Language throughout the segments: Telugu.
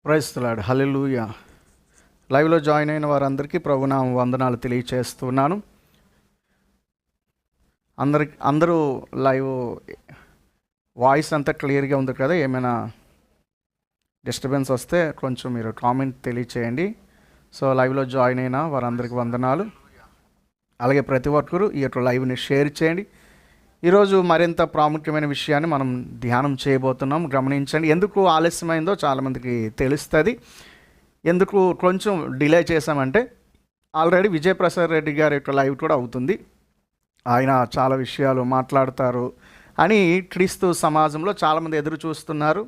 Praise the lord. హల్లెలూయా. లైవ్లో జాయిన్ అయిన వారందరికీ ప్రభునామ వందనాలు తెలియచేస్తున్నాను. అందరూ లైవ్ వాయిస్ అంతా క్లియర్గా ఉంది కదా? ఏమైనా డిస్టర్బెన్స్ వస్తే కొంచెం మీరు కామెంట్ తెలియచేయండి. సో లైవ్లో జాయిన్ అయిన వారందరికీ వందనాలు. అలాగే ప్రతి ఒక్కరూ ఈ యొక్క లైవ్ని షేర్ చేయండి. ఈరోజు మరింత ప్రాముఖ్యమైన విషయాన్ని మనం ధ్యానం చేయబోతున్నాం. గమనించండి. ఎందుకు ఆలస్యమైందో చాలామందికి తెలుస్తుంది. ఎందుకు కొంచెం డిలే చేశామంటే, ఆల్రెడీ విజయప్రసాద్ రెడ్డి గారి యొక్క లైవ్ కూడా అవుతుంది. ఆయన చాలా విషయాలు మాట్లాడతారు అని క్రీస్తు సమాజంలో చాలామంది ఎదురు చూస్తున్నారు.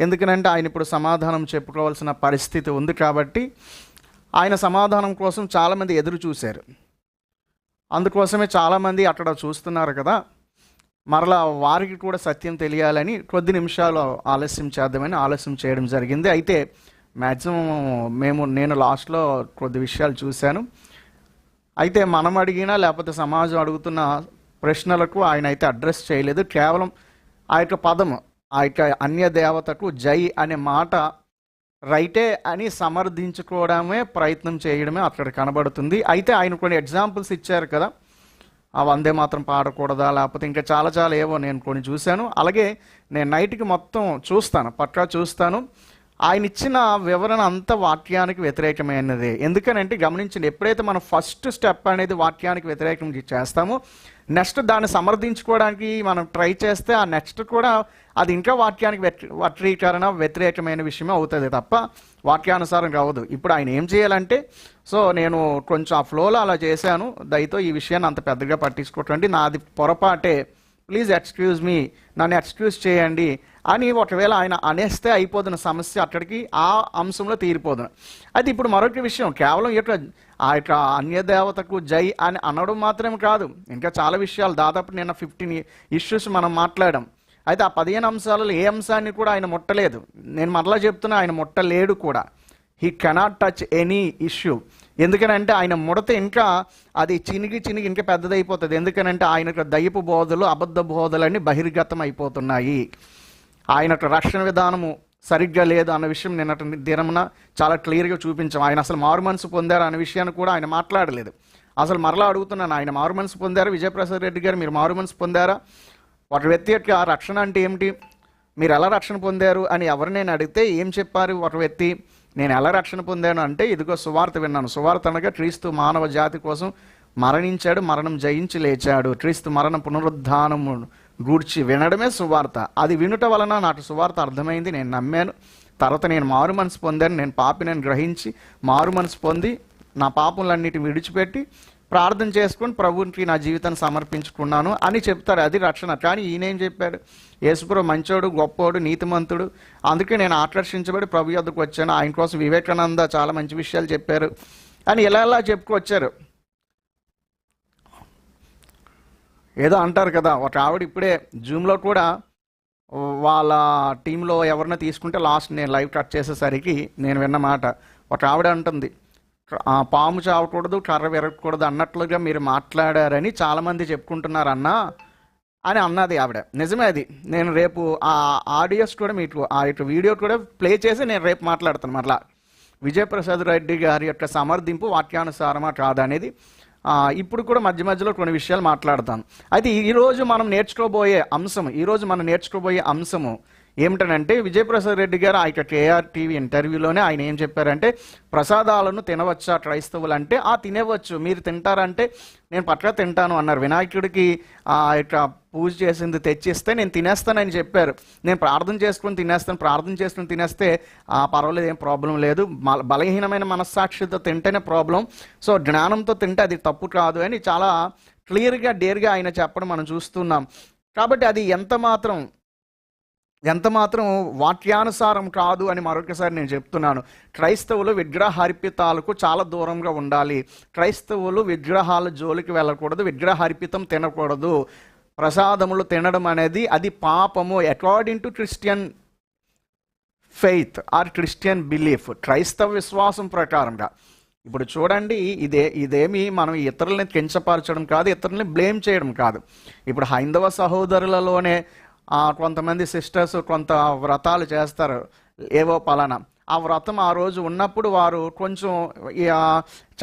ఎందుకనంటే ఆయన ఇప్పుడు సమాధానం చెప్పుకోవాల్సిన పరిస్థితి ఉంది కాబట్టి ఆయన సమాధానం కోసం చాలామంది ఎదురు చూశారు. అందుకోసమే చాలామంది అక్కడ చూస్తున్నారు కదా. మరలా వారికి కూడా సత్యం తెలియాలని కొద్ది నిమిషాలు ఆలస్యం చేద్దామని ఆలస్యం చేయడం జరిగింది. అయితే మ్యాక్సిమం నేను లాస్ట్లో కొద్ది విషయాలు చూశాను. అయితే మనం అడిగినా లేకపోతే సమాజం అడుగుతున్న ప్రశ్నలకు ఆయన అయితే అడ్రస్ చేయలేదు. కేవలం ఆ యొక్క పదము, ఆ యొక్క అన్య దేవతకు జై అనే మాట రైటే అని సమర్థించుకోవడమే ప్రయత్నం చేయడమే అక్కడ కనబడుతుంది. అయితే ఆయన కొన్ని ఎగ్జాంపుల్స్ ఇచ్చారు కదా, ఆ వందే మాత్రం పాడకూడదా, లేకపోతే ఇంకా చాలా ఏవో నేను కొన్ని చూశాను. అలాగే నేను నైట్కి మొత్తం పక్కా చూస్తాను. ఆయన ఇచ్చిన వివరణ అంతా వాక్యానికి వ్యతిరేకమైనది. ఎందుకనంటే గమనించండి, ఎప్పుడైతే మనం ఫస్ట్ స్టెప్ అనేది వాక్యానికి వ్యతిరేకం చేస్తామో, నెక్స్ట్ దాన్ని సమర్థించుకోవడానికి మనం ట్రై చేస్తే ఆ నెక్స్ట్ కూడా అది ఇంకా వాక్యానికి వ్యతిరేకమైన విషయమే అవుతుంది తప్ప వాక్యానుసారం కావదు. ఇప్పుడు ఆయన ఏం చేయాలంటే, నేను కొంచెం ఆ ఫ్లోలో అలా చేశాను. దయతో ఈ విషయాన్ని అంత పెద్దగా పట్టించుకోకండి, నాది పొరపాటే, ప్లీజ్ ఎక్స్క్యూజ్ మీ, నన్ను ఎక్స్క్యూజ్ చేయండి అని ఒకవేళ ఆయన అనేస్తే అయిపోతున్న సమస్య అక్కడికి ఆ అంశంలో తీరిపోదును. అయితే ఇప్పుడు మరొక విషయం, కేవలం ఆ యొక్క అన్యదేవతకు జై అని అనడం మాత్రమే కాదు, ఇంకా చాలా విషయాలు, దాదాపు నిన్న 15 ఇష్యూస్ మనం మాట్లాడాం. అయితే ఆ 15 అంశాలలో ఏ అంశాన్ని కూడా ఆయన ముట్టలేదు. నేను మరలా చెప్తున్నా, ఆయన ముట్టలేడు కూడా. He cannot touch any issue. ఎందుకనంటే ఆయన ముడత ఇంకా అది చినిగి ఇంకా పెద్దదైపోతుంది. ఎందుకనంటే ఆయనకు దయ్యపు బోధలు, అబద్ధ బోధలన్నీ బహిర్గతం అయిపోతున్నాయి. ఆయనకు రక్షణ విధానము సరిగ్గా లేదు అన్న విషయం నిన్నటి దినమున చాలా క్లియర్గా చూపించాం. ఆయన అసలు మారు మనసు పొందారు అనే విషయాన్ని కూడా ఆయన మాట్లాడలేదు. అసలు మరలా అడుగుతున్నాను, ఆయన మారు మనసు పొందారా? విజయప్రసాద్ రెడ్డి గారు, మీరు మారు మనసు పొందారా? ఒక వ్యక్తి యొక్క రక్షణ అంటే ఏమిటి, మీరు ఎలా రక్షణ పొందారు అని ఎవరినైనా అడిగితే ఏం చెప్పారు ఒక వ్యక్తి? నేను ఎలా రక్షణ పొందాను అంటే, ఇదిగో సువార్త విన్నాను. సువార్త అనగా క్రీస్తు మానవ జాతి కోసం మరణించాడు, మరణం జయించి లేచాడు, క్రీస్తు మరణ పునరుద్ధానము గూర్చి వినడమే సువార్త. అది వినుట వలన నాకు సువార్త అర్థమైంది, నేను నమ్మాను. తర్వాత నేను మారు మనసు పొందాను, నేను పాపిని గ్రహించి మారు మనసు పొంది నా పాపములన్నిటిని విడిచిపెట్టి ప్రార్థన చేసుకొని ప్రభువుకి నా జీవితాన్ని సమర్పించుకున్నాను అని చెప్తారు. అది రక్షణ. కానీ ఈయనేం చెప్పాడు? యేసుప్రభు మంచోడు, గొప్పోడు, నీతిమంతుడు, అందుకే నేను ఆకర్షించబడి ప్రభు యొద్దకు వచ్చాను, ఆయన కోసం వివేకానంద చాలా మంచి విషయాలు చెప్పారు అని ఎలా చెప్పుకొచ్చారు. ఏదో అంటారు కదా, ఒక ఆవిడ ఇప్పుడే జూమ్లో కూడా వాళ్ళ టీంలో ఎవరినో తీసుకుంటే లాస్ట్ నేను లైవ్ కట్ చేసేసరికి నేను విన్న మాట, ఒక ఆవిడ అంటుంది, పాము చావకూడదు, కర్ర విరగకూడదు అన్నట్లుగా మీరు మాట్లాడారని చాలామంది చెప్పుకుంటున్నారు అన్నా అని అన్నది ఆవిడ. నిజమే అది. నేను రేపు ఆ ఆడియోస్ కూడా మీకు ఆ యొక్క వీడియో కూడా ప్లే చేసి నేను రేపు మాట్లాడతాను. మరలా విజయప్రసాద్ రెడ్డి గారి యొక్క సమర్థింపు వాక్యానుసారమా కాదా అనేది ఇప్పుడు కూడా మధ్యలో కొన్ని విషయాలు మాట్లాడతాను. అయితే ఈరోజు మనం నేర్చుకోబోయే అంశము ఏమిటనంటే, విజయప్రసాద్ రెడ్డి గారు ఆ యొక్క కేఆర్ టీవీ ఇంటర్వ్యూలోనే ఆయన ఏం చెప్పారంటే, ప్రసాదాలను తినవచ్చా క్రైస్తవులు అంటే, తినవచ్చు, మీరు తింటారంటే నేను పక్కా తింటాను అన్నారు. వినాయకుడికి ఆ యొక్క పూజ చేసింది తెచ్చిస్తే నేను తినేస్తానని చెప్పారు. నేను ప్రార్థన చేసుకుని తినేస్తే పర్వాలేదు, ఏం ప్రాబ్లం లేదు. బలహీనమైన మనస్సాక్షితో తింటేనే ప్రాబ్లం. సో జ్ఞానంతో తింటే అది తప్పు కాదు అని చాలా క్లియర్గా డేర్గా ఆయన చెప్పడం మనం చూస్తున్నాం. కాబట్టి అది ఎంత మాత్రం వాక్యానుసారం కాదు అని మరొకసారి నేను చెప్తున్నాను. క్రైస్తవులు విగ్రహార్పితాలకు చాలా దూరంగా ఉండాలి. క్రైస్తవులు విగ్రహాల జోలికి వెళ్ళకూడదు, విగ్రహార్పితం తినకూడదు. ప్రసాదములు తినడం అనేది అది పాపము according to Christian faith or Christian belief, క్రైస్తవ విశ్వాసం ప్రకారంగా. ఇప్పుడు చూడండి, ఇదేమి మనం ఇతరులని కించపరచడం కాదు, ఇతరులని బ్లేమ్ చేయడం కాదు. ఇప్పుడు హైందవ సహోదరులలోనే కొంతమంది సిస్టర్స్ కొంత వ్రతాలు చేస్తారు, ఏవో పలానా ఆ వ్రతం ఆ రోజు ఉన్నప్పుడు వారు కొంచెం ఆ,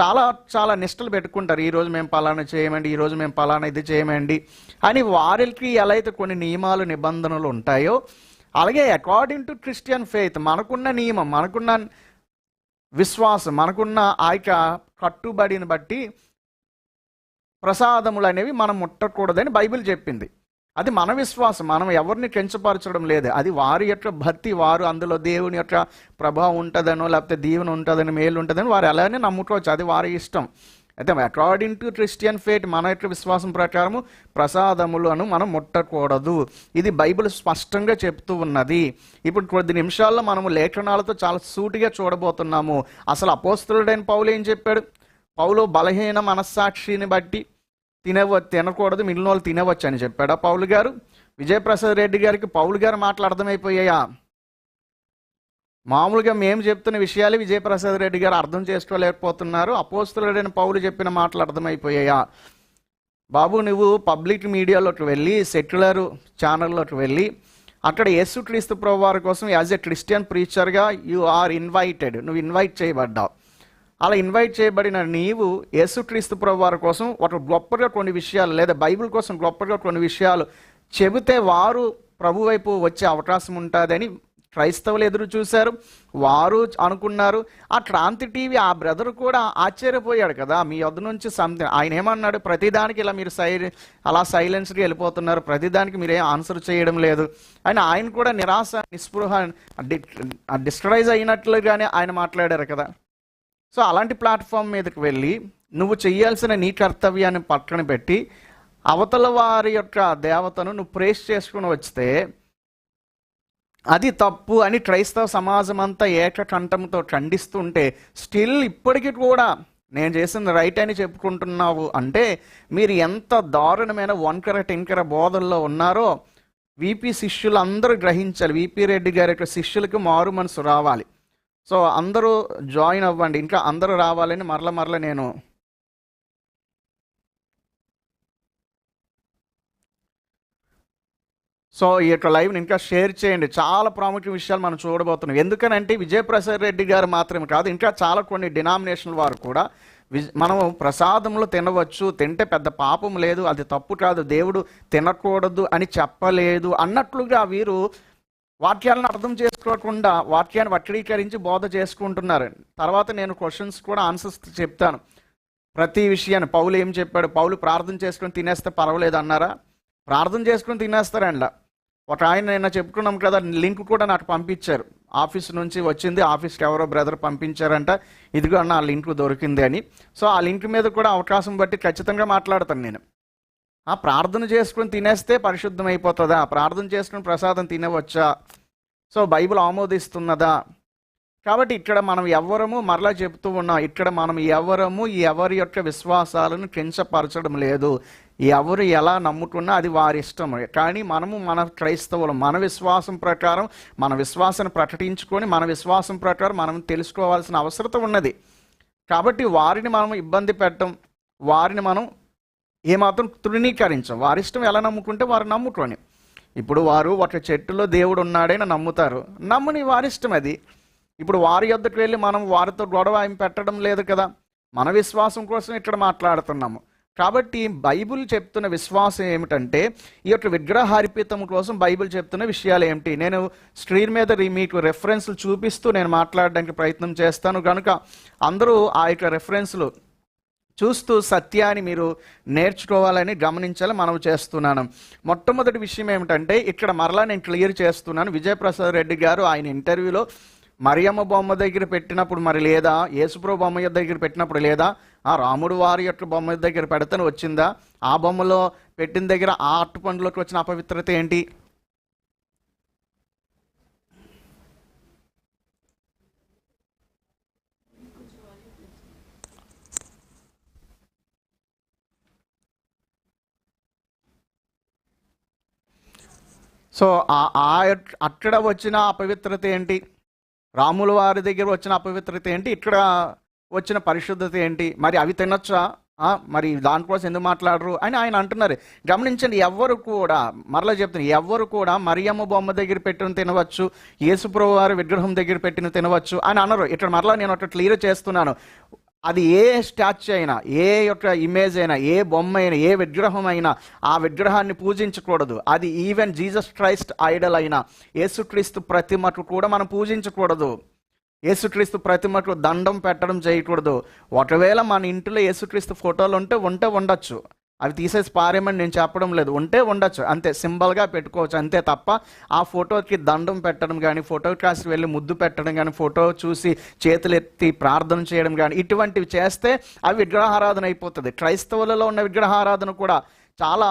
చాలా చాలా నిష్టలు పెట్టుకుంటారు. ఈరోజు మేము పలానా చేయమండి, ఈరోజు మేము పలానా ఇది చేయమండి అని. వారికి ఎలా అయితే కొన్ని నియమాలు నిబంధనలు ఉంటాయో, అలాగే అకార్డింగ్ టు క్రిస్టియన్ ఫెయిత్ మనకున్న నియమం, మనకున్న విశ్వాసం, మనకున్న ఆ యొక్క కట్టుబడిని బట్టి ప్రసాదములు అనేవి మనం ముట్టకూడదని బైబిల్ చెప్పింది. అది మన విశ్వాసం, మనం ఎవరిని కించపరచడం లేదు. అది వారి యొక్క భక్తి, వారు అందులో దేవుని యొక్క ప్రభావం ఉంటుందనో లేకపోతే దీవెన ఉంటుందని, మేలు ఉంటుందని వారు అలానే నమ్ముకోవచ్చు, అది వారి ఇష్టం. అయితే అకార్డింగ్ టు క్రిస్టియన్ ఫెయిత్ మన యొక్క విశ్వాసం ప్రకారము ప్రసాదములను మనం ముట్టకూడదు. ఇది బైబిల్ స్పష్టంగా చెప్తూ ఉన్నది. ఇప్పుడు కొద్ది నిమిషాల్లో మనము లేఖనాలతో చాలా సూటిగా చూడబోతున్నాము. అసలు అపోస్తలుడైన పౌలు ఏం చెప్పాడు? పౌలు బలహీన మనస్సాక్షిని బట్టి తినకూడదు, మిగిలిన వాళ్ళు తినవచ్చు అని చెప్పాడా పౌలు గారు? విజయప్రసాద్ రెడ్డి గారికి పౌలు గారు మాటలు అర్థమైపోయాయా? మామూలుగా మేము చెప్తున్న విషయాలు విజయప్రసాద్ రెడ్డి గారు అర్థం చేసుకోలేకపోతున్నారు. అపోస్తలుడైన పౌలు చెప్పిన మాటలు అర్థమైపోయాయా? బాబు, నువ్వు పబ్లిక్ మీడియాలోకి వెళ్ళి, సెక్యులర్ ఛానల్లోకి వెళ్ళి, అక్కడ యేసుక్రీస్తు ప్రభువారి కోసం యాజ్ ఎ క్రిస్టియన్ ప్రీచర్గా యు ఆర్ ఇన్వైటెడ్, నువ్వు ఇన్వైట్ చేయబడ్డావు. అలా ఇన్వైట్ చేయబడిన నీవు యేసుక్రీస్తు ప్రభువారి కోసం ఒక గొప్పగా కొన్ని విషయాలు, లేదా బైబిల్ కోసం గొప్పగా కొన్ని విషయాలు చెబితే వారు ప్రభు వైపు వచ్చే అవకాశం ఉంటుందని క్రైస్తవులు ఎదురు చూశారు. వారు అనుకున్నారు. ఆ క్రాంతి టీవీ ఆ బ్రదర్ కూడా ఆశ్చర్యపోయాడు కదా, మీ వద్ద నుంచి సంథింగ్. ఆయన ఏమన్నాడు? ప్రతిదానికి ఇలా మీరు అలా సైలెన్స్గా వెళ్ళిపోతున్నారు, ప్రతిదానికి మీరేం ఆన్సర్ చేయడం లేదు అని ఆయన కూడా నిరాశ, నిస్పృహ, డిస్కరైజ్ అయినట్లుగానే ఆయన మాట్లాడారు కదా. సో అలాంటి ప్లాట్ఫామ్ మీదకి వెళ్ళి నువ్వు చేయాల్సిన నీ కర్తవ్యాన్ని పక్కన పెట్టి అవతల వారి యొక్క దేవతను నువ్వు ప్రేస్ చేసుకుని వస్తే అది తప్పు అని క్రైస్తవ సమాజం అంతా ఏకకంఠంతో ఖండిస్తుంటే స్టిల్ ఇప్పటికీ కూడా నేను చేసింది రైట్ అని చెప్పుకుంటున్నావు అంటే మీరు ఎంత దారుణమైన వంకర టింకర బోధల్లో ఉన్నారో విపి శిష్యులు అందరూ గ్రహించాలి. విపి రెడ్డి గారి యొక్క శిష్యులకు మారు మనసు రావాలి. సో అందరూ జాయిన్ అవ్వండి, ఇంకా అందరూ రావాలని మరల నేను సో ఈ యొక్క లైవ్ని ఇంకా షేర్ చేయండి. చాలా ప్రాముఖ్య విషయాలు మనం చూడబోతున్నాం. ఎందుకనంటే విజయప్రసాద్ రెడ్డి గారు మాత్రమే కాదు, ఇంకా చాలా కొన్ని డినామినేషన్ల వారు కూడా మనము ప్రసాదంలో తినవచ్చు, తింటే పెద్ద పాపం లేదు, అది తప్పు కాదు, దేవుడు తినకూడదు అని చెప్పలేదు అన్నట్లుగా వీరు వాక్యాలను అర్థం చేసుకోకుండా వాక్యాన్ని వక్రీకరించి బోధ చేసుకుంటున్నారు. తర్వాత నేను క్వశ్చన్స్ కూడా ఆన్సర్స్ చెప్తాను. ప్రతి విషయాన్ని పౌలు ఏం చెప్పాడు? పౌలు ప్రార్థన చేసుకొని తినేస్తే పర్వాలేదు అన్నారా? ప్రార్థన చేసుకొని తినేస్తారండి. ఒక ఆయన నిన్న చెప్పుకున్నాం కదా, లింక్ కూడా నాకు పంపించారు, ఆఫీస్ నుంచి వచ్చింది, ఆఫీస్కి ఎవరో బ్రదర్ పంపించారంట, ఇదిగో అన్న ఆ లింక్ దొరికింది అని. సో ఆ లింక్ మీద కూడా అవకాశం బట్టి ఖచ్చితంగా మాట్లాడతాను నేను. ఆ ప్రార్థన చేసుకుని తినేస్తే పరిశుద్ధం అయిపోతుందా? ప్రార్థన చేసుకుని ప్రసాదం తినవచ్చా? So Bible ఆమోదిస్తున్నదా? కాబట్టి ఇక్కడ మనం ఎవరము, మరలా చెప్తూ ఉన్నాం, ఇక్కడ మనం ఎవరము ఎవరి యొక్క విశ్వాసాలను కించపరచడం లేదు. ఎవరు ఎలా నమ్ముకున్నా అది వారి ఇష్టం. కానీ మనము మన క్రైస్తవులు మన విశ్వాసం ప్రకారం మన విశ్వాసాన్ని ప్రకటించుకొని మన విశ్వాసం ప్రకారం మనం తెలుసుకోవాల్సిన అవసరం ఉన్నది. కాబట్టి వారిని మనం ఇబ్బంది పెట్టం, వారిని మనం ఏమాత్రం తృణీకరించం. వారి ఇష్టం ఎలా నమ్ముకుంటే వారు నమ్ముకొని. ఇప్పుడు వారు ఒక చెట్టులో దేవుడు ఉన్నాడని నమ్ముతారు, నమ్ముని వారిష్టం అది. ఇప్పుడు వారి యొద్దకు వెళ్ళి మనం వారితో గొడవ ఏం పెట్టడం లేదు కదా, మన విశ్వాసం కోసం ఇక్కడ మాట్లాడుతున్నాము. కాబట్టి బైబిల్ చెప్తున్న విశ్వాసం ఏమిటంటే ఈ యొక్క విగ్రహార్పితం కోసం బైబిల్ చెప్తున్న విషయాలు ఏమిటి? నేను స్క్రీన్ మీద మీకు రెఫరెన్స్లు చూపిస్తూ నేను మాట్లాడడానికి ప్రయత్నం చేస్తాను కనుక అందరూ ఆ యొక్క రెఫరెన్స్లు చూస్తూ సత్యాన్ని మీరు నేర్చుకోవాలని గమనించాలి మనం చేస్తున్నాను. మొట్టమొదటి విషయం ఏమిటంటే ఇక్కడ మరలా నేను క్లియర్ చేస్తున్నాను. విజయప్రసాద్ రెడ్డి గారు ఆయన ఇంటర్వ్యూలో మరియమ్మ బొమ్మ దగ్గర పెట్టినప్పుడు మరి లేదా, యేసుప్రభు బొమ్మ దగ్గర పెట్టినప్పుడు లేదా, ఆ రాముడు వారి యొక్క బొమ్మ దగ్గర పెడతాను వచ్చిందా, ఆ బొమ్మలో పెట్టిన దగ్గర ఆ అట్టుపండులోకి వచ్చిన అపవిత్రత ఏంటి? సో అక్కడ వచ్చిన అపవిత్రత ఏంటి? రాముల వారి దగ్గర వచ్చిన అపవిత్రత ఏంటి? ఇక్కడ వచ్చిన పరిశుద్ధత ఏంటి? మరి అవి తినొచ్చా? మరి దానికోసం ఎందుకు మాట్లాడరు అని ఆయన అంటున్నారు. గమనించండి, ఎవ్వరు కూడా, మరలా చెప్తున్నారు, ఎవ్వరు కూడా మరియమ్మ బొమ్మ దగ్గర పెట్టిన తినవచ్చు, యేసుప్రభు వారి విగ్రహం దగ్గర పెట్టిన తినవచ్చు అని అనరు. ఇక్కడ మరలా నేను ఒకటి క్లియర్ చేస్తున్నాను. అది ఏ స్టాచ్యూ అయినా, ఏ యొక్క ఇమేజ్ అయినా, ఏ బొమ్మ అయినా, ఏ విగ్రహం అయినా ఆ విగ్రహాన్ని పూజించకూడదు. అది ఈవెన్ జీసస్ క్రైస్ట్ ఐడల్ అయినా, యేసుక్రీస్తు ప్రతిమకు కూడా మనం పూజించకూడదు. యేసుక్రీస్తు ప్రతిమకు దండం పెట్టడం చేయకూడదు. ఒకవేళ మన ఇంట్లో యేసుక్రీస్తు ఫోటోలు ఉంటే ఉండొచ్చు, అవి తీసేసి పారేమని నేను చెప్పడం లేదు, ఉండొచ్చు, అంతే, సింబల్గా పెట్టుకోవచ్చు అంతే తప్ప ఆ ఫోటోకి దండం పెట్టడం కానీ, ఫోటో కాసి వెళ్ళి ముద్దు పెట్టడం కానీ, ఫోటో చూసి చేతులు ఎత్తి ప్రార్థన చేయడం కానీ ఇటువంటివి చేస్తే అవి విగ్రహారాధన అయిపోతుంది. క్రైస్తవులలో ఉన్న విగ్రహారాధన కూడా చాలా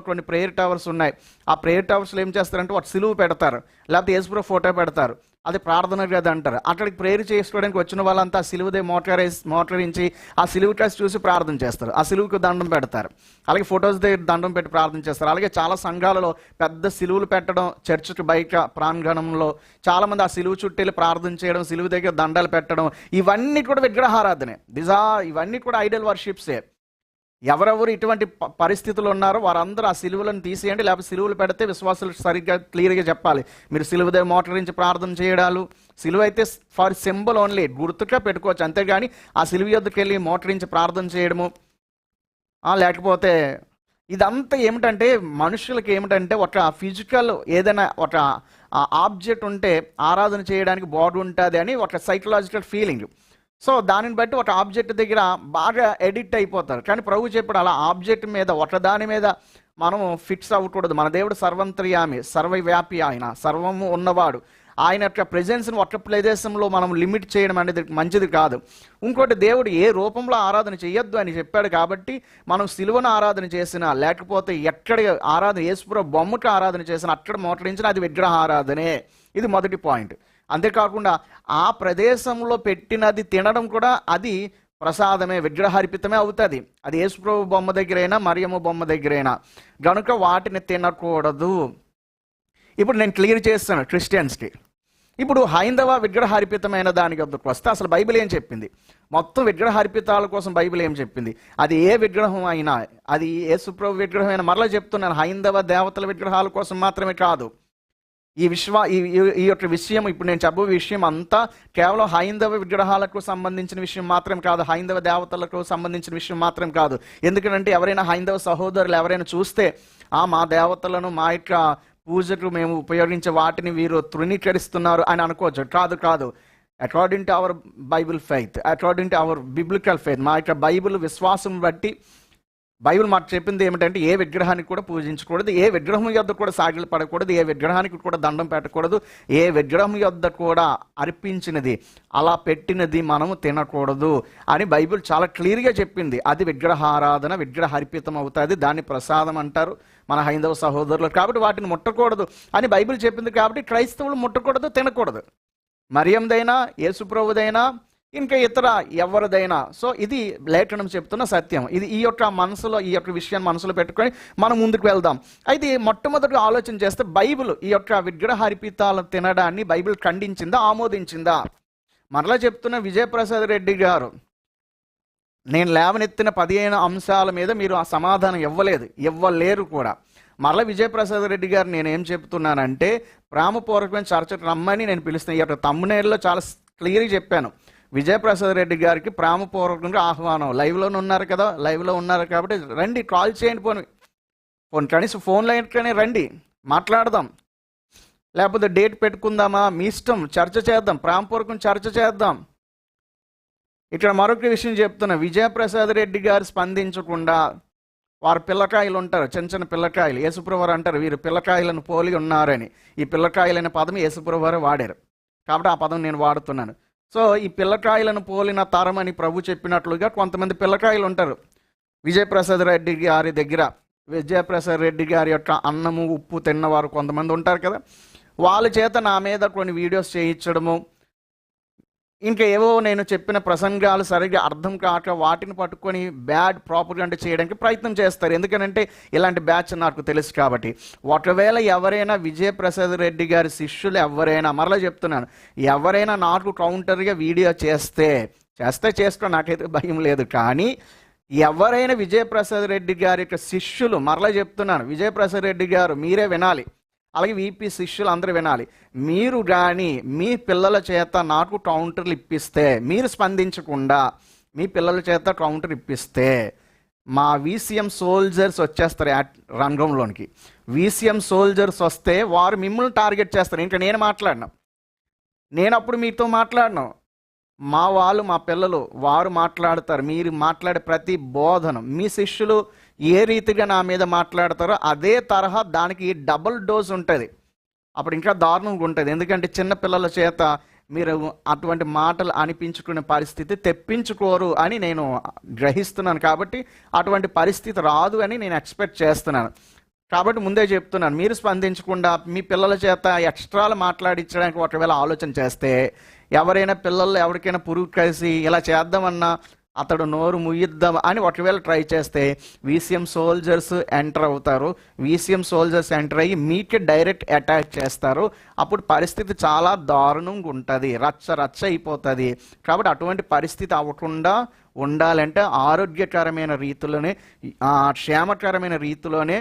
కొన్ని ప్రేయర్ టవర్స్ ఉన్నాయి. ఆ ప్రేయర్ టవర్స్లో ఏం చేస్తారంటే ఒక సిలువు పెడతారు, లేకపోతే యేసుప్రభు ఫోటో పెడతారు, అది ప్రార్థన గది అంటారు. అక్కడికి ప్రేయర్ చేసుకోవడానికి వచ్చిన వాళ్ళంతా ఆ సిలువుదే మోటరించి ఆ సిలువు కాసి చూసి ప్రార్థన చేస్తారు, ఆ సిలువుకు దండం పెడతారు, అలాగే ఫొటోస్ దగ్గర దండం పెట్టి ప్రార్థన చేస్తారు. అలాగే చాలా సంఘాలలో పెద్ద సిలువులు పెట్టడం, చర్చికి బయట ప్రాంగణంలో చాలామంది ఆ సిలువు చుట్టూ ప్రార్థన చేయడం, సిలువు దగ్గర దండాలు పెట్టడం, ఇవన్నీ కూడా విగ్రహారాధనే. ఇవన్నీ కూడా ఐడల్ వర్షిప్సే. ఎవరెవరు ఇటువంటి పరిస్థితులు ఉన్నారో వారందరూ ఆ సిలువలను తీసేయండి, లేకపోతే సిలువలు పెడితే విశ్వాసులు సరిగ్గా క్లియర్గా చెప్పాలి, మీరు సిలువ దగ్గర మోటరించి ప్రార్థన చేయడాలు. సిలువ అయితే ఫర్ సింబల్ ఓన్లీ, గుర్తుగా పెట్టుకోవచ్చు, అంతేగాని ఆ సిలువ యొద్దకు వెళ్ళి మోటరించి ప్రార్థన చేయడము లేకపోతే ఇదంతా ఏమిటంటే మనుషులకి ఏమిటంటే ఒక ఫిజికల్ ఏదైనా ఒక ఆబ్జెక్ట్ ఉంటే ఆరాధన చేయడానికి బాగుంటుంది అని ఒక సైకలాజికల్ ఫీలింగ్. సో దానిని బట్టి ఒక ఆబ్జెక్ట్ దగ్గర బాగా ఎడిక్ట్ అయిపోతారు. కానీ ప్రభు చెప్పాడు అలా ఆబ్జెక్ట్ మీద ఒకదాని మీద మనం ఫిక్స్ అవ్వకూడదు. మన దేవుడు సర్వంతర్యామి, సర్వవ్యాపి, ఆయన సర్వము ఉన్నవాడు. ఆయన యొక్క ప్రెజెన్స్ని ఒక ప్రదేశంలో మనం లిమిట్ చేయడం అనేది మంచిది కాదు. ఇంకోటి, దేవుడు ఏ రూపంలో ఆరాధన చేయొద్దు అని చెప్పాడు. కాబట్టి మనం సిలువను ఆరాధన చేసినా, లేకపోతే ఎక్కడ ఆరాధన యేసుప్రభు బొమ్మకు ఆరాధన చేసినా, అక్కడ మోటరించినా అది విగ్రహ ఆరాధనే. ఇది మొదటి పాయింట్. అంతేకాకుండా ఆ ప్రదేశంలో పెట్టినది తినడం కూడా అది ప్రసాదమే, విగ్రహార్పితమే అవుతుంది. అది యేసుప్రభు బొమ్మ దగ్గరైనా, మరియమ్మ బొమ్మ దగ్గరైనా, గనుక వాటిని తినకూడదు. ఇప్పుడు నేను క్లియర్ చేస్తాను క్రిస్టియన్స్కి. ఇప్పుడు హైందవ విగ్రహార్పితమైన దానికి వద్దకు వస్తే అసలు బైబిల్ ఏం చెప్పింది? మొత్తం విగ్రహార్పితాల కోసం బైబిల్ ఏం చెప్పింది? అది ఏ విగ్రహం అయినా, అది యేసుప్రభు విగ్రహం అయినా, మరలా చెప్తున్నాను, హైందవ దేవతల విగ్రహాల కోసం మాత్రమే కాదు. ఈ యొక్క విషయం, ఇప్పుడు నేను చెప్పే విషయం అంతా కేవలం హైందవ విగ్రహాలకు సంబంధించిన విషయం మాత్రం కాదు, హైందవ దేవతలకు సంబంధించిన విషయం మాత్రం కాదు. ఎందుకంటే ఎవరైనా హైందవ సహోదరులు ఎవరైనా చూస్తే మా దేవతలను, మా యొక్క పూజకు మేము ఉపయోగించే వాటిని వీరు తృణీకరిస్తున్నారు అని అనుకోవచ్చు. కాదు. According to our Bible faith, according to our biblical faith, మా యొక్క బైబిల్ విశ్వాసం బట్టి బైబిల్ మాకు చెప్పింది ఏమిటంటే ఏ విగ్రహానికి కూడా పూజించకూడదు, ఏ విగ్రహం యొద్ద కూడా సాగిలు పడకూడదు, ఏ విగ్రహానికి కూడా దండం పెట్టకూడదు, ఏ విగ్రహం యొద్ద కూడా అర్పించినది, అలా పెట్టినది మనము తినకూడదు అని బైబిల్ చాలా క్లియర్గా చెప్పింది. అది విగ్రహారాధన, విగ్రహార్పితం అవుతుంది, దాన్ని ప్రసాదం అంటారు మన హైందవ సహోదరులు. కాబట్టి వాటిని ముట్టకూడదు అని బైబిల్ చెప్పింది. కాబట్టి క్రైస్తవులు ముట్టకూడదు, తినకూడదు, మరియందైనా, యేసుప్రభుదైనా, ఇంకా ఇతర ఎవరిదైనా. సో ఇది లేఖనం చెప్తున్న సత్యం. ఇది ఈ యొక్క మనసులో, ఈ యొక్క విషయాన్ని మనసులో పెట్టుకొని మనం ముందుకు వెళ్దాం. అయితే మొట్టమొదటిగా ఆలోచన చేస్తే బైబిల్ ఈ యొక్క విగ్రహార్పితాలను తినడాన్ని బైబిల్ ఖండించిందా, ఆమోదించిందా? మరలా చెప్తున్న విజయప్రసాద్ రెడ్డి గారు, నేను లేవనెత్తిన 15 అంశాల మీద మీరు ఆ సమాధానం ఇవ్వలేరు కూడా. మరలా విజయప్రసాద్ రెడ్డి గారు నేనేం చెప్తున్నానంటే, ప్రేమపూర్వకమైన చర్చకు రమ్మని నేను పిలుస్తున్నాను. ఈ యొక్క తమ్మునేరులో చాలా క్లియర్గా చెప్పాను. విజయప్రసాద్ రెడ్డి గారికి ప్రేమపూర్వకంగా ఆహ్వానం. లైవ్లో ఉన్నారు కాబట్టి రండి, కాల్ చేయండి, పోనీ కనీసం ఫోన్ లైన్లోనే రండి, మాట్లాడదాం, లేకపోతే డేట్ పెట్టుకుందామా, మీ ఇష్టం, చర్చ చేద్దాం, ప్రేమపూర్వకం చర్చ చేద్దాం. ఇక్కడ మరొక విషయం చెప్తున్నా, విజయప్రసాద్ రెడ్డి గారు స్పందించకుండా, వారు పిల్లకాయలు ఉంటారు, చిన్న పిల్లకాయలు, యేసుప్రభువారు అంటారు వీరు పిల్లకాయలను పోలి ఉన్నారని. ఈ పిల్లకాయలైన పదం యేసుప్రభువారు వాడారు, కాబట్టి ఆ పదం నేను వాడుతున్నాను. సో ఈ పిల్లకాయలను పోలిన తరం అని ప్రభు చెప్పినట్లుగా కొంతమంది పిల్లకాయలు ఉంటారు విజయప్రసాద్ రెడ్డి గారి దగ్గర. విజయప్రసాద్ రెడ్డి గారి యొక్క అన్నము ఉప్పు తిన్నవారు కొంతమంది ఉంటారు కదా, వాళ్ళ చేత నా మీద కొన్ని వీడియోస్ చేయించడము, ఇంకా ఏవో నేను చెప్పిన ప్రసంగాలు సరిగ్గా అర్థం కాక వాటిని పట్టుకొని బ్యాడ్ ప్రాపగండా చేయడానికి ప్రయత్నం చేస్తారు. ఎందుకనంటే ఇలాంటి బ్యాచ్ నాకు తెలుసు కాబట్టి. ఒకవేళ ఎవరైనా విజయప్రసాద్ రెడ్డి గారి శిష్యులు ఎవరైనా, మరలా చెప్తున్నాను, ఎవరైనా నాకు కౌంటర్గా వీడియో చేస్తే చేసుకో, నాకైతే భయం లేదు. కానీ ఎవరైనా విజయప్రసాద్ రెడ్డి గారి యొక్క శిష్యులు, మరలా చెప్తున్నాను, విజయప్రసాద్ రెడ్డి గారు మీరే వినాలి, అలాగే వీపీ శిష్యులు అందరూ వినాలి. మీరు కానీ మీ పిల్లల చేత నాకు కౌంటర్లు ఇప్పిస్తే, మీరు స్పందించకుండా మీ పిల్లల చేత కౌంటర్ ఇప్పిస్తే మా వీసీఎం సోల్జర్స్ వచ్చేస్తారు రంగంలోనికి. వీసీఎం సోల్జర్స్ వస్తే వారు మిమ్మల్ని టార్గెట్ చేస్తారు. ఇంకా నేను మాట్లాడినా, నేను అప్పుడు మీతో మాట్లాడినా, మా వాళ్ళు, మా పిల్లలు వారు మాట్లాడతారు. మీరు మాట్లాడే ప్రతి బోధన మీ శిష్యులు ఏ రీతిగా నా మీద మాట్లాడతారో అదే తరహా దానికి డబుల్ డోస్ ఉంటుంది. అప్పుడు ఇంకా దారుణంగా ఉంటుంది. ఎందుకంటే చిన్నపిల్లల చేత మీరు అటువంటి మాటలు అనిపించుకునే పరిస్థితి తెప్పించుకోరు అని నేను గ్రహిస్తున్నాను. కాబట్టి అటువంటి పరిస్థితి రాదు అని నేను ఎక్స్పెక్ట్ చేస్తున్నాను. కాబట్టి ముందే చెప్తున్నాను, మీరు స్పందించకుండా మీ పిల్లల చేత ఎక్స్ట్రాలు మాట్లాడించడానికి ఒకవేళ ఆలోచన చేస్తే, ఎవరైనా పిల్లలు ఎవరికైనా పురుగు కలిసి ఇలా చేద్దామన్నా అతడు నోరు ముయ్యిద్దాం అని ఒకవేళ ట్రై చేస్తే వీసీఎం సోల్జర్స్ ఎంటర్ అవుతారు. వీసీఎం సోల్జర్స్ ఎంటర్ అయ్యి మీకే డైరెక్ట్ అటాక్ చేస్తారు. అప్పుడు పరిస్థితి చాలా దారుణంగా ఉంటుంది, రచ్చ అయిపోతుంది. కాబట్టి అటువంటి పరిస్థితి అవ్వకుండా ఉండాలంటే ఆరోగ్యకరమైన రీతిలోనే, క్షేమకరమైన రీతిలోనే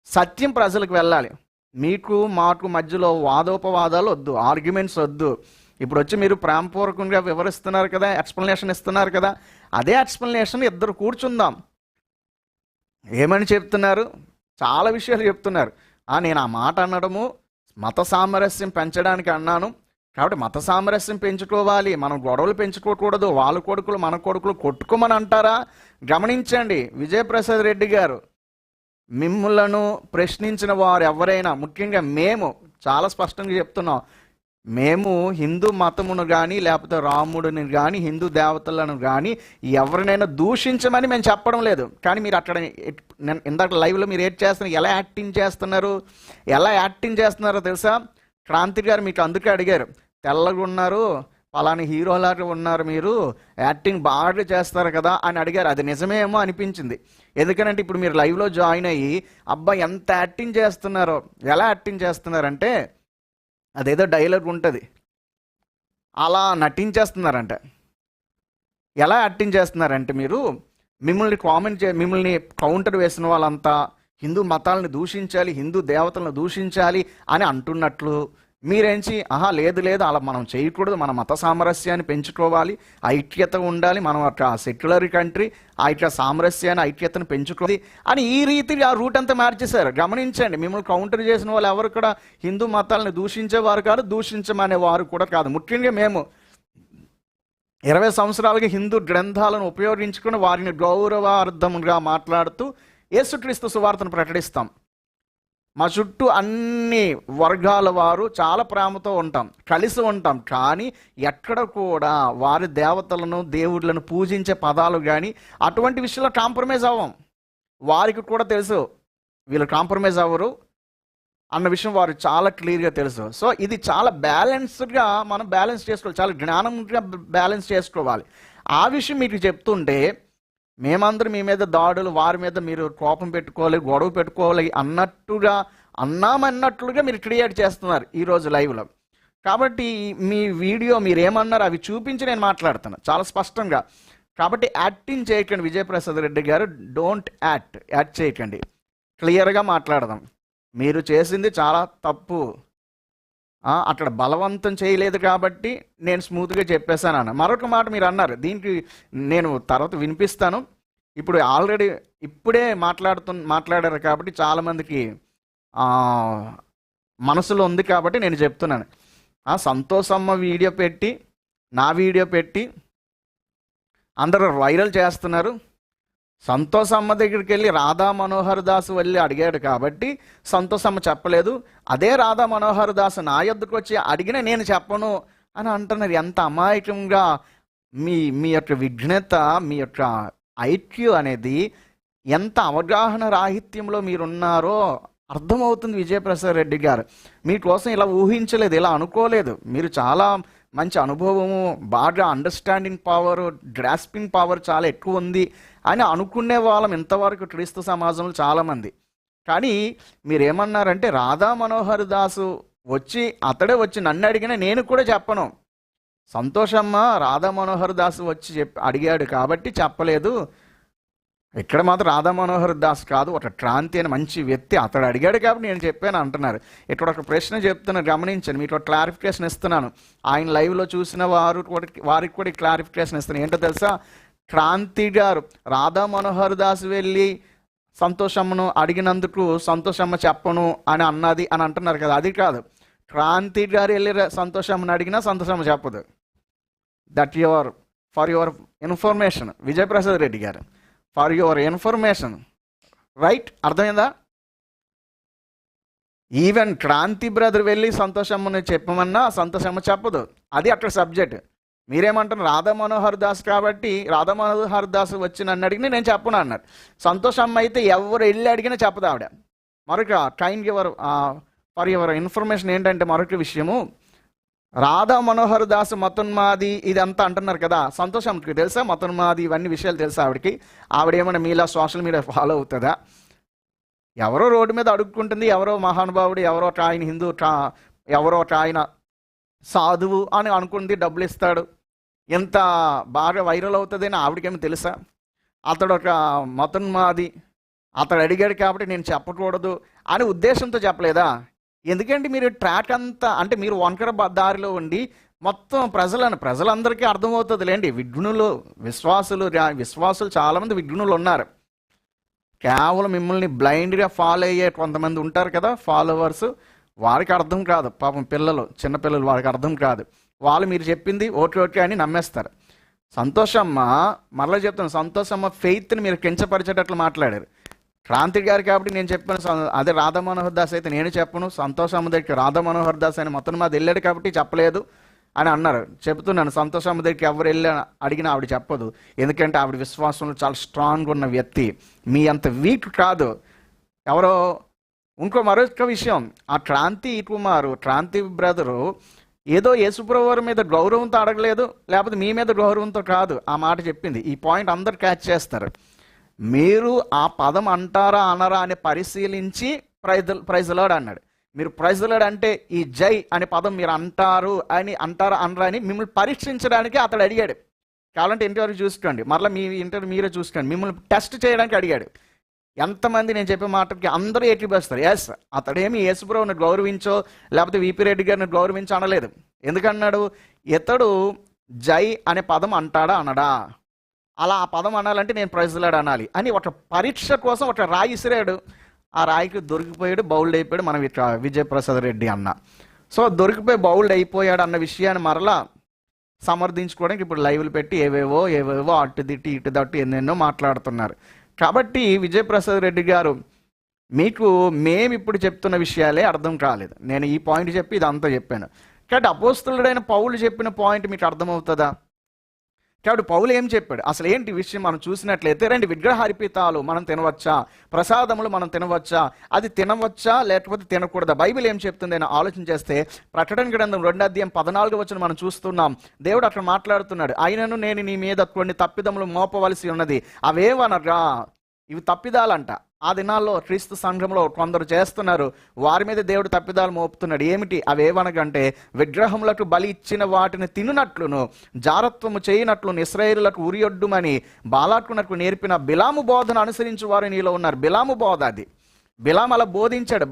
సత్యం ప్రజలకు వెళ్ళాలి. మీకు మాకు మధ్యలో వాదోపవాదాలు వద్దు, ఆర్గ్యుమెంట్స్ వద్దు. ఇప్పుడు వచ్చి మీరు ప్రేమపూర్వకంగా వివరిస్తున్నారు కదా, ఎక్స్ప్లెనేషన్ ఇస్తున్నారు కదా, అదే ఎక్స్ప్లెనేషన్ ఇద్దరు కూర్చుందాం. ఏమని చెప్తున్నారు? చాలా విషయాలు చెప్తున్నారు. నేను ఆ మాట అనడము మత సామరస్యం పెంచడానికి అన్నాను. కాబట్టి మత సామరస్యం పెంచుకోవాలి, మనం గొడవలు పెంచుకోకూడదు. వాళ్ళ కొడుకులు మన కొడుకులు కొట్టుకోమని అంటారా? గమనించండి, విజయప్రసాద్ రెడ్డి గారు, మిమ్ములను ప్రశ్నించిన వారు ఎవరైనా, ముఖ్యంగా మేము చాలా స్పష్టంగా చెప్తున్నాం, మేము హిందూ మతమును కానీ లేకపోతే రాముడిని కానీ హిందూ దేవతలను కానీ ఎవరినైనా దూషించమని మేము చెప్పడం లేదు. కానీ మీరు అక్కడ ఇందాక లైవ్లో మీరు ఎలా యాక్టింగ్ చేస్తున్నారో తెలుసా? క్రాంతి గారు మీకు అందుకే అడిగారు, తెల్లగా ఉన్నారు, పలాని హీరోలాగా ఉన్నారు, మీరు యాక్టింగ్ బాగా చేస్తారు కదా అని అడిగారు. అది నిజమేమో అనిపించింది. ఎందుకంటే ఇప్పుడు మీరు లైవ్లో జాయిన్ అయ్యి అబ్బా ఎంత యాక్టింగ్ చేస్తున్నారో, ఎలా యాక్టింగ్ చేస్తున్నారంటే అదేదో డైలాగ్ ఉంటుంది, అలా నటించేస్తున్నారంట. ఎలా యాక్టింగ్ చేస్తున్నారంటే మీరు మిమ్మల్ని కౌంటర్ వేసిన వాళ్ళంతా హిందూ మతాలను దూషించాలి, హిందూ దేవతలను దూషించాలి అని అంటున్నట్లు మీరేంచి లేదు అలా మనం చేయకూడదు, మన మత సామరస్యాన్ని పెంచుకోవాలి, ఐక్యత ఉండాలి, మనం ఒక సెక్యులర్ కంట్రీ, సామరస్యాన్ని ఐక్యతను పెంచుకోవాలి అని ఈ రీతిగా ఆ రూట్ అంతా మార్చేశారు. గమనించండి, మిమ్మల్ని కౌంటర్ చేసిన వాళ్ళు ఎవరు కూడా హిందూ మతాలను దూషించేవారు కాదు, దూషించమనేవారు కూడా కాదు. ముఖ్యంగా మేము 20 సంవత్సరాలుగా హిందూ గ్రంథాలను ఉపయోగించుకుని వారిని గౌరవార్థంగా మాట్లాడుతూ యేసుక్రీస్తు సువార్తను ప్రకటిస్తాం. మా చుట్టూ అన్ని వర్గాల వారు చాలా ప్రేమతో ఉంటాం, కలిసి ఉంటాం. కానీ ఎక్కడ కూడా వారి దేవతలను దేవుళ్ళను పూజించే పదాలు కానీ అటువంటి విషయంలో కాంప్రమైజ్ అవ్వం. వారికి కూడా తెలుసు వీళ్ళు కాంప్రమైజ్ అవ్వరు అన్న విషయం వారు చాలా క్లియర్గా తెలుసు. సో ఇది చాలా బ్యాలెన్స్డ్గా మనం బ్యాలెన్స్ చేసుకోవాలి, చాలా జ్ఞానంగా బ్యాలెన్స్ చేసుకోవాలి. ఆ విషయం మీకు చెప్తుంటే మేమందరం మీ మీద దాడులు, వారి మీద మీరు కోపం పెట్టుకోవాలి, గొడవ పెట్టుకోవాలి అన్నామన్నట్లుగా మీరు క్రియేట్ చేస్తున్నారు ఈరోజు లైవ్లో. కాబట్టి మీ వీడియో మీరేమన్నారు అవి చూపించి నేను మాట్లాడుతాను చాలా స్పష్టంగా. కాబట్టి యాక్టింగ్ చేయకండి విజయప్రసాద్ రెడ్డి గారు, డోంట్ యాక్ట్ చేయకండి, క్లియర్గా మాట్లాడదాం. మీరు చేసింది చాలా తప్పు, అక్కడ బలవంతం చేయలేదు కాబట్టి నేను స్మూత్గా చెప్పేశాను అన్న. మరొక మాట మీరు అన్నారు, దీనికి నేను తర్వాత వినిపిస్తాను. ఇప్పుడు ఆల్రెడీ ఇప్పుడే మాట్లాడారు కాబట్టి చాలామందికి మనసులో ఉంది కాబట్టి నేను చెప్తున్నాను. సంతోషమ్మ వీడియో పెట్టి, నా వీడియో పెట్టి అందరూ వైరల్ చేస్తున్నారు. సంతోషమ్మ దగ్గరికి వెళ్ళి రాధా మనోహర్ దాస్ వెళ్ళి అడిగాడు కాబట్టి సంతోషమ్మ చెప్పలేదు. అదే రాధా మనోహర్ దాస్ నా యొద్దకు వచ్చి అడిగిన నేను చెప్పను అని అంటున్నారు. ఎంత అమాయకంగా మీ యొక్క విఘ్నత, మీ యొక్క ఐక్యూ అనేది ఎంత అవగాహన రాహిత్యంలో మీరున్నారో అర్థమవుతుంది. విజయప్రసాద్ రెడ్డి గారు మీకోసం ఇలా ఊహించలేదు, ఇలా అనుకోలేదు. మీరు చాలా మంచి అనుభవము, బాగా అండర్స్టాండింగ్ పవర్, గ్రాస్పింగ్ పవర్ చాలా ఎక్కువ ఉంది అని అనుకునే వాళ్ళం ఇంతవరకు క్రీస్తు సమాజంలో చాలామంది. కానీ మీరేమన్నారంటే రాధా మనోహర్ దాసు అతడే వచ్చి నన్ను అడిగినా నేను కూడా చెప్పను, సంతోషమ్మ రాధా మనోహర్ దాసు వచ్చి అడిగాడు కాబట్టి చెప్పలేదు, ఇక్కడ మాత్రం రాధా మనోహర్ దాస్ కాదు, ఒక క్రాంతి అని మంచి వ్యక్తి, అతడు అడిగాడు కాబట్టి నేను చెప్పాను అంటున్నారు. ఇక్కడ ఒక ప్రశ్న చెప్తున్నా, గమనించండి, మీకు క్లారిఫికేషన్ ఇస్తున్నాను. ఆయన లైవ్లో చూసిన వారికి కూడా క్లారిఫికేషన్ ఇస్తున్నాను. ఏంటో తెలుసా, క్రాంతి గారు రాధా మనోహర్ దాస్ వెళ్ళి సంతోషమ్మను అడిగినందుకు సంతోషమ్మ చెప్పను అని అన్నది అని అంటున్నారు కదా, అది కాదు. క్రాంతి గారు వెళ్ళి సంతోషమ్మని అడిగినా సంతోషమ్మ చెప్పదు. That for your information Vijay Prasad Reddy గారు, ఫర్ యువర్ ఇన్ఫర్మేషన్, రైట్? అర్థమైందా? ఈవెన్ క్రాంతి బ్రదర్ వెళ్ళి సంతోషమ్మని చెప్పమన్నా సంతోషమ్మ చెప్పదు. అది అక్కడ సబ్జెక్ట్. మీరేమంటారు, రాధా మనోహర్ దాస్ కాబట్టి రాధా మనోహర్ దాస్ వచ్చి నన్ను అడిగినా నేను చెప్పను అన్నారు. సంతోషమ్మ అయితే ఎవరు వెళ్ళి అడిగినా చెప్పదు ఆవిడ. మరొక ఫర్ యువర్ ఇన్ఫర్మేషన్ ఏంటంటే, మరొక విషయము, రాధా మనోహర్ దాస్ మతోన్మాది ఇదంతా అంటున్నారు కదా, సంతోషంకి తెలుసా మతోన్మాది ఇవన్నీ విషయాలు తెలుసా ఆవిడకి? ఆవిడేమన్నా మీలా సోషల్ మీడియా ఫాలో అవుతుందా? ఎవరో రోడ్డు మీద అడుక్కుంటుంది, ఎవరో మహానుభావుడు, ఎవరో ఆయన హిందూ, ఎవరో ఆయన సాధువు అని అనుకుంది, డబ్బులు ఇస్తాడు, ఎంత బాగా వైరల్ అవుతుంది అని ఆవిడకేమో తెలుసా? అతడు ఒక మతోన్మాది, అతడు అడిగాడు కాబట్టి నేను చెప్పకూడదు అని ఉద్దేశంతో చెప్పలేదా? ఎందుకంటే మీరు ట్రాక్ అంతా, అంటే మీరు వంకర దారిలో ఉండి మొత్తం ప్రజలందరికీ అర్థమవుతుంది లేండి. విశ్వాసులు చాలామంది విఘ్నులు ఉన్నారు. కేవలం మిమ్మల్ని బ్లైండ్గా ఫాలో అయ్యే కొంతమంది ఉంటారు కదా, ఫాలోవర్స్, వారికి అర్థం కాదు. పాపం చిన్నపిల్లలు వారికి అర్థం కాదు. వాళ్ళు మీరు చెప్పింది ఓకే అని నమ్మేస్తారు. సంతోషమ్మ, మరలా చెప్తాను, సంతోషమ్మ ఫెయిత్ని మీరు కించపరిచేటట్లు మాట్లాడారు. క్రాంతి గారు కాబట్టి నేను చెప్పాను. అదే రాధా మనోహర్ దాస్ అయితే నేను చెప్పను. సంతోషమ్మ దగ్గరికి రాధా మనోహర్ దాస్ అని మొత్తం మాది వెళ్ళాడు కాబట్టి చెప్పలేదు అని అన్నారు. చెబుతున్నాను, సంతోషమ్మ దగ్గరికి ఎవరు వెళ్ళి అడిగినా ఆవిడ చెప్పదు. ఎందుకంటే ఆవిడ విశ్వాసంలో చాలా స్ట్రాంగ్గా ఉన్న వ్యక్తి, మీ అంత వీక్ కాదు. ఎవరో మరొక విషయం, ఆ క్రాంతి బ్రదరు ఏదో యేసుప్రభువారి మీద గౌరవంతో అడగలేదు, లేకపోతే మీ మీద గౌరవంతో కాదు ఆ మాట చెప్పింది. ఈ పాయింట్ అందరు క్యాచ్ చేస్తారు. మీరు ఆ పదం అంటారా అనరా అని పరిశీలించి ప్రైజ్ లార్డ్ అన్నాడు. మీరు ప్రైజ్ లార్డ్ అంటే ఈ జై అనే పదం మీరు అంటారా అనరా అని మిమ్మల్ని పరీక్షించడానికి అతడు అడిగాడు. కావాలంటే ఇంటర్వ్యూ చూసుకోండి, మరలా మీ ఇంటర్వ్యూ మీరే చూసుకోండి. మిమ్మల్ని టెస్ట్ చేయడానికి అడిగాడు. ఎంతమంది నేను చెప్పే మాటకి అందరూ ఏకీభవిస్తారు. ఎస్, అతడేమి యేసుప్రభుని గౌరవించో లేకపోతే విపి రెడ్డి గారిని గౌరవించో అనలేదు. ఎందుకన్నాడు? ఇతడు జై అనే పదం అంటాడా అనడా, అలా ఆ పదం అనాలంటే నేను ప్రైజ్ లార్డ్ అనాలి అని ఒక పరీక్ష కోసం ఒక రాయి ఇసిరాడు. ఆ రాయికి దొరికిపోయాడు, బౌల్డ్ అయిపోయాడు మన విజయప్రసాద్ రెడ్డి అన్న. సో దొరికిపోయి బౌల్డ్ అయిపోయాడు అన్న విషయాన్ని మరలా సమర్థించుకోవడానికి ఇప్పుడు లైవ్లు పెట్టి ఏవేవో అటు దిట్టి ఇటు దట్టు ఎన్నెన్నో మాట్లాడుతున్నారు. కాబట్టి విజయప్రసాద్ రెడ్డి గారు, మేము ఇప్పుడు చెప్తున్న విషయాలే అర్థం కాలేదు. నేను ఈ పాయింట్ చెప్పి ఇదంతా చెప్పాను. కాబట్టి అపోస్తలుడైన పౌలు చెప్పిన పాయింట్ మీకు అర్థమవుతుందా? కాబట్టి పౌలు ఏం చెప్పాడు, అసలు ఏంటి విషయం మనం చూసినట్లయితే, రండి, విగ్రహార్పితాలు మనం తినవచ్చా, ప్రసాదములు మనం తినవచ్చా, అది తినవచ్చా లేకపోతే తినకూడదా, బైబిల్ ఏం చెప్తుంది అని ఆలోచన చేస్తే ప్రకటన గ్రంథం 2:14 మనం చూస్తున్నాం. దేవుడు అక్కడ మాట్లాడుతున్నాడు, అయినను నేను నీ మీద కొన్ని తప్పిదములు మోపవలసి ఉన్నది, అవేవనగా ఇవి తప్పిదాలంట. ఆ దినాల్లో క్రీస్తు సంఘంలో కొందరు చేస్తున్నారు, వారి మీద దేవుడు తప్పిదాలు మోపుతున్నాడు. ఏమిటి అవేవనగంటే, విగ్రహములకు బలి ఇచ్చిన వాటిని తినునట్లును జారత్వము చేయనట్లును ఇశ్రాయేలులకు ఉరియొడ్డుమని బాలాకునకు నేర్పిన బిలాము బోధన అనుసరించి వారు నీలో ఉన్నారు. బిలాము బోధ అది. బిలాము అలా బోధించాడు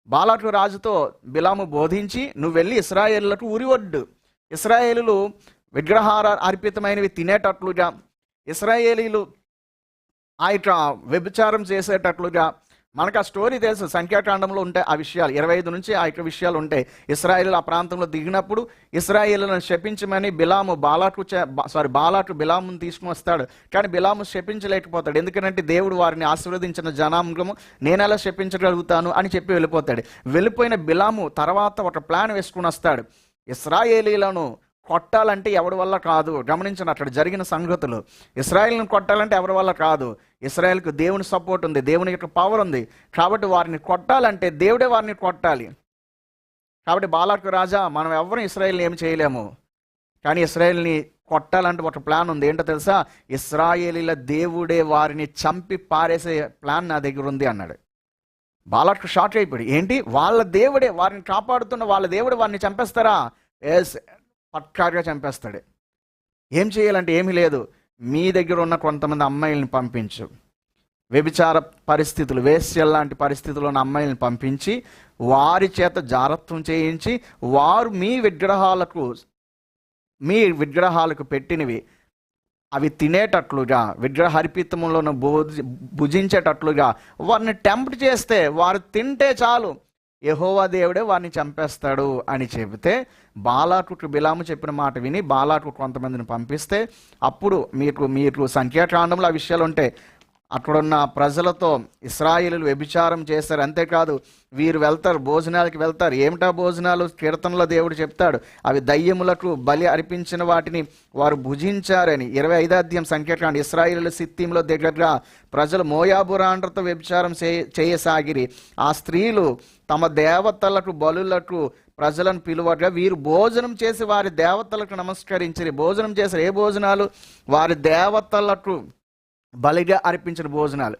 బాలాకు రాజుతో బిలాము బోధించి, నువ్వు వెళ్ళి ఇశ్రాయేలులకు ఉరియొడ్డు, ఇశ్రాయేలులు విగ్రహార అర్పితమైనవి తినేటట్లుగా, ఇశ్రాయేలీలు ఆ యొక్క వ్యభిచారం చేసేటట్లుగా, మనకు ఆ స్టోరీ తెలుసు, సంఖ్యాకాండంలో ఉంటాయి ఆ విషయాలు, 25 నుంచి ఆ యొక్క విషయాలు ఉంటాయి. ఇశ్రాయేలు ఆ ప్రాంతంలో దిగినప్పుడు ఇశ్రాయేలులను శపించమని బాలాకు బిలామును తీసుకుని వస్తాడు. కానీ బిలాము శపించలేకపోతాడు. ఎందుకంటే దేవుడు వారిని ఆశీర్వదించిన జనాంగము నేను ఎలా శపించగలుగుతాను అని చెప్పి వెళ్ళిపోతాడు. వెళ్ళిపోయిన బిలాము తర్వాత ఒక ప్లాన్ వేసుకుని వస్తాడు. ఇశ్రాయేలీలను కొట్టాలంటే ఎవరి వల్ల కాదు. గమనించండి అక్కడ జరిగిన సంగతులు. ఇశ్రాయేల్ని కొట్టాలంటే ఎవరి వల్ల కాదు. ఇశ్రాయేల్కి దేవుని సపోర్ట్ ఉంది, దేవుని యొక్క పవర్ ఉంది. కాబట్టి వారిని కొట్టాలంటే దేవుడే వారిని కొట్టాలి. కాబట్టి బాలాకు రాజా, మనం ఎవరు ఇశ్రాయేల్ని ఏమి చేయలేము, కానీ ఇశ్రాయేల్ని కొట్టాలంటే ఒక ప్లాన్ ఉంది. ఏంటో తెలుసా? ఇశ్రాయేలీల దేవుడే వారిని చంపి పారేసే ప్లాన్ నా దగ్గర ఉంది అన్నాడు. బాలాకు షాక్ అయిపోయాడు. ఏంటి, వాళ్ళ దేవుడే వారిని కాపాడుతున్న వాళ్ళ దేవుడు వారిని చంపేస్తారా? ఎస్, పక్కాగా చంపేస్తాడు. ఏం చేయాలంటే ఏమీ లేదు, మీ దగ్గర ఉన్న కొంతమంది అమ్మాయిలను పంపించు, వ్యభిచార పరిస్థితులు, వేశ్యల లాంటి పరిస్థితుల్లో ఉన్న అమ్మాయిలను పంపించి వారి చేత జారత్వం చేయించి వారు మీ విగ్రహాలకు పెట్టినవి అవి తినేటట్లుగా, విగ్రహర్పితములను భుజించేటట్లుగా వారిని టెంప్ట్ చేస్తే వారు తింటే చాలు యెహోవా దేవుడే వారిని చంపేస్తాడు అని చెబితే, బాలాకుకు బిలాము చెప్పిన మాట విని బాలాకు కొంతమందిని పంపిస్తే, అప్పుడు మీకు సంఖ్యాకాండంలో ఆ విషయాలు ఉంటాయి. అక్కడున్న ప్రజలతో ఇశ్రాయేలీయులు వ్యభిచారం చేస్తారు, అంతేకాదు వీరు వెళ్తారు, భోజనాలకి వెళ్తారు. ఏమిటా భోజనాలు? కీర్తనలో దేవుడు చెప్తాడు, అవి దయ్యములకు బలి అర్పించిన వాటిని వారు భుజించారని. 25వ అధ్యాయం సంఖ్యాకాండం. ఇశ్రాయేలీయులు సిత్తీంలో దగ్గరగా ప్రజలు మోయాబు రాండ్రతో వ్యభిచారం చేయసాగిరి. ఆ స్త్రీలు తమ దేవతలకు బలులకు ప్రజలను పిలువగా వీరు భోజనం చేసి వారి దేవతలకు నమస్కరించిరి. భోజనం చేశారు. ఏ భోజనాలు? వారి దేవతలకు బలిగా అర్పించిన భోజనాలు.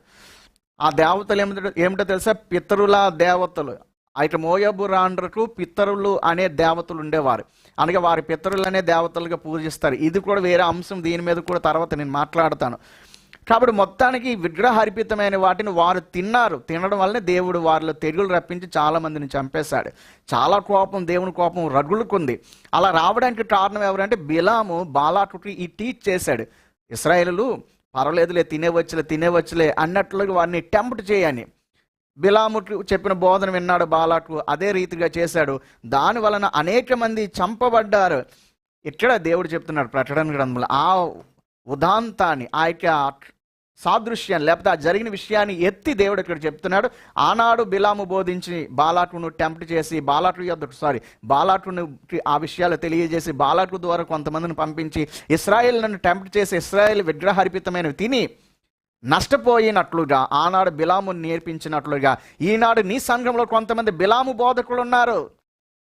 ఆ దేవతలు ఏమిటో తెలుసా? పితరుల దేవతలు. అయితే మోయాబు రాండ్రకు పితరులు అనే దేవతలు ఉండేవారు, అనగా వారి పితరులు అనే దేవతలుగా పూజిస్తారు. ఇది కూడా వేరే అంశం, దీని మీద కూడా తర్వాత నేను మాట్లాడతాను. కాబట్టి మొత్తానికి విగ్రహర్పితమైన వాటిని వారు తినడం వల్లనే దేవుడు వారిలో తెగులు రప్పించి చాలా మందిని చంపేశాడు. చాలా కోపం, దేవుని కోపం రగులుకుంది. అలా రావడానికి కారణం ఎవరంటే బిలాము బాలాకుకి ఈ టీచ్ చేశాడు. ఇశ్రాయేలులు పర్వాలేదులే, తినేవచ్చులే అన్నట్లుగా వారిని టెంప్ట్ చేయని బిలాముకు చెప్పిన బోధన విన్నాడు బాలాకు, అదే రీతిగా చేశాడు. దాని వలన అనేక మంది చంపబడ్డారు. ఇక్కడ దేవుడు చెప్తున్నాడు ప్రకటన గ్రంథంలో ఆ ఉదాంతాన్ని, ఆ యొక్క సాదృశ్యాన్ని, లేకపోతే ఆ జరిగిన విషయాన్ని ఎత్తి దేవుడు ఇక్కడ చెప్తున్నాడు. ఆనాడు బిలాము బోధించి బాలాకును టెంప్ట్ చేసి బాలాకును ఆ విషయాలు తెలియజేసి బాలాకు ద్వారా కొంతమందిని పంపించి ఇశ్రాయేలును టెంప్ట్ చేసి ఇశ్రాయేల్ విగ్రహర్పితమైనవి తిని నష్టపోయినట్లుగా ఆనాడు బిలాము నేర్పించినట్లుగా ఈనాడు నీ సంఘంలో కొంతమంది బిలాము బోధకులు ఉన్నారు.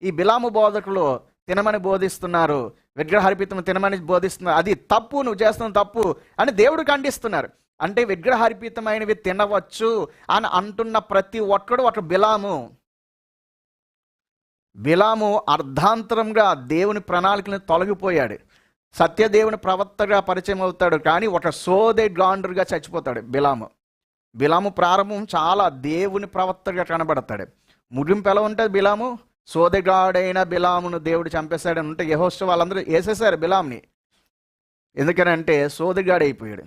ఈ బిలాము బోధకులు తినమని బోధిస్తున్నారు, విగ్రహర్పితం తినమని బోధిస్తున్నారు. అది తప్పు, నువ్వు చేస్తున్న తప్పు అని దేవుడు ఖండిస్తున్నారు. అంటే విగ్రహర్పితమైనవి తినవచ్చు అని అంటున్న ప్రతి ఒక్కడు ఒక బిలాము బిలాము దేవుని ప్రణాళికలను తొలగిపోయాడు. సత్యదేవుని ప్రవక్తగా పరిచయం అవుతాడు, కానీ ఒక సోదే గాండ్రుగా చచ్చిపోతాడు బిలాము ప్రారంభం చాలా దేవుని ప్రవక్తగా కనబడతాడు. ముగింపు ఎలా ఉంటుంది? బిలాము సోదెగాడైన బిలామును దేవుడు చంపేశాడని ఉంటే యెహోషువ వాళ్ళందరూ వేసేశారు బిలాంని. ఎందుకనంటే సోదెగాడైపోయాడు,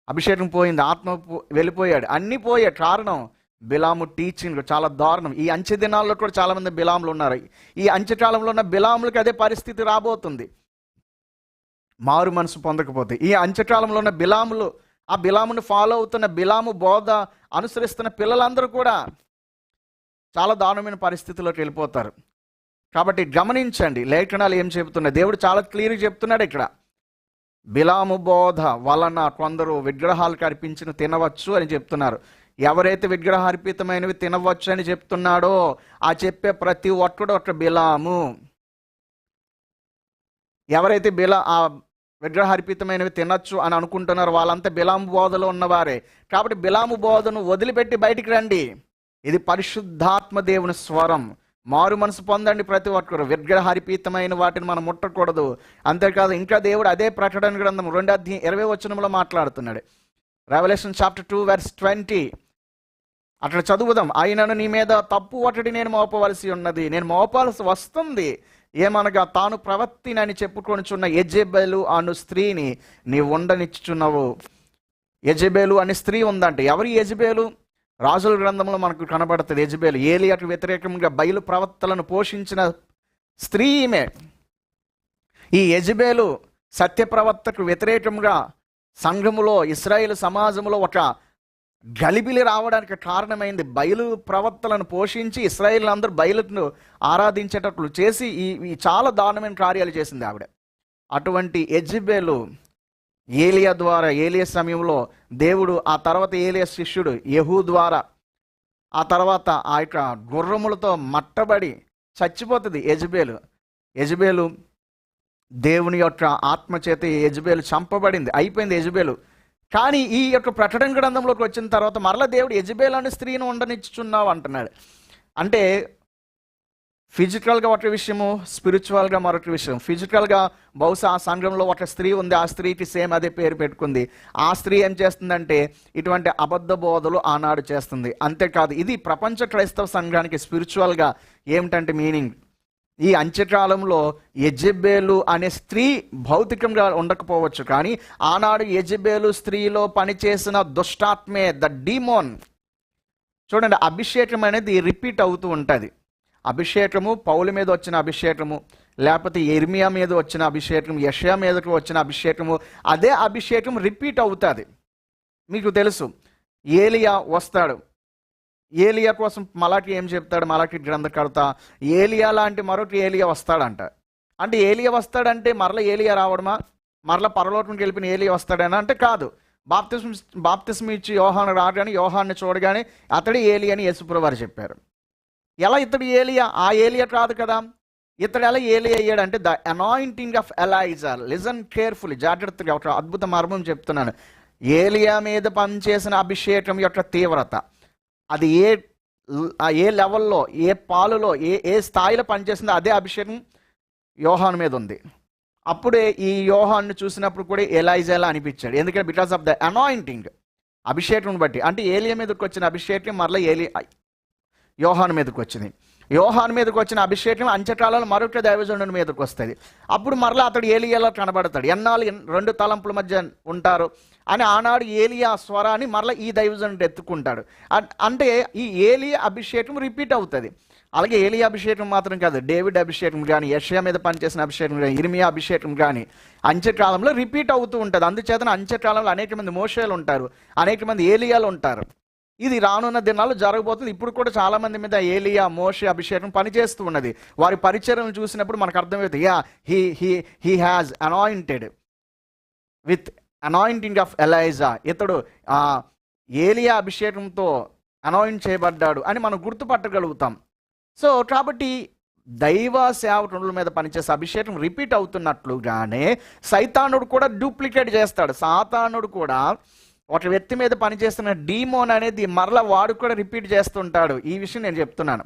అభిషేకం పోయింది, ఆత్మ వెళ్ళిపోయాడు, అన్నీ పోయే కారణం బిలాము టీచింగ్ చాలా దారుణం. ఈ అంచె దినాల్లో కూడా చాలామంది బిలాములు ఉన్నారు. ఈ అంచెకాలంలో ఉన్న బిలాములకి అదే పరిస్థితి రాబోతుంది, మారు మనసు పొందకపోతే. ఈ అంచెకాలంలో ఉన్న బిలాములు, ఆ బిలామును ఫాలో అవుతున్న బిలాము బోధ అనుసరిస్తున్న పిల్లలందరూ కూడా చాలా దారుణమైన పరిస్థితుల్లోకి వెళ్ళిపోతారు. కాబట్టి గమనించండి లేఖనాలు ఏం చెబుతున్నాయి. దేవుడు చాలా క్లియర్గా చెప్తున్నాడు ఇక్కడ, బిలాము బోధ వలన కొందరు విగ్రహాలకు అర్పించిన తినవచ్చు అని చెప్తున్నారు. ఎవరైతే విగ్రహార్పితమైనవి తినవచ్చు అని చెప్తున్నాడో ఆ చెప్పే ప్రతి ఒక్కడు ఒక బిలాము. ఎవరైతే ఆ విగ్రహార్పితమైనవి తినచ్చు అని అనుకుంటున్నారో వాళ్ళంతా బిలాము బోధలో ఉన్నవారే. కాబట్టి బిలాము బోధను వదిలిపెట్టి బయటికి రండి. ఇది పరిశుద్ధాత్మ దేవుని స్వరం. మారు మనసు పొందండి ప్రతి ఒక్కరు. విగ్రహర్పితమైన వాటిని మనం ముట్టకూడదు. అంతేకాదు ఇంకా దేవుడు అదే ప్రకటన గ్రంథం 2:20 మాట్లాడుతున్నాడు. రెవల్యూషన్ చాప్టర్ 2:20 అక్కడ చదువుదాం. ఆయనను నీ మీద తప్పు ఒకటి నేను మోపవలసి ఉన్నది, నేను మోపాల్సి వస్తుంది. ఏమనగా తాను ప్రవక్తినని చెప్పుకొనిచున్న యెజెబెలు అను స్త్రీని నీ ఉండనిచ్చుచున్నావు. యెజెబెలు అనే స్త్రీ ఉందంటే ఎవరి యెజెబెలు? రాజుల గ్రంథంలో మనకు కనబడుతుంది. యెజెబెలు ఏలియాకు వ్యతిరేకంగా బయలు ప్రవక్తలను పోషించిన స్త్రీ ఈమె. ఈ యెజెబెలు సత్యప్రవక్తకు వ్యతిరేకంగా సంఘములో, ఇశ్రాయేలు సమాజంలో ఒక గలిబిలి రావడానికి కారణమైంది. బయలు ప్రవక్తలను పోషించి ఇశ్రాయేలు అందరూ బయలును ఆరాధించేటట్లు చేసి ఈ చాలా దారుణమైన కార్యాలు చేసింది ఆవిడ. అటువంటి యెజెబెలు ఏలియా ద్వారా, ఏలియా సమయంలో దేవుడు, ఆ తర్వాత ఏలియా శిష్యుడు యెహూ ద్వారా, ఆ తర్వాత ఆ యొక్క గుర్రములతో మట్టబడి చచ్చిపోతుంది యెజెబెలు దేవుని యొక్క ఆత్మచేత యెజెబెలు చంపబడింది, అయిపోయింది యెజెబెలు. కానీ ఈ యొక్క ప్రకటన గ్రంథంలోకి వచ్చిన తర్వాత మరలా దేవుడు యెజెబెలు అనే స్త్రీని ఉండనిచ్చుచున్నావు అంటున్నాడు. అంటే ఫిజికల్గా ఒక విషయము, స్పిరిచువల్గా మరొక విషయం. ఫిజికల్గా బహుశా ఆ సంఘంలో ఒక స్త్రీ ఉంది, ఆ స్త్రీకి సేమ్ అదే పేరు పెట్టుకుంది. ఆ స్త్రీ ఏం చేస్తుందంటే ఇటువంటి అబద్ధ బోధలు ఆనాడు చేస్తుంది. అంతేకాదు, ఇది ప్రపంచ క్రైస్తవ సంఘానికి స్పిరిచువల్గా ఏమిటంటే మీనింగ్, ఈ అంత్యకాలంలో యెజెబెలు అనే స్త్రీ భౌతికంగా ఉండకపోవచ్చు, కానీ ఆనాడు యెజెబెలు స్త్రీలో పనిచేసిన దుష్టాత్మే, ద డీమోన్. చూడండి, అభిషేకం అనేది రిపీట్ అవుతూ ఉంటుంది. అభిషేకము, పౌలు మీద వచ్చిన అభిషేకము, లేకపోతే ఇర్మియా మీద వచ్చిన అభిషేకం, యెషయా మీదకి వచ్చిన అభిషేకము, అదే అభిషేకం రిపీట్ అవుతుంది. మీకు తెలుసు, ఏలియా వస్తాడు. ఏలియా కోసం మలాకి ఏం చెప్తాడు? మలాకి గ్రంథకర్త, ఏలియా లాంటి మరొక ఏలియా వస్తాడంట. అంటే ఏలియా వస్తాడంటే మరల ఏలియా రావడమా? మరల పరలోకంకి వెళ్ళిపోయిన ఏలియా వస్తాడనా అంటే కాదు. బాప్తిస్మ ఇచ్చి యోహాను రాగానే, యోహాన్ని చూడగానే అతడి ఏలియా అని యేసుప్రభువు వారు చెప్పారు. ఎలా ఇతడు ఏలియా? ఆ ఏలియా కాదు కదా. ఇతడు ఎలా ఏలియా అయ్యాడంటే the anointing of Elijah. Listen carefully, జాగ్రత్తగా ఒక అద్భుత మర్మం చెప్తున్నాను. ఏలియా మీద పనిచేసిన అభిషేకం యొక్క తీవ్రత, అది ఏ లెవెల్లో, ఏ పాలులో, ఏ స్థాయిలో పనిచేసిందో అదే అభిషేకం యోహాను మీద ఉంది. అప్పుడే ఈ యోహాన్ని చూసినప్పుడు కూడా ఎలైజాలా అనిపించాడు. ఎందుకంటే బికాస్ ఆఫ్ ద అనాయింటింగ్, అభిషేకం బట్టి. అంటే ఏలియా మీదకి వచ్చిన అభిషేకం మరలా యోహాను మీదకి వచ్చింది. యోహాను మీదకి వచ్చిన అభిషేకం అంత్యకాలంలో మరొక దైవజనుడి మీదకి వస్తుంది. అప్పుడు మరలా అతడు ఏలియాలో కనబడతాడు. ఎన్నాళ్ళు రెండు తలంపుల మధ్య ఉంటారు అని ఆనాడు ఏలియా స్వరాన్ని మరలా ఈ దైవజనుడు ఎత్తుకుంటాడు. అంటే ఈ ఏలియా అభిషేకం రిపీట్ అవుతుంది. అలాగే ఏలియా అభిషేకం మాత్రం కాదు, డేవిడ్ అభిషేకం కానీ, యెషయా మీద పనిచేసిన అభిషేకం కానీ, ఇర్మియా అభిషేకం కానీ అంత్యకాలంలో రిపీట్ అవుతూ ఉంటుంది. అందుచేతన అంత్యకాలంలో అనేక మంది మోషేలు ఉంటారు, అనేక మంది ఏలియాలు ఉంటారు. ఇది రానున్న దినాల్లో జరగబోతుంది. ఇప్పుడు కూడా చాలా మంది మీద ఏలియా, మోషే అభిషేకం పనిచేస్తూ ఉన్నది. వారి పరిచయం చూసినప్పుడు మనకు అర్థమవుతుంది, yeah he has anointed with anointing of Elijah. ఇతడు ఏలియా అభిషేకంతో అనాయింట్ చేయబడ్డాడు అని మనం గుర్తుపట్టగలుగుతాం. సో కాబట్టి దైవ సేవకుల మీద పనిచేసే అభిషేకం రిపీట్ అవుతున్నట్లుగానే సైతానుడు కూడా డూప్లికేట్ చేస్తాడు. సాతానుడు కూడా ఒక వ్యక్తి మీద పనిచేస్తున్న డీమోన్ అనేది మరలా వాడు కూడా రిపీట్ చేస్తుంటాడు. ఈ విషయం నేను చెప్తున్నాను.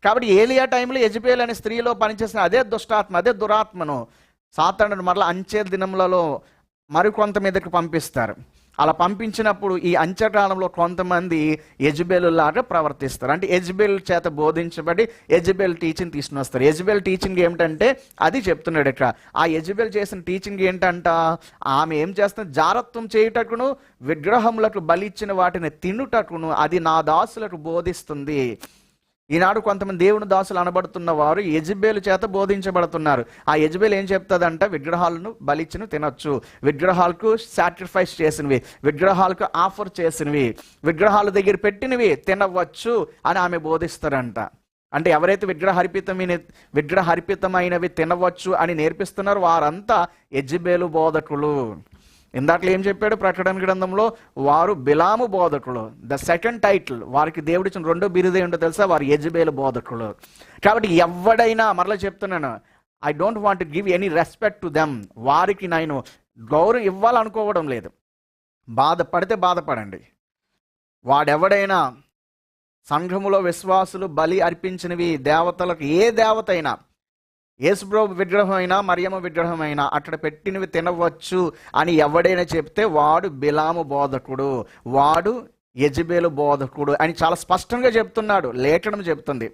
కాబట్టి ఏలియా టైంలో యెజెబెల్ అనే స్త్రీలో పనిచేసిన అదే దుష్టాత్మ, అదే దురాత్మను సాతానుడు మరలా అంచె దినములలో మరికొంత మీదకి పంపిస్తారు. అలా పంపించినప్పుడు ఈ అంత్యకాలంలో కొంతమంది యెజెబెల్ లాగా ప్రవర్తిస్తారు. అంటే యెజెబెల్ చేత బోధించబడి యెజెబెల్ టీచింగ్ తీసుకుని వస్తారు. యెజెబెల్ టీచింగ్ ఏమిటంటే అది చెప్తున్నాడు ఇక్కడ. ఆ యెజెబెల్ చేసిన టీచింగ్ ఏంటంట, ఆమె ఏం చేస్తుంది, జారత్వం చేయుటకును విగ్రహములకు బలిచ్చిన వాటిని తినుటకును అది నా దాసులకు బోధిస్తుంది. ఈనాడు కొంతమంది దేవుని దాసులు అనబడుతున్న వారు యెజెబెల్ చేత బోధించబడుతున్నారు. ఆ యెజెబెల్ ఏం చెప్తుందంట, విగ్రహాలను బలిచ్చిను తినొచ్చు, విగ్రహాలకు సాక్రిఫైస్ చేసినవి, విగ్రహాలకు ఆఫర్ చేసినవి, విగ్రహాల దగ్గర పెట్టినవి తినవచ్చు అని ఆమె బోధిస్తారంట. అంటే ఎవరైతే విగ్రహర్పితమైనవి తినవచ్చు అని నేర్పిస్తున్నారో వారంతా యెజెబెలు బోధకులు. ఇందాకలు ఏం చెప్పాడు ప్రకటన గ్రంథంలో, వారు బిలాము బోధకులు. ద సెకండ్ టైటిల్ వారికి దేవుడిచ్చిన రెండో బిరుదే ఏంటో తెలుసా, వారు యెజెబెలు బోధకులు. కాబట్టి ఎవడైనా, మరలా చెప్తున్నాను, I don't want to give any respect to them, వారికి నేను గౌరవం ఇవ్వాలనుకోవడం లేదు. బాధపడితే బాధపడండి. వాడెవడైనా సంఘములో విశ్వాసులు బలి అర్పించినవి దేవతలకు, ఏ దేవత అయినా, యేసుప్రభు విగ్రహం అయినా మరియమ్మ విగ్రహం అయినా అక్కడ పెట్టినవి తినవచ్చు అని ఎవడైనా చెప్తే వాడు బిలాము బోధకుడు, వాడు యెజెబెలు బోధకుడు అని చాలా స్పష్టంగా చెప్తున్నాడు, లేఖనం చెప్తుంది.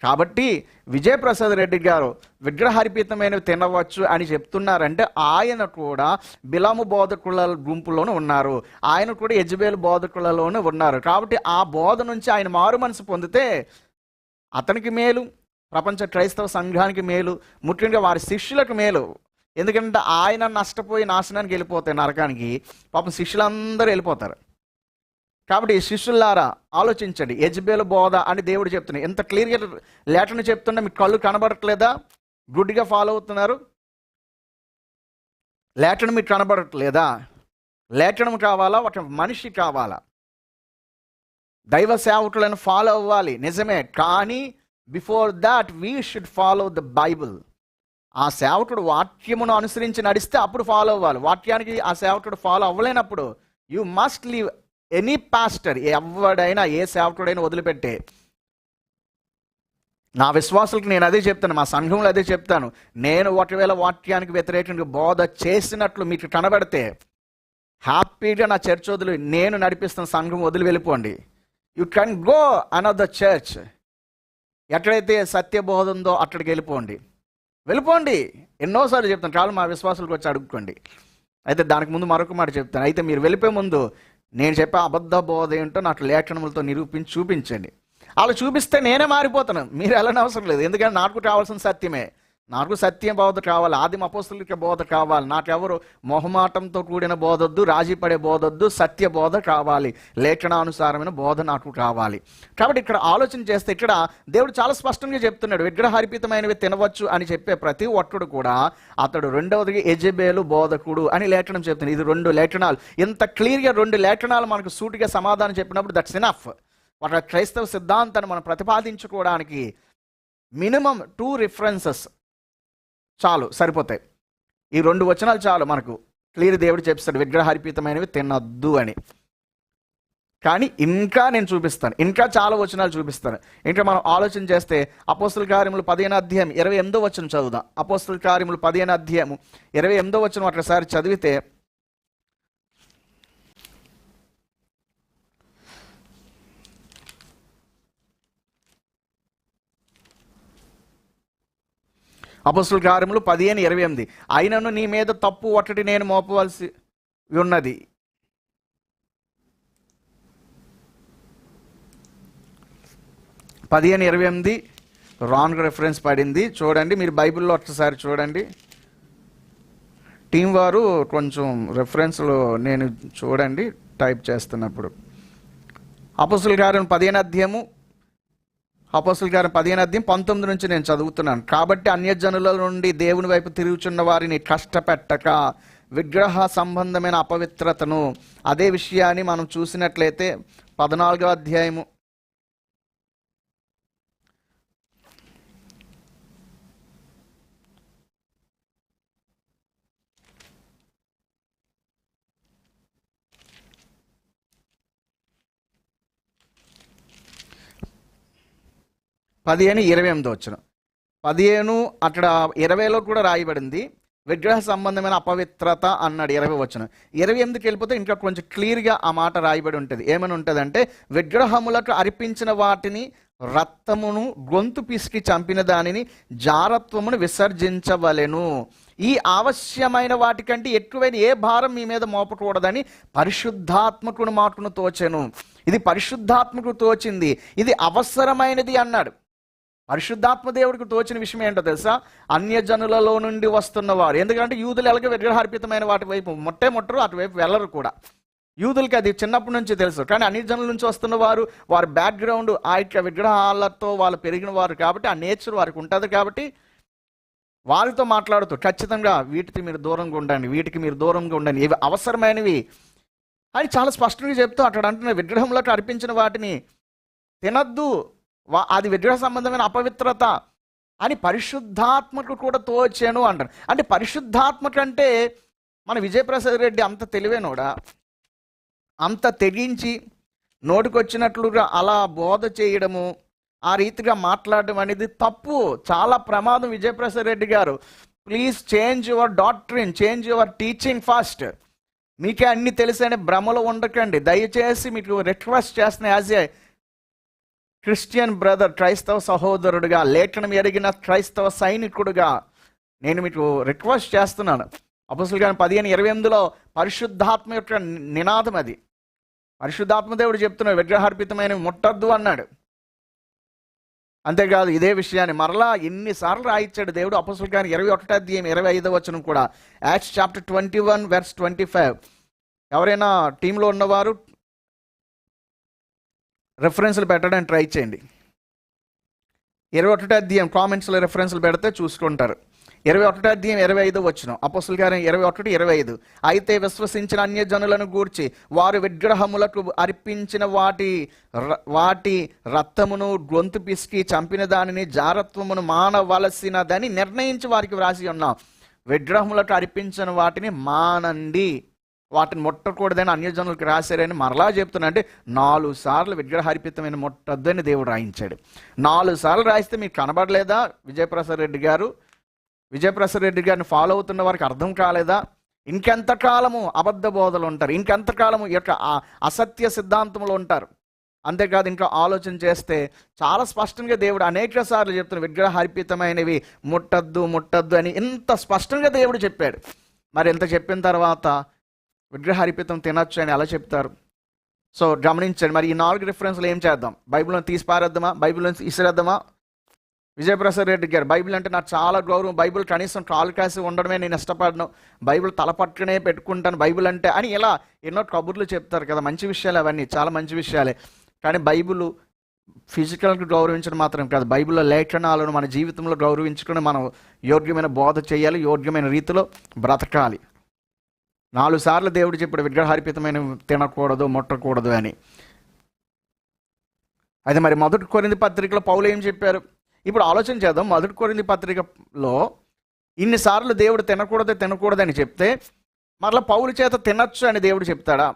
కాబట్టి విజయప్రసాద్ రెడ్డి గారు విగ్రహార్పితమైనవి తినవచ్చు అని చెప్తున్నారంటే ఆయన కూడా బిలాము బోధకుల గుంపులోనే ఉన్నారు, ఆయన కూడా యెజెబెలు బోధకులలోనే ఉన్నారు. కాబట్టి ఆ బోధ నుంచి ఆయన మారు మనసు పొందితే అతనికి మేలు, ప్రపంచ క్రైస్తవ సంఘానికి మేలు, ముఖ్యంగా వారి శిష్యులకు మేలు. ఎందుకంటే ఆయన నష్టపోయి నాశనానికి వెళ్ళిపోతే నరకానికి, పాపం శిష్యులందరూ వెళ్ళిపోతారు. కాబట్టి శిష్యులారా ఆలోచించండి, యెజెబెలు బోధ అని దేవుడు చెప్తున్నాడు. ఎంత క్లియర్గా లేఖను చెప్తున్నా మీకు కళ్ళు కనబడట్లేదా? గుడ్డిగా ఫాలో అవుతున్నారు. లేఖనం మీకు కనబడట్లేదా? లేఖనం కావాలా, ఒక మనిషి కావాలా? దైవ సేవకులను ఫాలో అవ్వాలి నిజమే, కానీ before that we should follow the Bible. ఆ సేవకుడు వాక్యమును అనుసరించి నడిస్తే అప్పుడు ఫాలో అవ్వాలి. వాక్యానికి ఆ సేవకుడు ఫాలో అవ్వలేనప్పుడు you must leave any pastor, ఎవడైనా ఏ సేవకుడైనా వదిలిపెట్టే. నా విశ్వాసులకు నేను అదే చెప్తాను, మా సంఘంలో అదే చెప్తాను. నేను ఒకవేళ వాక్యానికి వ్యతిరేకంగా బోధ చేసినట్లు మీకు కనబడితే హ్యాపీగా నా చర్చ్ వదిలి, నేను నడిపిస్తున్న సంఘం వదిలి వెళ్ళిపోండి. You can go another church. ఎక్కడైతే సత్యబోధ ఉందో అక్కడికి వెళ్ళిపోండి. ఎన్నోసార్లు చెప్తాను, చాలు మా విశ్వాసులకు వచ్చి అడుక్కోండి. అయితే దానికి ముందు మరొక మాట చెప్తాను. అయితే మీరు వెళ్ళిపోయే ముందు నేను చెప్పే అబద్ధ బోధ ఏంటో నాకు లేఖనములతో నిరూపించి చూపించండి. అలా చూపిస్తే నేనే మారిపోతాను, మీరు వెళ్ళని అవసరం లేదు. ఎందుకంటే నాకు కావాల్సిన సత్యమే. నాకు సత్యం బోధ కావాలి, ఆదిమ అపోస్తలుల బోధ కావాలి. నాకెవరు మొహమాటంతో కూడిన బోధొద్దు, రాజీ పడే బోధొద్దు, సత్య బోధ కావాలి, లేఖనానుసారమైన బోధ నాకు కావాలి. కాబట్టి ఇక్కడ ఆలోచన చేస్తే ఇక్కడ దేవుడు చాలా స్పష్టంగా చెప్తున్నాడు, విగ్రహార్పితమైనవి తినవచ్చు అని చెప్పే ప్రతి ఒక్కడు కూడా అతడు రెండవది యెజెబెలు బోధకుడు అని లేఖనం చెప్తుంది. ఇది 2 లేఖనాలు. ఇంత క్లియర్గా 2 లేఖనాలు మనకు సూటిగా సమాధానం చెప్పినప్పుడు దట్స్ ఇనఫ్. ఒక క్రైస్తవ సిద్ధాంతాన్ని మనం ప్రతిపాదించుకోవడానికి మినిమం 2 రిఫరెన్సెస్ చాలు, సరిపోతాయి. ఈ 2 వచనాలు చాలు మనకు క్లియర్. దేవుడు చెప్పిస్తాడు విగ్రహార్పితమైనవి తినొద్దు అని. కానీ ఇంకా నేను చూపిస్తాను, ఇంకా చాలా వచనాలు చూపిస్తాను. ఇంకా మనం ఆలోచన చేస్తే అపోస్తల కార్యములు 15వ అధ్యాయం 28వ వచనం చదువుదాం. అపోస్తల కార్యములు 15వ అధ్యాయం 28వ వచనం ఒకసారి చదివితే, అపోస్తల కార్యములు 15:28, అయినను నీ మీద తప్పు ఒకటి నేను మోపవలసి ఉన్నది. పదిహేను 28 రాంగ్ రెఫరెన్స్ పడింది. చూడండి, మీరు బైబిల్లో ఒకసారి చూడండి. టీం వారు కొంచెం రెఫరెన్స్లో నేను చూడండి టైప్ చేస్తున్నప్పుడు. అపోస్తల కార్యం 15వ అధ్యాయము, అపోస్తల కార్యం 15వ అధ్యాయం 19 నుంచి నేను చదువుతున్నాను. కాబట్టి అన్యజనుల నుండి దేవుని వైపు తిరుగుచున్న వారిని కష్టపెట్టక విగ్రహ సంబంధమైన అపవిత్రతను, అదే విషయాన్ని మనం చూసినట్లయితే 14వ అధ్యాయము 15:28 వచ్చిన 15 అక్కడ 20లో కూడా రాయబడింది విగ్రహ సంబంధమైన అపవిత్రత అన్నాడు. 20 వచ్చిన 28కి వెళ్ళిపోతే ఇంకా కొంచెం క్లియర్గా ఆ మాట రాయబడి ఉంటుంది. ఏమని ఉంటుంది అంటే, విగ్రహములకు అర్పించిన వాటిని రక్తమును గొంతు పిసికి చంపిన దానిని జారత్వమును విసర్జించవలెను. ఈ ఆవశ్యమైన వాటికంటే ఎక్కువైన ఏ భారం మీ మీద మోపకూడదని పరిశుద్ధాత్మకుని మాటను తోచెను. ఇది పరిశుద్ధాత్మకు తోచింది, ఇది అవసరమైనది అన్నాడు. పరిశుద్ధాత్మ దేవుడికి తోచిన విషయం ఏంటో తెలుసా? అన్యజనులలో నుండి వస్తున్నవారు. ఎందుకంటే యూదులు ఎలాగ విగ్రహార్పితమైన వాటి వైపు ముట్టరు, అటువైపు వెళ్ళరు కూడా. యూదులకి అది చిన్నప్పటి నుంచి తెలుసు. కానీ అన్యజనుల నుంచి వస్తున్న వారు, వారి బ్యాక్గ్రౌండ్ ఆ యొక్క విగ్రహాలతో వాళ్ళు పెరిగిన వారు కాబట్టి, ఆ నేచర్ వారికి ఉంటుంది కాబట్టి వారితో మాట్లాడుతూ ఖచ్చితంగా వీటికి మీరు దూరంగా ఉండండి, వీటికి మీరు దూరంగా ఉండండి, ఇవి అవసరమైనవి అని చాలా స్పష్టంగా చెప్తూ అక్కడ అంటున్న విగ్రహంలోకి అర్పించిన వాటిని తినద్దు, అది విగ్రహ సంబంధమైన అపవిత్రత అని పరిశుద్ధాత్మకు కూడా తోచాను అంటారు. అంటే పరిశుద్ధాత్మ కంటే మన విజయప్రసాద్ రెడ్డి అంత తెలివేనోడా, అంత తెగించి నోటికొచ్చినట్లుగా అలా బోధ చేయడము, ఆ రీతిగా మాట్లాడడం అనేది తప్పు, చాలా ప్రమాదం. విజయప్రసాద్ రెడ్డి గారు, please change your doctrine, change your teaching fast. మీకే అన్ని తెలిసనే భ్రమలో ఉండకండి దయచేసి. మీకు రిక్వెస్ట్ చేస్తున్న యాజ్ ఏ క్రిస్టియన్ బ్రదర్, క్రైస్తవ సహోదరుడుగా, లేఖనం ఎరిగిన క్రైస్తవ సైనికుడుగా నేను మీకు రిక్వెస్ట్ చేస్తున్నాను. అపోస్తలుల కార్యం 15:28లో పరిశుద్ధాత్మ యొక్క నినాదం అది. పరిశుద్ధాత్మ దేవుడు చెప్తున్నాడు విగ్రహార్పితమైన ముట్టద్దు అన్నాడు. అంతేకాదు ఇదే విషయాన్ని మరలా ఎన్నిసార్లు రాయించాడు దేవుడు. అపోస్తలుల కార్యం 21వ అధ్యాయం 25వ వచనం కూడా, యాక్ట్స్ చాప్టర్ 21 verse 25. ఎవరైనా టీంలో ఉన్నవారు రెఫరెన్స్లు పెట్టడానికి ట్రై చేయండి. 21వ అధ్యాయం కామెంట్స్లో రెఫరెన్స్లు పెడితే చూసుకుంటారు. 21వ అధ్యాయం 25వ వచనం, అపోస్తలుల కార్యం 21:25. అయితే విశ్వసించిన అన్యజనులను గూర్చి వారు విగ్రహములకు అర్పించిన వాటి రక్తమును గొంతు పిసికి చంపిన దానిని జారత్వమును మానవలసినదని నిర్ణయించి వారికి వ్రాసి ఉన్నాం. విగ్రహములకు అర్పించిన వాటిని మానండి వాటిని ముట్టకూడదని అన్యజనులకు రాశారని మరలా చెప్తున్నా. అంటే 4 సార్లు విగ్రహార్పితమైన ముట్టద్దు అని దేవుడు రాయించాడు. 4 సార్లు రాయిస్తే మీకు కనబడలేదా? విజయప్రసాద్ రెడ్డి గారిని ఫాలో అవుతున్న వారికి అర్థం కాలేదా? ఇంకెంతకాలము అబద్ధ బోధలు ఉంటారు, ఇంకెంతకాలము ఈ యొక్క అసత్య సిద్ధాంతంలో ఉంటారు. అంతేకాదు, ఇంకా ఆలోచన చేస్తే చాలా స్పష్టంగా దేవుడు అనేక సార్లు చెప్తున్న విగ్రహార్పితమైనవి ముట్టద్దు అని ఇంత స్పష్టంగా దేవుడు చెప్పాడు. మరి ఇంత చెప్పిన తర్వాత విగ్రహార్పితం తినొచ్చు అని ఎలా చెప్తారు? సో గమనించండి. మరి ఈ 4 రిఫరెన్స్లు ఏం చేద్దాం? బైబిల్లో తీసి పారేద్దామా? బైబిల్లో ఇసిరేద్దామా? విజయప్రసాద్ రెడ్డి గారు, బైబిల్ అంటే నాకు చాలా గౌరవం, బైబిల్ కనీసం కాలు కాసి ఉండడమే నేను ఇష్టపడను, బైబిల్ తలపట్టుకునే పెట్టుకుంటాను బైబిల్ అంటే అని ఇలా ఎన్నో కబుర్లు చెప్తారు కదా. మంచి విషయాలు అవన్నీ, చాలా మంచి విషయాలే. కానీ బైబిల్ ఫిజికల్గా గౌరవించడం మాత్రం కాదు, బైబిల్లో లేఖనాలను మన జీవితంలో గౌరవించుకుని మనం యోగ్యమైన బోధ చేయాలి, యోగ్యమైన రీతిలో బ్రతకాలి. 4 సార్లు దేవుడు చెప్పాడు విగ్రహార్పితమైన తినకూడదు, ముట్టకూడదు అని. అయితే మరి 1 కొరింథీ పత్రికలో పౌలు ఏం చెప్పారు? ఇప్పుడు ఆలోచన చేద్దాం. 1 కొరింథీ పత్రికలో ఇన్నిసార్లు దేవుడు తినకూడదని చెప్తే మరలా పౌలు చేత తినొచ్చు అని దేవుడు చెప్తాడా?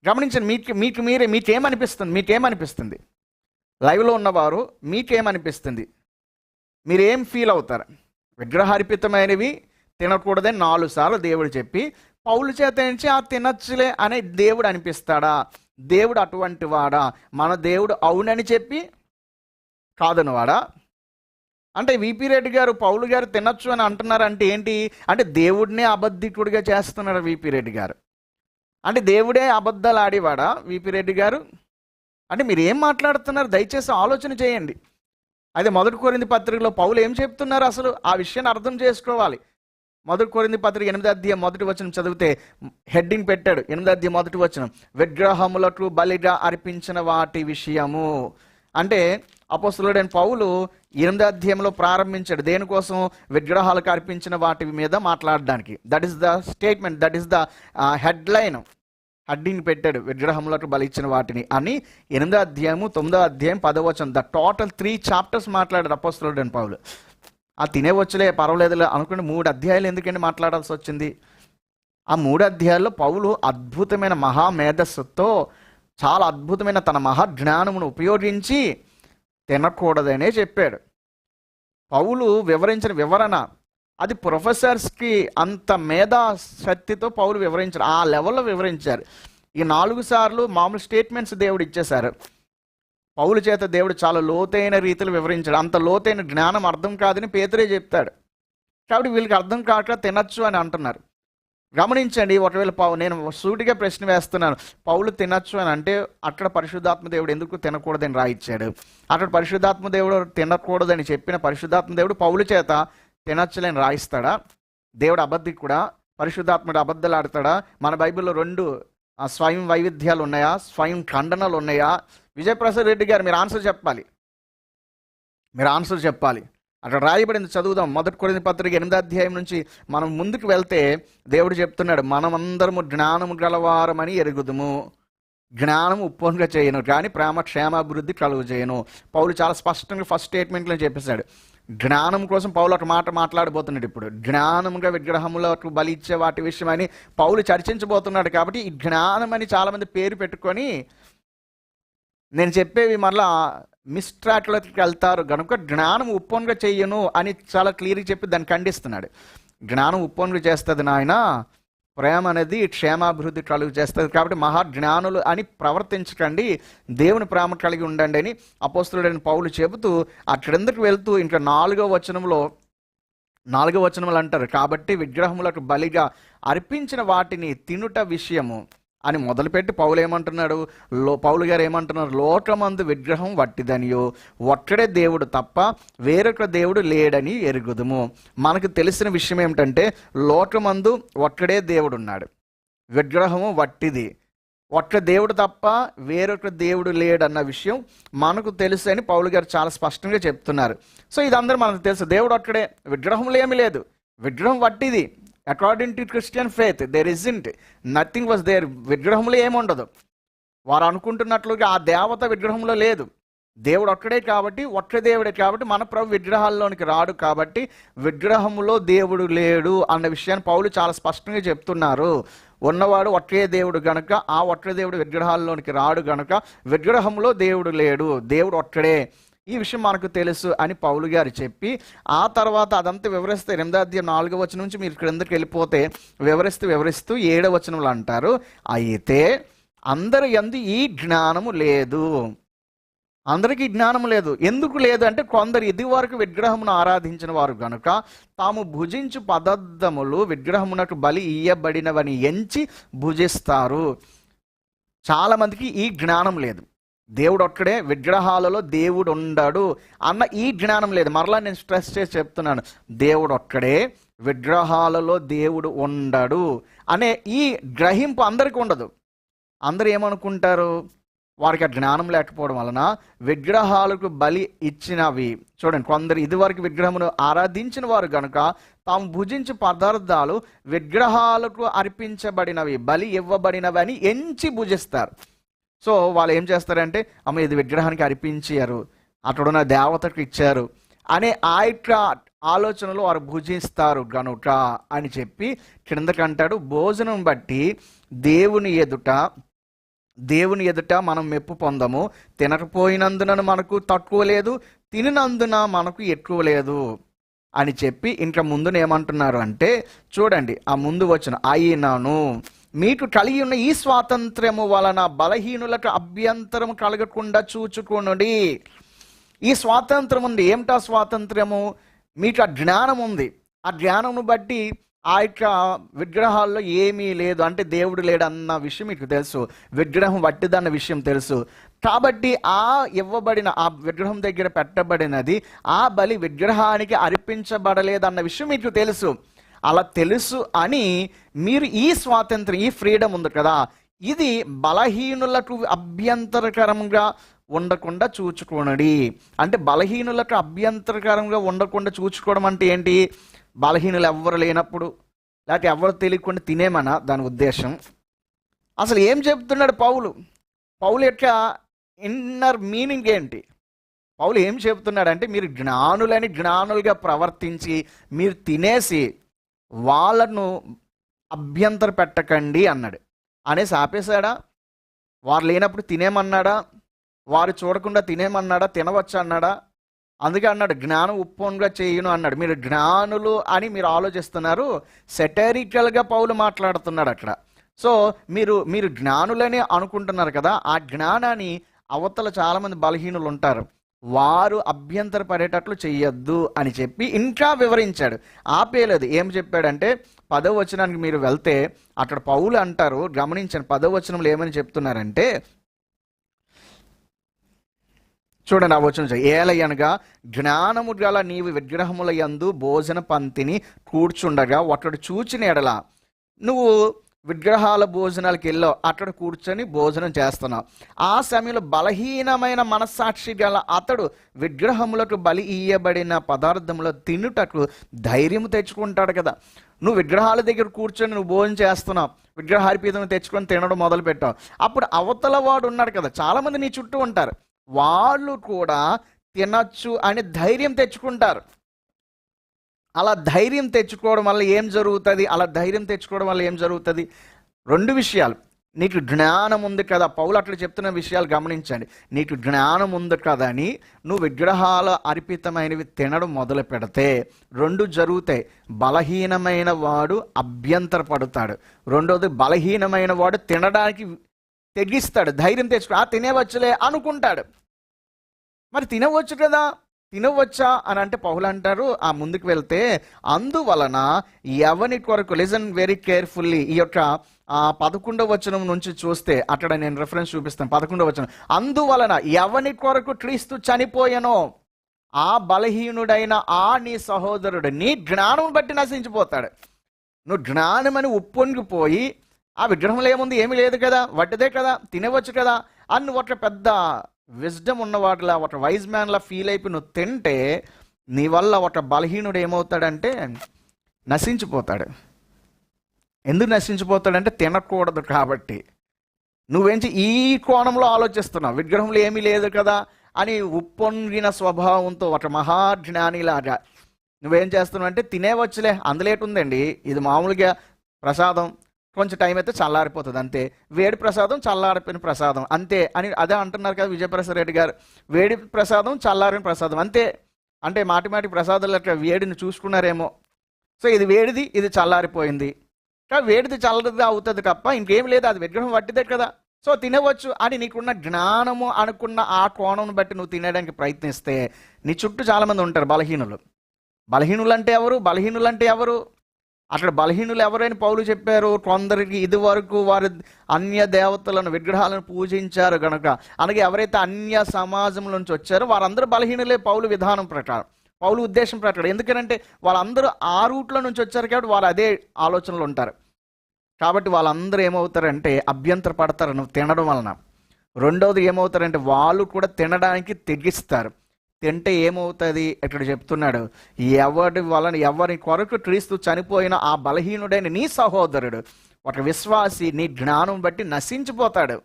గమనించండి. మీకేమనిపిస్తుంది? లైవ్లో ఉన్నవారు మీకేమనిపిస్తుంది? మీరేం ఫీల్ అవుతారు? విగ్రహార్పితమైనవి తినకూడదని 4 సార్లు దేవుడు చెప్పి పౌలు చేత నుంచి ఆ తినచ్చులే అని దేవుడు అనిపిస్తాడా? దేవుడు అటువంటి వాడా? మన దేవుడు అవునని చెప్పి కాదనవాడా? అంటే విపి రెడ్డి గారు పౌలు గారు తినొచ్చు అని అంటున్నారంటే ఏంటి? అంటే దేవుడినే అబద్ధికుడిగా చేస్తున్నాడు విపి రెడ్డి గారు. అంటే దేవుడే అబద్ధాలు ఆడేవాడా విపి రెడ్డి గారు? అంటే మీరు ఏం మాట్లాడుతున్నారు? దయచేసి ఆలోచన చేయండి. అదే 1 కొరింథీ పత్రికలో పౌలు ఏం చెప్తున్నారు? అసలు ఆ విషయాన్ని అర్థం చేసుకోవాలి. 1 కొరింథీ పత్రిక 8వ అధ్యాయం 1వ వచనం చదివితే హెడ్డింగ్ పెట్టాడు. 8వ అధ్యాయం 1వ వచనం, విగ్రహములకు బలిగా అర్పించిన వాటి విషయము. అంటే అపోస్తలుడైన పౌలు 8వ అధ్యాయంలో ప్రారంభించాడు దేనికోసం? విగ్రహాలకు అర్పించిన వాటి మీద మాట్లాడడానికి. That is the statement, that is the headline. Heading పెట్టాడు, విగ్రహములకు బలి ఇచ్చిన వాటిని అని. 8వ అధ్యాయము 9వ అధ్యాయం 10వ వచనం, ద టోటల్ 3 చాప్టర్స్ మాట్లాడాడు అపోస్తలుడైన పౌలు. ఆ తినేవచ్చులే పర్వాలేదులే అనుకుని 3 అధ్యాయాలు ఎందుకంటే మాట్లాడాల్సి వచ్చింది? ఆ 3 అధ్యాయాల్లో పౌలు అద్భుతమైన మహామేధస్సుతో చాలా అద్భుతమైన తన మహాజ్ఞానమును ఉపయోగించి తినకూడదనే చెప్పాడు. పౌలు వివరించిన వివరణ అది ప్రొఫెసర్స్కి అంత మేధా శక్తితో పౌలు వివరించారు, ఆ లెవెల్లో వివరించారు. ఈ 4 సార్లు మామూలు స్టేట్మెంట్స్ దేవుడు ఇచ్చేశారు. పౌలు చేత దేవుడు చాలా లోతైన రీతిలో వివరించాడు. అంత లోతైన జ్ఞానం అర్థం కాదని పేతురే చెప్తాడు. కాబట్టి వీళ్ళకి అర్థం కాక తినచ్చు అని అంటున్నారు. గమనించండి. ఒకవేళ నేను సూటిగా ప్రశ్న వేస్తున్నాను, పౌలు తినచ్చు అని అంటే అక్కడ పరిశుద్ధాత్మ దేవుడు ఎందుకు తినకూడదని రాయిచ్చాడు? అక్కడ పరిశుద్ధాత్మ దేవుడు తినకూడదని చెప్పిన పరిశుద్ధాత్మ దేవుడు పౌలు చేత తినచ్చులని రాయిస్తాడా? దేవుడు అబద్ధికుడా? పరిశుద్ధాత్ముడు అబద్ధాలు ఆడతాడా? మన బైబిల్లో 2 స్వయం వైవిధ్యాలు ఉన్నాయా? స్వయం ఖండనలు ఉన్నాయా? విజయప్రసాద్ రెడ్డి గారు మీరు ఆన్సర్ చెప్పాలి. అక్కడ రాయబడింది, చదువుదాం. 1 కొరింథీ పత్రిక 8వ అధ్యాయం నుంచి మనం ముందుకు వెళ్తే దేవుడు చెప్తున్నాడు, మనమందరము జ్ఞానము గలవారమని ఎరుగుదుము, జ్ఞానము ఉప్పొంగ చేయను కానీ ప్రేమ క్షేమాభివృద్ధి కలుగు చేయను. పౌలు చాలా స్పష్టంగా ఫస్ట్ స్టేట్మెంట్లో చెప్పేశాడు. జ్ఞానం కోసం పౌలు ఒక మాట మాట్లాడబోతున్నాడు. ఇప్పుడు జ్ఞానముగా విగ్రహములకు బలి ఇచ్చే వాటి విషయమని పౌలు చర్చించబోతున్నాడు. కాబట్టి ఈ జ్ఞానం అని చాలామంది పేరు పెట్టుకొని నేను చెప్పేవి మళ్ళా మిస్ట్రాక్లోకి వెళ్తారు కనుక జ్ఞానం ఉప్పొంగ చెయ్యను అని చాలా క్లియర్గా చెప్పి దాన్ని ఖండిస్తున్నాడు. జ్ఞానం ఉప్పొంగ చేస్తుంది నాయన, ప్రేమ అనేది క్షేమాభివృద్ధి కలుగు చేస్తుంది. కాబట్టి మహాజ్ఞానులు అని ప్రవర్తించకండి, దేవుని ప్రేమ కలిగి ఉండండి అని అపోస్తలుడైన పౌలు చెబుతూ అక్కడెందుకు వెళ్తూ ఇంకా 4వ వచనములు అంటారు, కాబట్టి విగ్రహములకు బలిగా అర్పించిన వాటిని తినుట విషయము అని మొదలుపెట్టి పౌలు గారు ఏమంటున్నారు? లోకమందు విగ్రహం వట్టిదనియో, ఒక్కడే దేవుడు తప్ప వేరొక దేవుడు లేడని ఎరుగుదుము. మనకు తెలిసిన విషయం ఏమిటంటే లోకమందు ఒక్కడే దేవుడు ఉన్నాడు, విగ్రహము వట్టిది, ఒక్క దేవుడు తప్ప వేరొక దేవుడు లేడన్న విషయం మనకు తెలుసు అని పౌలు గారు చాలా స్పష్టంగా చెప్తున్నారు. సో ఇదందరూ మనకు తెలుసు, దేవుడు ఒక్కడే, విగ్రహంలో ఏమీ లేదు, విగ్రహం వట్టిది. According to Christian faith there isn't nothing was there. విగ్రహంలో ఏముండదు. వారు అనుకుంటున్నట్లుగా ఆ దేవత విగ్రహంలో లేదు. దేవుడు ఒక్కడే కాబట్టి, ఒక్క దేవుడే కాబట్టి మన ప్రభు విగ్రహాల్లోనికి రాడు కాబట్టి విగ్రహములో దేవుడు లేడు అన్న విషయాన్ని పౌలు చాలా స్పష్టంగా చెప్తున్నారు. ఉన్నవాడు ఒకే దేవుడు గనుక ఆ ఒకే దేవుడు విగ్రహాల్లోనికి రాడు గనుక విగ్రహంలో దేవుడు లేడు, దేవుడు ఒక్కడే, ఈ విషయం మనకు తెలుసు అని పౌలు గారు చెప్పి, ఆ తర్వాత అదంతా వివరిస్తే 8వ అధ్యాయం 4వ వచనం నుంచి మీరు క్రిందకి వెళ్ళిపోతే వివరిస్తూ 7వ వచనంలో అంటారు, అయితే అందరి యందు ఈ జ్ఞానము లేదు. అందరికీ జ్ఞానం లేదు. ఎందుకు లేదు అంటే కొందరు ఇది వరకు విగ్రహమును ఆరాధించిన వారు గనుక తాము భుజించు పదార్థములు విగ్రహమునకు బలి ఇయ్యబడినవని ఎంచి భుజిస్తారు. చాలామందికి ఈ జ్ఞానం లేదు. దేవుడు ఒక్కడే, విగ్రహాలలో దేవుడు ఉండడు అన్న ఈ జ్ఞానం లేదు. మరలా నేను స్ట్రెస్ చేసి చెప్తున్నాను, దేవుడు ఒక్కడే, విగ్రహాలలో దేవుడు ఉండడు అనే ఈ గ్రహింపు అందరికీ ఉండదు. అందరూ ఏమనుకుంటారు, వారికి ఆ జ్ఞానం లేకపోవడం వలన విగ్రహాలకు బలి ఇచ్చినవి. చూడండి, కొందరు ఇదివరకు విగ్రహమును ఆరాధించిన వారు గనుక తాము భుజించే పదార్థాలు విగ్రహాలకు అర్పించబడినవి, బలి ఇవ్వబడినవి అని ఎంచి భుజిస్తారు. సో వాళ్ళు ఏం చేస్తారంటే, అమ్మ ఇది విగ్రహానికి అర్పించారు, అక్కడున్న దేవతకు ఇచ్చారు అనే ఆ యొక్క ఆలోచనలో వారు భుజిస్తారు గనుక అని చెప్పి కిందకంటాడు, భోజనం బట్టి దేవుని ఎదుట మనం మెప్పు పొందము, తినకపోయినందున మనకు తక్కువ లేదు, తినినందున మనకు ఎక్కువ లేదు అని చెప్పి ఇంకా ముందున ఏమంటున్నారు అంటే, చూడండి ఆ ముందు వచ్చిన, అయినను మీకు కలిగి ఉన్న ఈ స్వాతంత్ర్యము వలన బలహీనులకు అభ్యంతరము కలగకుండా చూచుకొనుడి. ఈ స్వాతంత్రం ఉంది. ఏమిటా స్వాతంత్ర్యము? మీకు ఆ జ్ఞానం ఉంది. ఆ జ్ఞానమును బట్టి ఆ యొక్క విగ్రహాల్లో ఏమీ లేదు అంటే దేవుడు లేడు అన్న విషయం మీకు తెలుసు, విగ్రహం వట్టిదన్న విషయం తెలుసు. కాబట్టి ఆ ఇవ్వబడిన ఆ విగ్రహం దగ్గర పెట్టబడినది ఆ బలి విగ్రహానికి అర్పించబడలేదన్న విషయం మీకు తెలుసు. అలా తెలుసు అని మీరు ఈ స్వాతంత్రం, ఈ ఫ్రీడమ్ ఉంది కదా, ఇది బలహీనులకు అభ్యంతరకరంగా ఉండకుండా చూచుకోనడి. అంటే బలహీనులకు అభ్యంతరకరంగా ఉండకుండా చూచుకోవడం అంటే ఏంటి? బలహీనులు ఎవ్వరు లేనప్పుడు, లేకపోతే ఎవరు తెలియకుండా తినేమనా దాని ఉద్దేశం? అసలు ఏం చెప్తున్నాడు పౌలు యొక్క ఇన్నర్ మీనింగ్ ఏంటి? పౌలు ఏం చెప్తున్నాడంటే, మీరు జ్ఞానులుగా ప్రవర్తించి మీరు తినేసి వాళ్ళను అభ్యంతర పెట్టకండి అన్నాడు. అనేసి ఆపేశాడా? వారు లేనప్పుడు తినేమన్నాడా? వారు చూడకుండా తినేమన్నాడా? తినవచ్చు అన్నాడా? అందుకే అన్నాడు, జ్ఞానం ఉప్పొంగా చేయును అన్నాడు. మీరు జ్ఞానులు అని మీరు ఆలోచిస్తున్నారు, సెటరికల్గా పౌలు మాట్లాడుతున్నాడు అక్కడ. సో మీరు జ్ఞానులనే అనుకుంటున్నారు కదా, ఆ జ్ఞానాన్ని అవతల చాలామంది బలహీనులు ఉంటారు, వారు అభ్యంతర పడేటట్లు చెయ్యొద్దు అని చెప్పి ఇంకా వివరించాడు. ఆపేయలేదు. ఏం చెప్పాడంటే 10వ వచనానికి మీరు వెళ్తే అక్కడ పౌలు అంటారు, గమనించండి 10వ వచనంలో ఏమని చెప్తున్నారంటే, చూడండి ఆ వచనం, ఏలయనగా జ్ఞానము గల నీవు విగ్రహముల యందు భోజన పంక్తిని కూర్చుండగా ఒకడు చూచిన ఎడల, నువ్వు విగ్రహాల భోజనాలకు వెళ్ళావు, అక్కడ కూర్చొని భోజనం చేస్తున్నావు. ఆ సమయంలో బలహీనమైన మనస్సాక్షి గల అతడు విగ్రహములకు బలి ఇయ్యబడిన పదార్థములో తినుటకు ధైర్యం తెచ్చుకుంటాడు కదా. నువ్వు విగ్రహాల దగ్గర కూర్చొని నువ్వు భోజనం చేస్తున్నావు, విగ్రహార్పీతం తెచ్చుకొని తినడం మొదలు పెట్టావు. అప్పుడు అవతల వాడు ఉన్నాడు కదా, చాలామంది నీ చుట్టూ ఉంటారు, వాళ్ళు కూడా తినచ్చు అని ధైర్యం తెచ్చుకుంటారు. అలా ధైర్యం తెచ్చుకోవడం వల్ల ఏం జరుగుతుంది? 2 విషయాలు. నీకు జ్ఞానం ఉంది కదా, పౌలు అట్లా చెప్తున్న విషయాలు గమనించండి. నీకు జ్ఞానం ఉంది కదా అని నువ్వు విగ్రహాల అర్పితమైనవి తినడం మొదలు పెడితే 2 జరుగుతాయి. బలహీనమైన వాడు అభ్యంతర పడతాడు, రెండోది బలహీనమైన వాడు తినడానికి తెగిస్తాడు, ధైర్యం తెచ్చుకో తినేవచ్చులే అనుకుంటాడు. మరి తినవచ్చా అని అంటే పౌలు అంటారు, ఆ ముందుకు వెళ్తే, అందువలన ఎవని కొరకు, లిజన్ వెరీ కేర్ఫుల్లీ, ఈ యొక్క 11వ వచనం నుంచి చూస్తే అక్కడ నేను రెఫరెన్స్ చూపిస్తాను. 11వ వచనం, అందువలన ఎవని కొరకు క్రీస్తు చనిపోయెనో ఆ బలహీనుడైన ఆ నీ సహోదరుడు నీ జ్ఞానం బట్టి నశించిపోతాడు. నువ్వు జ్ఞానమని ఉప్పొంగిపోయి ఆ విగ్రహంలో ఏముంది, ఏమీ లేదు కదా, వడ్డదే కదా, తినవచ్చు కదా అని ఒక పెద్ద విజ్డమ్ ఉన్నవాడిలా, ఒక వైజ్ మ్యాన్లా ఫీల్ అయిపోయి నువ్వు తింటే నీ వల్ల ఒక బలహీనుడు ఏమవుతాడంటే నశించిపోతాడు. ఎందుకు నశించిపోతాడంటే తినకూడదు కాబట్టి. నువ్వేంచి ఈ కోణంలో ఆలోచిస్తున్నావు, విగ్రహంలో ఏమీ లేదు కదా అని ఉప్పొంగిన స్వభావంతో ఒక మహాజ్ఞానిలాగా నువ్వేం చేస్తున్నావు అంటే తినేవచ్చులే, అందులేటుందండి, ఇది మామూలుగా ప్రసాదం, కొంచెం టైం అయితే చల్లారిపోతుంది అంతే, వేడి ప్రసాదం చల్లారిపోయిన ప్రసాదం అంతే అని అదే అంటున్నారు కదా విజయప్రసాద్ రెడ్డి గారు. వేడి ప్రసాదం చల్లారిన ప్రసాదం అంతే. అంటే మాటి ప్రసాదాలు అట్లా వేడిని చూసుకున్నారేమో. సో ఇది వేడిది, ఇది చల్లారిపోయింది, కానీ వేడిది చల్లది అవుతుంది తప్ప ఇంకేం లేదు, అది విగ్రహం వట్టిదే కదా, సో తినవచ్చు అని నీకున్న జ్ఞానము అనుకున్న ఆ కోణం బట్టి నువ్వు తినడానికి ప్రయత్నిస్తే నీ చుట్టూ చాలామంది ఉంటారు బలహీనులు. బలహీనులు అంటే ఎవరు? అక్కడ బలహీనులు ఎవరైనా పౌలు చెప్పారు, కొందరికి ఇది వరకు వారు అన్య దేవతలను విగ్రహాలను పూజించారు గనక, అనగా ఎవరైతే అన్య సమాజం నుంచి వచ్చారో వారందరూ బలహీనులే పౌలు విధానం ప్రకారం, పౌలు ఉద్దేశం ప్రకారం. ఎందుకంటే వాళ్ళందరూ ఆ రూట్లో నుంచి వచ్చారు కాబట్టి వారు అదే ఆలోచనలు ఉంటారు. కాబట్టి వాళ్ళందరూ ఏమవుతారంటే అభ్యంతర పడతారు నువ్వు తినడం వలన. రెండవది ఏమవుతారంటే వాళ్ళు కూడా తినడానికి తెగిస్తారు. తింటే ఏమవుతుంది ఇక్కడ చెప్తున్నాడు, ఎవరి కొరకు క్రీస్తు చనిపోయిన ఆ బలహీనుడైన నీ సహోదరుడు, ఒక విశ్వాసి నీ జ్ఞానం బట్టి నశించిపోతాడు.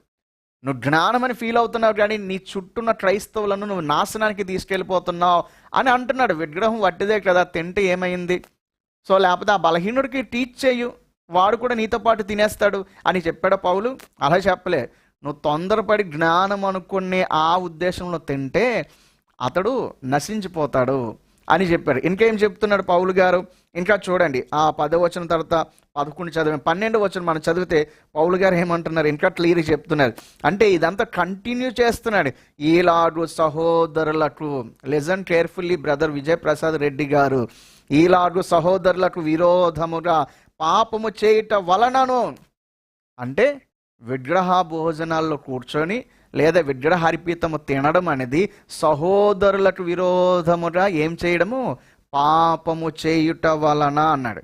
నువ్వు జ్ఞానం అని ఫీల్ అవుతున్నావు కానీ నీ చుట్టూన్న క్రైస్తవులను నువ్వు నాశనానికి తీసుకెళ్ళిపోతున్నావు అని అంటున్నాడు. విగ్రహం వట్టిదే కదా, తింటే ఏమైంది? సో లేకపోతే ఆ బలహీనుడికి టీచ్ చేయు, వాడు కూడా నీతో పాటు తినేస్తాడు అని చెప్పాడు పౌలు. అలా చెప్పలే, నువ్వు తొందరపడి జ్ఞానం అనుకునే ఆ ఉద్దేశంలో తింటే అతడు నశించిపోతాడు అని చెప్పారు. ఇంకేం చెప్తున్నాడు పౌలు గారు? ఇంకా చూడండి, ఆ 10వ వచనం తర్వాత 11 చదివాం, 12వ వచనం మనం చదివితే పౌలు గారు ఏమంటున్నారు ఇంకా క్లియర్గా చెప్తున్నారు. అంటే ఇదంతా కంటిన్యూ చేస్తున్నాడు. ఈలాగు సహోదరులకు, listen carefully brother Vijay Prasad Reddy గారు, ఈలాగు సహోదరులకు విరోధముగా పాపము చేయుట వలనను, అంటే విగ్రహ భోజనాల్లో కూర్చొని లేదా విగ్రహార్పితము తినడం అనేది సహోదరులకు విరోధముగా ఏం చేయడము? పాపము చేయుట వలన అన్నాడు.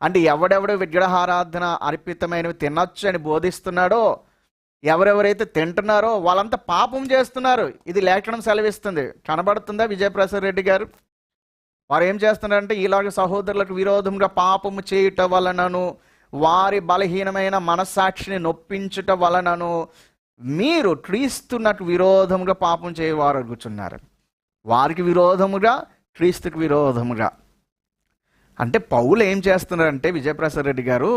అంటే ఎవడెవడు విగ్రహారాధన అర్పితమైనవి తినొచ్చు అని బోధిస్తున్నాడో, ఎవరెవరైతే తింటున్నారో వాళ్ళంతా పాపం చేస్తున్నారు. ఇది లేఖనం సెలవిస్తుంది. కనబడుతుందా విజయప్రసాద్ రెడ్డి గారు? వారు ఏం చేస్తున్నారంటే ఇలాగ సహోదరులకు విరోధంగా పాపము చేయుట వలనను, వారి బలహీనమైన మనస్సాక్షిని నొప్పించుట వలనను మీరు క్రీస్తునకు విరోధముగా పాపం చేయవారు కూర్చున్నారు. వారికి విరోధముగా, క్రీస్తుకు విరోధముగా. అంటే పౌలు ఏం చేస్తున్నారంటే విజయప్రసాద్ రెడ్డి గారు,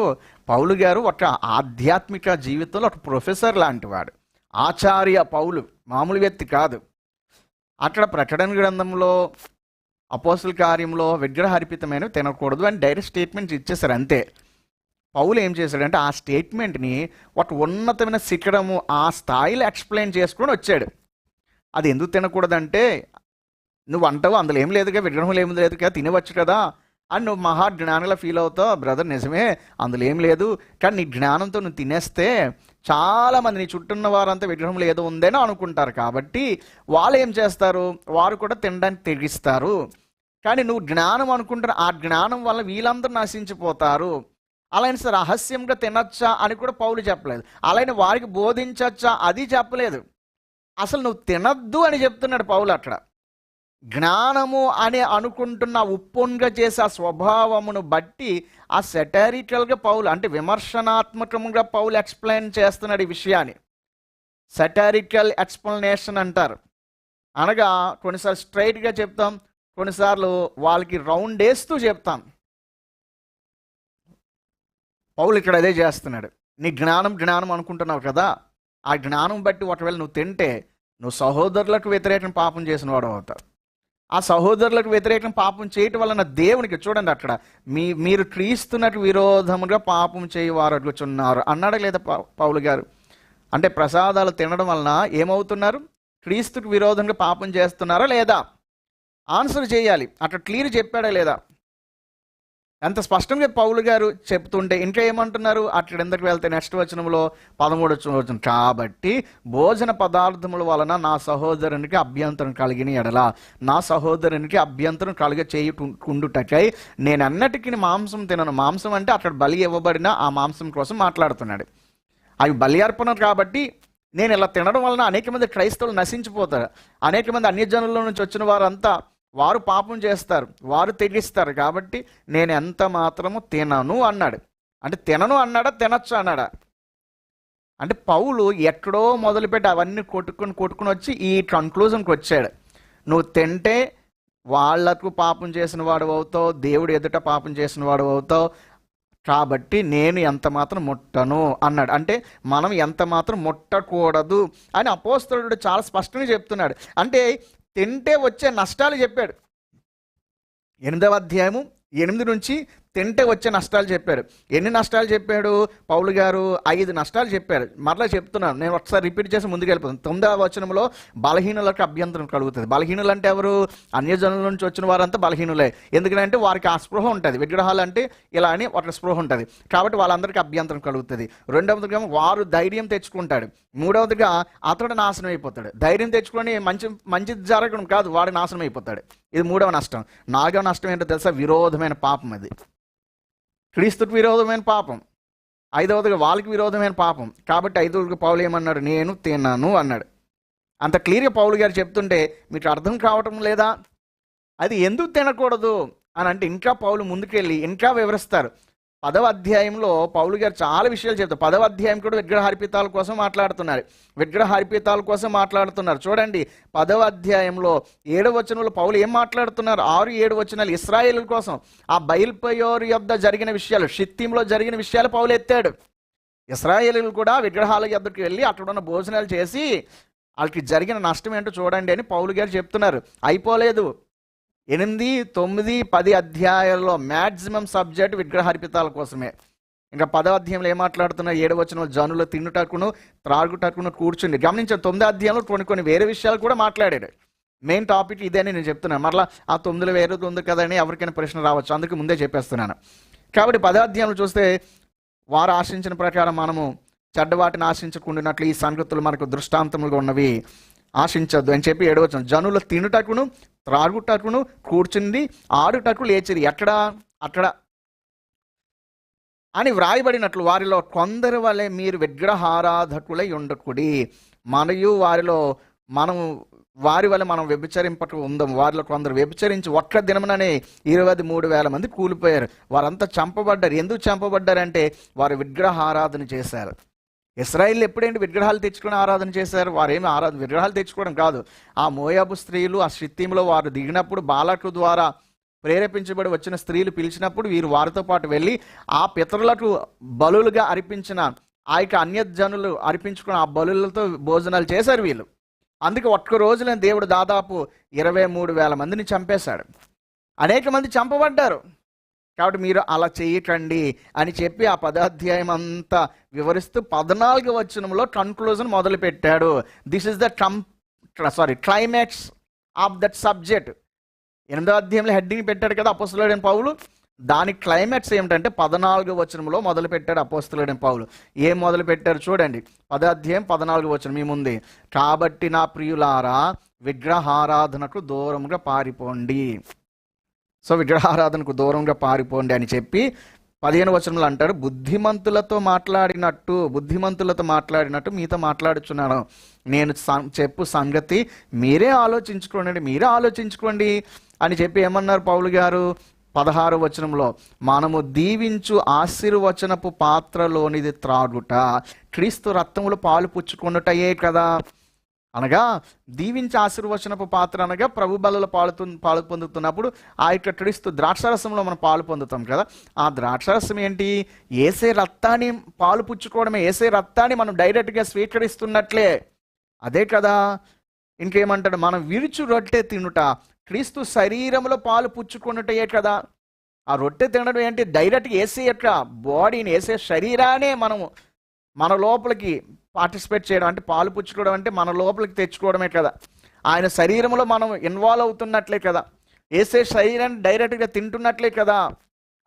పౌలు గారు ఒక ఆధ్యాత్మిక జీవితంలో ఒక ప్రొఫెసర్ లాంటి వాడు, ఆచార్య పౌలు, మామూలు వ్యక్తి కాదు. అక్కడ ప్రకటన గ్రంథంలో, అపోస్తుల కార్యంలో విగ్రహార్పితమైనవి తినకూడదు అని డైరెక్ట్ స్టేట్మెంట్స్ ఇచ్చేసారు అంతే. పౌలు ఏం చేశాడంటే ఆ స్టేట్మెంట్ని ఒక ఉన్నతమైన శిఖరము, ఆ స్థాయిలో ఎక్స్ప్లెయిన్ చేసుకొని వచ్చాడు. అది ఎందుకు తినకూడదంటే, నువ్వు అంటావు అందులో ఏం లేదుగా, విగ్రహం ఏమి లేదు కదా, తినవచ్చు కదా అని నువ్వు మహా జ్ఞానంలో ఫీల్ అవుతావు. బ్రదర్ నిజమే, అందులో ఏం లేదు, కానీ నీ జ్ఞానంతో నువ్వు తినేస్తే చాలామంది నీ చుట్టూన్న వారంతా విగ్రహంలో ఏదో ఉందేనో అనుకుంటారు. కాబట్టి వాళ్ళు ఏం చేస్తారు, వారు కూడా తినడానికి తెగిస్తారు. కానీ నువ్వు జ్ఞానం అనుకుంటారు, ఆ జ్ఞానం వల్ల వీళ్ళందరూ నశించిపోతారు. అలానే రహస్యంగా తినచ్చా అని కూడా పౌలు చెప్పలేదు. అలానే వారికి బోధించచ్చా అది చెప్పలేదు. అసలు నువ్వు తినద్దు అని చెప్తున్నాడు పౌలు. అక్కడ జ్ఞానము అని అనుకుంటున్న ఉప్పొంగ చేసే ఆ స్వభావమును బట్టి ఆ సెటారికల్గా పౌలు, అంటే విమర్శనాత్మకంగా పౌలు ఎక్స్ప్లెయిన్ చేస్తున్నాడు ఈ విషయాన్ని. సెటారికల్ ఎక్స్ప్లెనేషన్ అంటారు. అనగా కొన్నిసార్లు స్ట్రైట్గా చెప్తాం, కొన్నిసార్లు వాళ్ళకి రౌండ్ వేస్తూ చెప్తాం. పౌలు ఇక్కడ అదే చేస్తున్నాడు. నీ జ్ఞానం అనుకుంటున్నావు కదా, ఆ జ్ఞానం బట్టి ఒకవేళ నువ్వు తింటే నువ్వు సహోదరులకు వ్యతిరేకం పాపం చేసిన వాడు అవుతావు. ఆ సహోదరులకు వ్యతిరేకం పాపం చేయటం వలన దేవునికి, చూడండి అక్కడ, మీరు క్రీస్తునకు విరోధముగా పాపం చేయవారు అడుగుచున్నారు అన్నాడా లేదా పౌలు గారు? అంటే ప్రసాదాలు తినడం వలన ఏమవుతున్నారు? క్రీస్తుకు విరోధంగా పాపం చేస్తున్నారా లేదా? ఆన్సర్ చేయాలి. అక్కడ క్లియర్ చెప్పాడా లేదా? అంత స్పష్టంగా పౌలు గారు చెప్తుంటే ఇంకా ఏమంటున్నారు? అక్కడ ఎందుకు వెళ్తే నెక్స్ట్ వచనంలో 13వ వచనం, కాబట్టి భోజన పదార్థముల వలన నా సహోదరునికి అభ్యంతరం కలిగిన ఎడల, నా సహోదరునికి అభ్యంతరం కలిగ చేయుకుండుటకై నేను అన్నటికీ మాంసం తినను. మాంసం అంటే అక్కడ బలి ఇవ్వబడిన ఆ మాంసం కోసం మాట్లాడుతున్నాడు. అవి బలి అర్పణ కాబట్టి నేను ఇలా తినడం వలన అనేక మంది క్రైస్తవులు నశించిపోతారు. అనేక మంది అన్యజనుల నుంచి వచ్చిన వారంతా వారు పాపం చేస్తారు, వారు తెగిస్తారు. కాబట్టి నేను ఎంత మాత్రము తినను అన్నాడు. అంటే తినను అన్నాడా, తినచ్చు అన్నాడా? అంటే పౌలు ఎక్కడో మొదలుపెట్టి అవన్నీ కొట్టుకుని వచ్చి ఈ కన్క్లూజన్కి వచ్చాడు. నువ్వు తింటే వాళ్లకు పాపం చేసిన వాడు అవుతావు, దేవుడు ఎదుట పాపం చేసిన వాడు అవుతావు, కాబట్టి నేను ఎంత మాత్రం ముట్టను అన్నాడు. అంటే మనం ఎంత మాత్రం ముట్టకూడదు అని అపోస్తలుడు చాలా స్పష్టంగా చెప్తున్నాడు. అంటే తింటే వచ్చే నష్టాలు చెప్పాడు. 8వ అధ్యాయము 8 నుంచి తింటే వచ్చే నష్టాలు చెప్పారు. ఎన్ని నష్టాలు చెప్పాడు పౌలు గారు? 5 నష్టాలు చెప్పారు. మరలా చెప్తున్నాను, నేను ఒకసారి రిపీట్ చేసి ముందుకు వెళ్ళిపోతాను. 9వ వచనంలో బలహీనులకు అభ్యంతరం కలుగుతుంది. బలహీనులు అంటే ఎవరు? అన్యజనుల నుంచి వచ్చిన వారంతా బలహీనులే. ఎందుకంటే వారికి ఆ స్పృహ ఉంటుంది. విగ్రహాలు అంటే ఇలా అని ఒక స్పృహ ఉంటుంది, కాబట్టి వాళ్ళందరికీ అభ్యంతరం కలుగుతుంది. 2వదిగా వారు ధైర్యం తెచ్చుకుంటాడు. 3వదిగా అతడు నాశనం అయిపోతాడు. ధైర్యం తెచ్చుకొని మంచి జరగడం కాదు, వాడు నాశనం అయిపోతాడు. ఇది 3వ నష్టం. 4వ నష్టం ఏంటో తెలుసా? విరోధమైన పాపం. అది క్రీస్తుకు విరోధమైన పాపం. 5వదిగా వాళ్ళకి విరోధమైన పాపం. కాబట్టి 5వదిగా పౌలు ఏమన్నాడు? నేను తిన్నాను అన్నాడు. అంత క్లియర్గా పౌలు గారు చెప్తుంటే మీకు అర్థం కావటం లేదా? అది ఎందుకు తినకూడదు అని అంటే ఇంకా పౌలు ముందుకెళ్ళి ఇంకా వివరిస్తారు. 10వ అధ్యాయంలో పౌలు గారు చాలా విషయాలు చెప్తారు. 10వ అధ్యాయం కూడా విగ్రహార్పితాల కోసం మాట్లాడుతున్నారు. చూడండి 10వ అధ్యాయంలో 7వ వచనంలో పౌలు ఏం మాట్లాడుతున్నారు? 6, 7 వచనాలు ఇశ్రాయేలు కోసం, ఆ బయల్పెయోరు యొద్ద జరిగిన విషయాలు, షిత్తీంలో జరిగిన విషయాలు పౌలు ఎత్తాడు. ఇశ్రాయేలీలు కూడా విగ్రహాల యొద్దకు వెళ్ళి అక్కడ ఉన్న భోజనాలు చేసి వాళ్ళకి జరిగిన నష్టం ఏంటో చూడండి అని పౌలు గారు చెప్తున్నారు. అయిపోలేదు. 8, 9, 10 అధ్యాయాల్లో మ్యాక్సిమం సబ్జెక్ట్ విగ్రహార్పితాల కోసమే. ఇంకా 10వ అధ్యాయంలో ఏం మాట్లాడుతున్నారు? 7వ వచనంలో జనులు తిన్నుటకును త్రాగుటకును కూర్చుండి. గమనించారు 9వ అధ్యాయంలో కొన్ని వేరే విషయాలు కూడా మాట్లాడాడు. మెయిన్ టాపిక్ ఇదే అని నేను చెప్తున్నాను. మరలా ఆ 9లో వేరేది ఉంది కదని ఎవరికైనా ప్రశ్న రావచ్చు, అందుకు ముందే చెప్పేస్తున్నాను. కాబట్టి 10వ అధ్యాయంలో చూస్తే వారు ఆశించిన ప్రకారం మనము చెడ్డవాటిని ఆశించకుండానట్లు ఈ సంగతులు మనకు దృష్టాంతములుగా ఉన్నవి, ఆశించద్దు అని చెప్పి 7వ వచనం. జనులు తినుటకును త్రాగుటకును కూర్చుంది, ఆడుటకు లేచిరి. ఎక్కడ? అక్కడ అని వ్రాయబడినట్లు వారిలో కొందరి వలె మీరు విగ్రహారాధకులై ఉండకుడి, మరియు వారి వల్ల మనం వ్యభిచరింపక ఉందాం. వారిలో కొందరు వ్యభిచరించి ఒక్క దినముననే 23,000 మంది కూలిపోయారు. వారంతా చంపబడ్డారు. ఎందుకు చంపబడ్డారంటే వారు విగ్రహారాధన చేశారు. ఇశ్రాయేలు ఎప్పుడేంటి విగ్రహాలు తెచ్చుకుని ఆరాధన చేశారు? వారేమి విగ్రహాలు తెచ్చుకోవడం కాదు. ఆ మోయాబు స్త్రీలు ఆ షిత్తీములో వారు దిగినప్పుడు బాలకుల ద్వారా ప్రేరేపించబడి వచ్చిన స్త్రీలు పిలిచినప్పుడు వీరు వారితో పాటు వెళ్ళి ఆ పితరులకు బలులుగా అర్పించిన ఆ యొక్క అన్యజనులు అర్పించుకున్న ఆ బలులతో భోజనాలు చేశారు వీళ్ళు. అందుకే ఒక్క రోజున దేవుడు దాదాపు 23,000 మందిని చంపేశాడు. అనేక మంది చంపబడ్డారు. కాబట్టి మీరు అలా చేయకండి అని చెప్పి ఆ 10వ అధ్యాయం అంతా వివరిస్తూ 14వ వచనంలో కన్క్లూజన్ మొదలు పెట్టాడు. This is the climax of that subject. 8వ అధ్యాయంలో హెడ్డింగ్ పెట్టాడు కదా అపోస్తలుడైన పౌలు. దాని క్లైమాక్స్ ఏమిటంటే 14వ వచనంలో మొదలు పెట్టాడు అపోస్తలుడైన పౌలు. ఏం మొదలు పెట్టారు చూడండి. 10వ అధ్యాయం 14వ వచనం మీ ముందే. కాబట్టి నా ప్రియులారా విగ్రహారాధనకు దూరంగా పారిపోండి. సో విగ్రహారాధనకు దూరంగా పారిపోండి అని చెప్పి 15వ వచనంలో అంటాడు, బుద్ధిమంతులతో మాట్లాడినట్టు మీతో మాట్లాడుచున్నాను. నేను చెప్పు సంగతి మీరే ఆలోచించుకోండి అని చెప్పి ఏమన్నారు పౌలు గారు? 16వ వచనంలో మనము దీవించు ఆశీర్వచనపు పాత్రలోనిది త్రాగుట క్రీస్తు రక్తములో పాలు పుచ్చుకొనుటయే కదా. అనగా దీవించి ఆశీర్వచనపు పాత్ర అనగా ప్రభు బలలో పాలు పొందుతున్నప్పుడు ఆ యొక్క క్రీస్తు ద్రాక్షరసంలో మనం పాలు పొందుతాం కదా. ఆ ద్రాక్షరసం ఏంటి? ఏసే రక్తాన్ని పాలు పుచ్చుకోవడమే. ఏసే రక్తాన్ని మనం డైరెక్ట్గా స్వీకరిస్తున్నట్లే. అదే కదా. ఇంకేమంటాడు? మనం విరుచు రొట్టె తినుట క్రీస్తు శరీరంలో పాలు పుచ్చుకున్నట్టయే కదా. ఆ రొట్టె తినడం ఏంటి? డైరెక్ట్గా ఏసే యొక్క బాడీని, ఏసే శరీరాన్ని మనము మన లోపలికి పార్టిసిపేట్ చేయడం, అంటే పాలు పుచ్చుకోవడం అంటే మన లోపలికి తెచ్చుకోవడమే కదా. ఆయన శరీరంలో మనం ఇన్వాల్వ్ అవుతున్నట్లే కదా. ఏసే శరీరాన్ని డైరెక్ట్గా తింటున్నట్లే కదా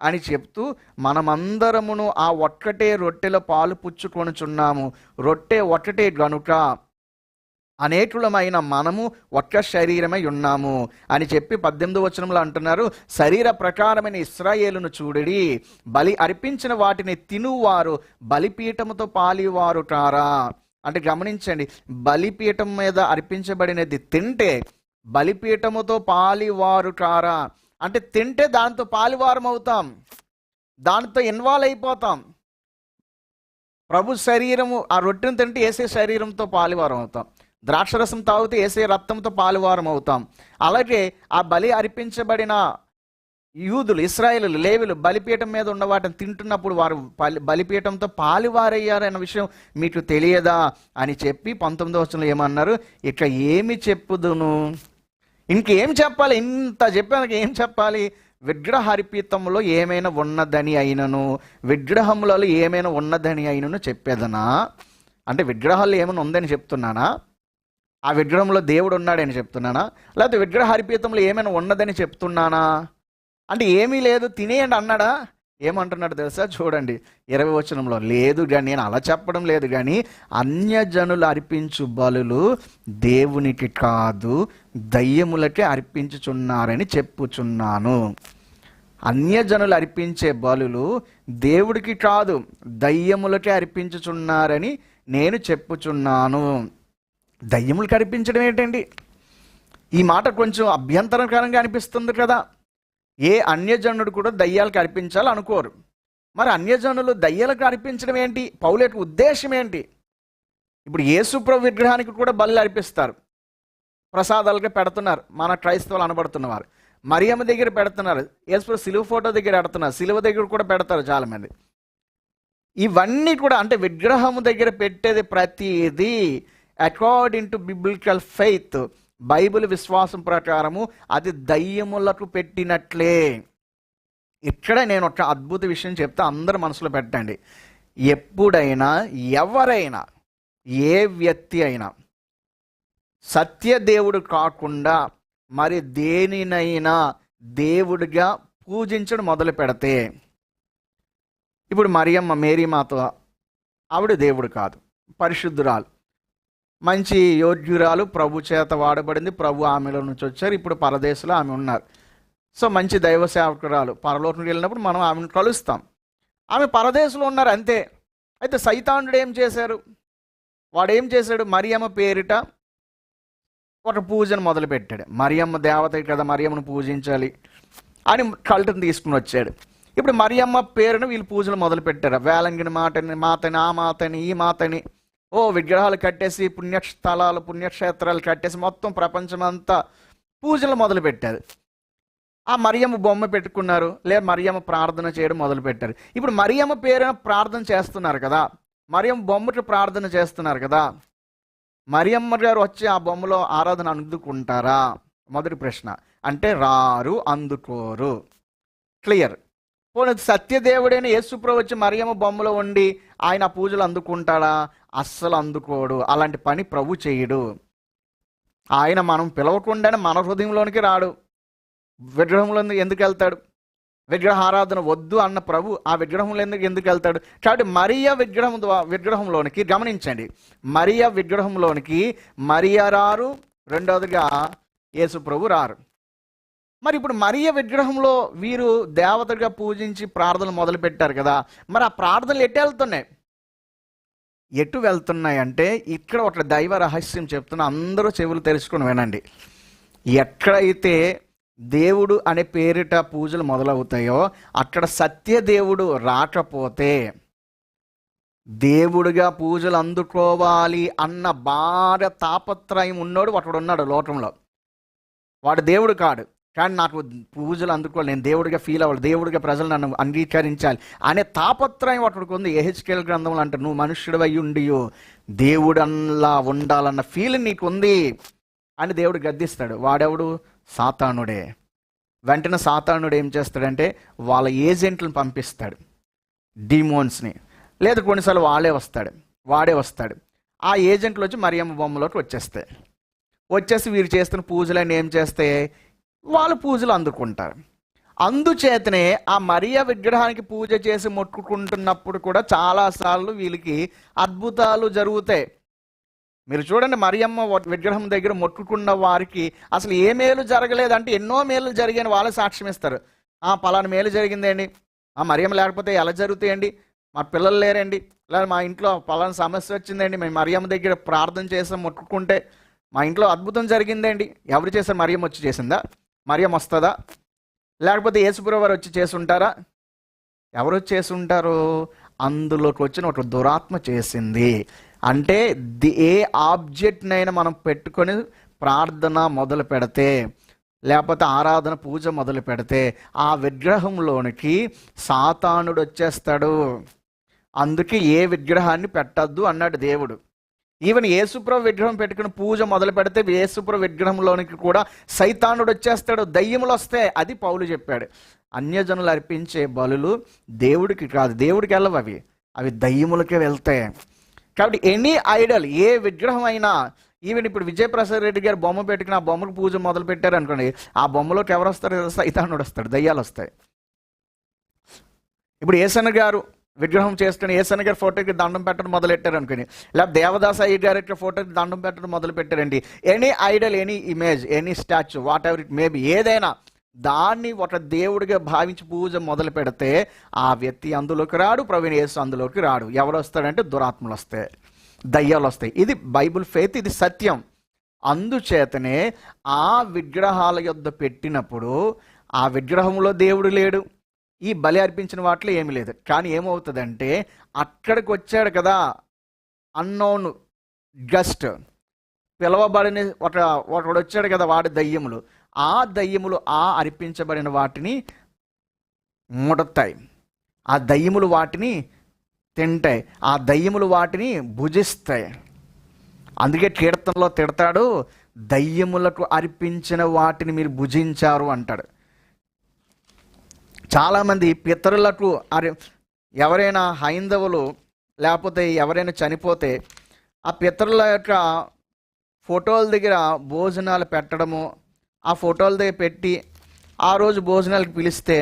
అని చెప్తూ మనమందరమును ఆ ఒక్కటే రొట్టెలో పాలు పుచ్చుకొనుచున్నాము. రొట్టె ఒక్కటే గనుక అనేకులమైన మనము ఒక్క శరీరమై ఉన్నాము అని చెప్పి 18వ వచనంలో అంటున్నారు, శరీర ప్రకారమైన ఇశ్రాయేలును చూడడి, బలి అర్పించిన వాటిని తినువారు బలిపీఠముతో పాలివారు కారా. అంటే గమనించండి, బలిపీఠం మీద అర్పించబడినది తింటే బలిపీఠముతో పాలివారు కారా. అంటే తింటే దాంతో పాలివారం అవుతాం, దాంతో ఇన్వాల్వ్ అయిపోతాం. ప్రభు శరీరము, ఆ రొట్టెను తింటే యేసే శరీరంతో పాలువారం అవుతాం, ద్రాక్షరసం తాగితే యేసే రక్తంతో పాలువారం అవుతాం. అలాగే ఆ బలి అర్పించబడిన యూదులు, ఇశ్రాయేలులు, లేవీలు బలిపీఠం మీద ఉన్న వాటిని తింటున్నప్పుడు వారు బలిపీఠంతో పాలువారయ్యారు అన్న విషయం మీకు తెలియదా అని చెప్పి 19వ వచనంలో ఏమన్నారు, ఇక ఏమి చెప్పుదును, ఇంకేం చెప్పాలి, ఇంత చెప్పాక ఏం చెప్పాలి, విగ్రహార్పితంలో ఏమైనా ఉన్నదని అయినను, విగ్రహములలో ఏమైనా ఉన్నదని అయినను చెప్పేదనా? అంటే విగ్రహాల్లో ఏమైనా ఉందని చెప్తున్నానా, ఆ విగ్రహంలో దేవుడు ఉన్నాడని చెప్తున్నానా, లేకపోతే విగ్రహార్పితంలో ఏమైనా ఉన్నదని చెప్తున్నానా? అంటే ఏమీ లేదు తినేయండి అన్నాడా? ఏమంటున్నాడు తెలుసా? చూడండి 20వ వచనంలో, లేదు కానీ నేను అలా చెప్పడం లేదు, కానీ అన్యజనులు అర్పించు బలులు దేవునికి కాదు దయ్యములకే అర్పించుచున్నారని చెప్పుచున్నాను. అన్యజనులు అర్పించే బలులు దేవుడికి కాదు దయ్యములకే అర్పించుచున్నారని నేను చెప్పుచున్నాను. దయ్యములకి అర్పించడం ఏంటండి? ఈ మాట కొంచెం అభ్యంతరకరంగా అనిపిస్తుంది కదా. ఏ అన్యజనుడు కూడా దయ్యాలకు అర్పించాలి అనుకోరు. మరి అన్యజనులు దయ్యాలకు అర్పించడం ఏంటి? పౌలు యొక్క ఉద్దేశం ఏంటి? ఇప్పుడు యేసుప్రభు విగ్రహానికి కూడా బలి అర్పిస్తారు, ప్రసాదాలుగా పెడుతున్నారు మన క్రైస్తవులు అనబడుతున్నవారు. మరియమ్మ దగ్గర పెడుతున్నారు, యేసుప్రభు సిలువ ఫోటో దగ్గర పెడుతున్నారు, సిలువ దగ్గర కూడా పెడతారు చాలామంది. ఇవన్నీ కూడా అంటే విగ్రహము దగ్గర పెట్టేది ప్రతిదీ according to biblical faith, Bible విశ్వాసం ప్రకారము అది దయ్యములకు పెట్టినట్లే. ఇక్కడ నేను ఒక అద్భుత విషయం చెప్తే అందరూ మనసులో పెట్టండి. ఎప్పుడైనా ఎవరైనా ఏ వ్యక్తి అయినా సత్యదేవుడు కాకుండా మరి దేనినైనా దేవుడిగా పూజించడం మొదలు పెడితే, ఇప్పుడు మరియమ్మ మేరీ మాత ఆవిడ దేవుడు కాదు, పరిశుద్ధురాలు, మంచి యోగ్యురాలు, ప్రభు చేత వాడబడింది, ప్రభు ఆమెలో నుంచి వచ్చారు, ఇప్పుడు పరదేశంలో ఆమె ఉన్నారు. సో మంచి దైవ సేవకురాలు, పరలోకం వెళ్ళినప్పుడు మనం ఆమెను కలుస్తాం. ఆమె పరదేశంలో ఉన్నారు అంతే. అయితే సైతానుడు ఏం చేశారు? వాడు ఏం చేశాడు? మరియమ్మ పేరిట ఒక పూజను మొదలుపెట్టాడు. మరియమ్మ దేవత కదా, మరియమ్మను పూజించాలి అని కల్టును తీసుకుని వచ్చాడు. ఇప్పుడు మరియమ్మ పేరును వీళ్ళు పూజలు మొదలుపెట్టారు. వేలంగిని మాతని, ఆ మాతని, ఈ మాతని, విగ్రహాలు కట్టేసి, పుణ్యస్థలాలు, పుణ్యక్షేత్రాలు కట్టేసి మొత్తం ప్రపంచమంతా పూజలు మొదలుపెట్టారు. ఆ మరియమ్మ బొమ్మ పెట్టుకున్నారు, లేదా మరియమ్మ ప్రార్థన చేయడం మొదలుపెట్టారు. ఇప్పుడు మరియమ్మ పేరున ప్రార్థన చేస్తున్నారు కదా, మరియమ్మ బొమ్మకి ప్రార్థన చేస్తున్నారు కదా, మరియమ్మ గారు వచ్చి ఆ బొమ్మలో ఆరాధన అందుకుంటారా? మొదటి ప్రశ్న. అంటే రారు, అందుకోరు. క్లియర్. పోనీ సత్యదేవుడైన యేసుప్రభు వచ్చి మరియమ్మ బొమ్మలో ఉండి ఆయన పూజలు అందుకుంటాడా? అస్సలు అందుకోడు. అలాంటి పని ప్రభు చేయడు. ఆయన మనం పిలవకుండానే మన హృదయంలోనికి రాడు. విగ్రహంలో ఎందుకు వెళ్తాడు? విగ్రహ ఆరాధన వద్దు అన్న ప్రభు ఆ విగ్రహంలో ఎందుకు వెళ్తాడు? కాబట్టి మరియ విగ్రహంలోనికి గమనించండి, మరియ విగ్రహంలోనికి మరియ రారు, రెండవదిగా యేసు ప్రభు రారు. మరి ఇప్పుడు మరియ విగ్రహంలో వీరు దేవతగా పూజించి ప్రార్థనలు మొదలు పెట్టారు కదా, మరి ఆ ప్రార్థనలు ఎటు వెళ్తున్నాయి అంటే, ఇక్కడ ఒక దైవ రహస్యం చెప్తున్నా, అందరూ చెవులు తెరుచుకొని వినండి. ఎక్కడైతే దేవుడు అనే పేరిట పూజలు మొదలవుతాయో అక్కడ సత్యదేవుడు రాకపోతే, దేవుడిగా పూజలు అందుకోవాలి అన్న బాగా తాపత్రయం ఉన్నోడు ఒకడు ఉన్నాడు లోకంలో. వాడు దేవుడు కాడు, కానీ నాకు పూజలు అందుకోవాలి, నేను దేవుడిగా ఫీల్ అవ్వాలి, దేవుడిగా ప్రజలు నన్ను అంగీకరించాలి అనే తాపత్రయం ఒకడికి ఉంది. యెహెజ్కేలు గ్రంథంలో అంటే, నువ్వు మనుష్యుడు అయ్యి ఉండియో దేవుడల్లా ఉండాలన్న ఫీలింగ్ నీకు ఉంది అని దేవుడు గద్దిస్తాడు. వాడెవడు? సాతానుడే. వెంటనే సాతానుడు ఏం చేస్తాడంటే వాళ్ళ ఏజెంట్లను పంపిస్తాడు, డీమోన్స్ని, లేదా కొన్నిసార్లు వాడే వస్తాడు. ఆ ఏజెంట్లు వచ్చి మరియమ్మ బొమ్మలోకి వచ్చేసి వీరు చేస్తున్న పూజలన్నీ ఏం చేస్తే వాళ్ళు పూజలు అందుకుంటారు. అందుచేతనే ఆ మరియ విగ్రహానికి పూజ చేసి మొక్కుకుంటున్నప్పుడు కూడా చాలాసార్లు వీళ్ళకి అద్భుతాలు జరుగుతాయి. మీరు చూడండి, మరియమ్మ విగ్రహం దగ్గర మొక్కుకున్న వారికి అసలు ఏ మేలు జరగలేదంటే ఎన్నో మేలు జరిగాయని వాళ్ళే సాక్ష్యం ఇస్తారు. పలానా మేలు జరిగిందండి, మరియమ్మ లేకపోతే ఎలా జరుగుతాయండి, మా పిల్లలు లేరండి, లేదా మా ఇంట్లో పలానా సమస్య వచ్చిందండి, మేము మరియమ్మ దగ్గర ప్రార్థన చేసాం, మొక్కుకుంటే మా ఇంట్లో అద్భుతం జరిగిందండి. ఎవరు చేశారు? మరియమ్మ వచ్చి చేసిందా? మరియమ్మ వస్తుందా? లేకపోతే యేసుప్రభు వారు వచ్చి చేసుంటారా? ఎవరు వచ్చి చేసుంటారు? అందులోకి వచ్చిన ఒక దురాత్మ చేసింది. అంటే ఏ ఆబ్జెక్ట్నైనా మనం పెట్టుకొని ప్రార్థన మొదలు పెడితే, లేకపోతే ఆరాధన పూజ మొదలు పెడితే ఆ విగ్రహంలోనికి సాతానుడు వచ్చేస్తాడు. అందుకే ఏ విగ్రహాన్ని పెట్టద్దు అన్నాడు దేవుడు. ఈవెన్ యేసుప్రభు విగ్రహం పెట్టుకుని పూజ మొదలు పెడితే యేసుప్రభు విగ్రహంలోనికి కూడా సైతానుడు వచ్చేస్తాడు, దయ్యములు వస్తాయి. అది పౌలు చెప్పాడు. అన్యజనులు అర్పించే బలులు దేవుడికి కాదు, దేవుడికి వెళ్ళవు, అవి దయ్యములకే వెళ్తాయి. కాబట్టి ఎనీ ఐడల్, ఏ విగ్రహం అయినా, ఈవెన్ ఇప్పుడు విజయప్రసాద్ రెడ్డి గారు బొమ్మ పెట్టుకుని ఆ బొమ్మకు పూజ మొదలు పెట్టారు అనుకోండి, ఆ బొమ్మలోకి ఎవరు వస్తారు? సైతానుడు వస్తాడు, దయ్యాలు వస్తాయి. ఇప్పుడు ఏసన్న గారు విగ్రహం చేసుకుని ఏసన్న గారి ఫోటోకి దండం పెట్టడం మొదలెట్టారు అనుకుని, లేకపోతే దేవదాస్ అయ్య గారి ఫోటోకి దండం పెట్టడం మొదలు పెట్టారండి. Any Idol, any image, any statue, what ever it maybe, ఏదైనా దాన్ని ఒక దేవుడిగా భావించి పూజ మొదలు పెడితే ఆ వ్యక్తి అందులోకి రాడు, ప్రవీణ్ యేసు అందులోకి రాడు. ఎవరు వస్తాడంటే దురాత్మలు వస్తాయి, దయ్యాలు వస్తాయి. ఇది బైబుల్ ఫెయిత్, ఇది సత్యం. అందుచేతనే ఆ విగ్రహాల యొద్ద పెట్టినప్పుడు ఆ విగ్రహంలో దేవుడు లేడు, ఈ బలి అర్పించిన వాటిలో ఏమి లేదు. కానీ ఏమవుతుందంటే అక్కడికి వచ్చాడు కదా అన్నోన్ గస్ట్, పిలవబడిన ఒకడు వచ్చాడు కదా, వాడి దయ్యములు, ఆ దయ్యములు ఆ అర్పించబడిన వాటిని ముడతాయి, ఆ దయ్యములు వాటిని తింటాయి, ఆ దయ్యములు వాటిని భుజిస్తాయి. అందుకే కీర్తనలో తిడతాడు, దయ్యములకు అర్పించిన వాటిని మీరు భుజించారు అంటాడు. చాలామంది పితరులకు ఎవరైనా హైందవులు లేకపోతే ఎవరైనా చనిపోతే ఆ పితరుల యొక్క ఫోటోల దగ్గర భోజనాలు పెట్టడము, ఆ ఫోటోల దగ్గర పెట్టి ఆ రోజు భోజనాలకు పిలిస్తే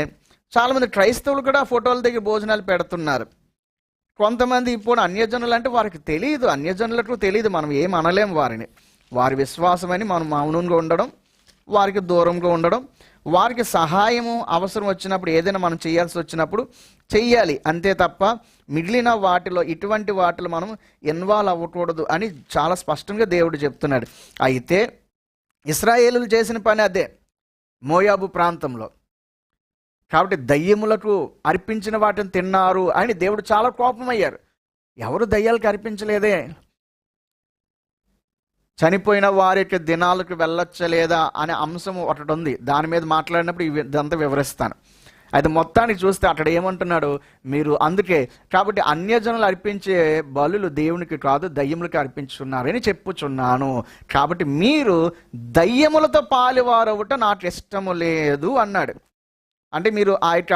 చాలామంది క్రైస్తవులు కూడా ఫోటోల దగ్గర భోజనాలు పెడుతున్నారు. కొంతమంది ఇప్పుడు అన్యజనులు అంటే వారికి తెలియదు, అన్యజనులకు తెలియదు, మనం ఏం అనలేం వారిని. వారి విశ్వాసమని మనం మౌనంగా ఉండడం, వారికి దూరంగా ఉండడం, వారికి సహాయము అవసరం వచ్చినప్పుడు ఏదైనా మనం చేయాల్సి వచ్చినప్పుడు చెయ్యాలి అంతే తప్ప మిగిలిన వాటిలో ఇటువంటి వాటిలో మనం ఇన్వాల్వ్ అవ్వకూడదు అని చాలా స్పష్టంగా దేవుడు చెప్తున్నాడు. అయితే ఇశ్రాయేలులు చేసిన పని అదే మోయాబు ప్రాంతంలో. కాబట్టి దయ్యములకు అర్పించిన వాటిని తిన్నారు అని దేవుడు చాలా కోపమయ్యారు. ఎవరు దయ్యాలకు అర్పించలేదే, చనిపోయిన వారి యొక్క దినాలకు వెళ్ళొచ్చలేదా అనే అంశం ఒకటి ఉంది, దాని మీద మాట్లాడినప్పుడు ఇదంతా వివరిస్తాను. అయితే మొత్తానికి చూస్తే అక్కడ ఏమంటున్నాడు, మీరు అందుకే కాబట్టి అన్యజనులు అర్పించే బలులు దేవునికి కాదు దయ్యములకి అర్పించున్నారని చెప్పుచున్నాను. కాబట్టి మీరు దయ్యములతో పాలువారవుట నాకు ఇష్టము లేదు అన్నాడు. అంటే మీరు ఆ యొక్క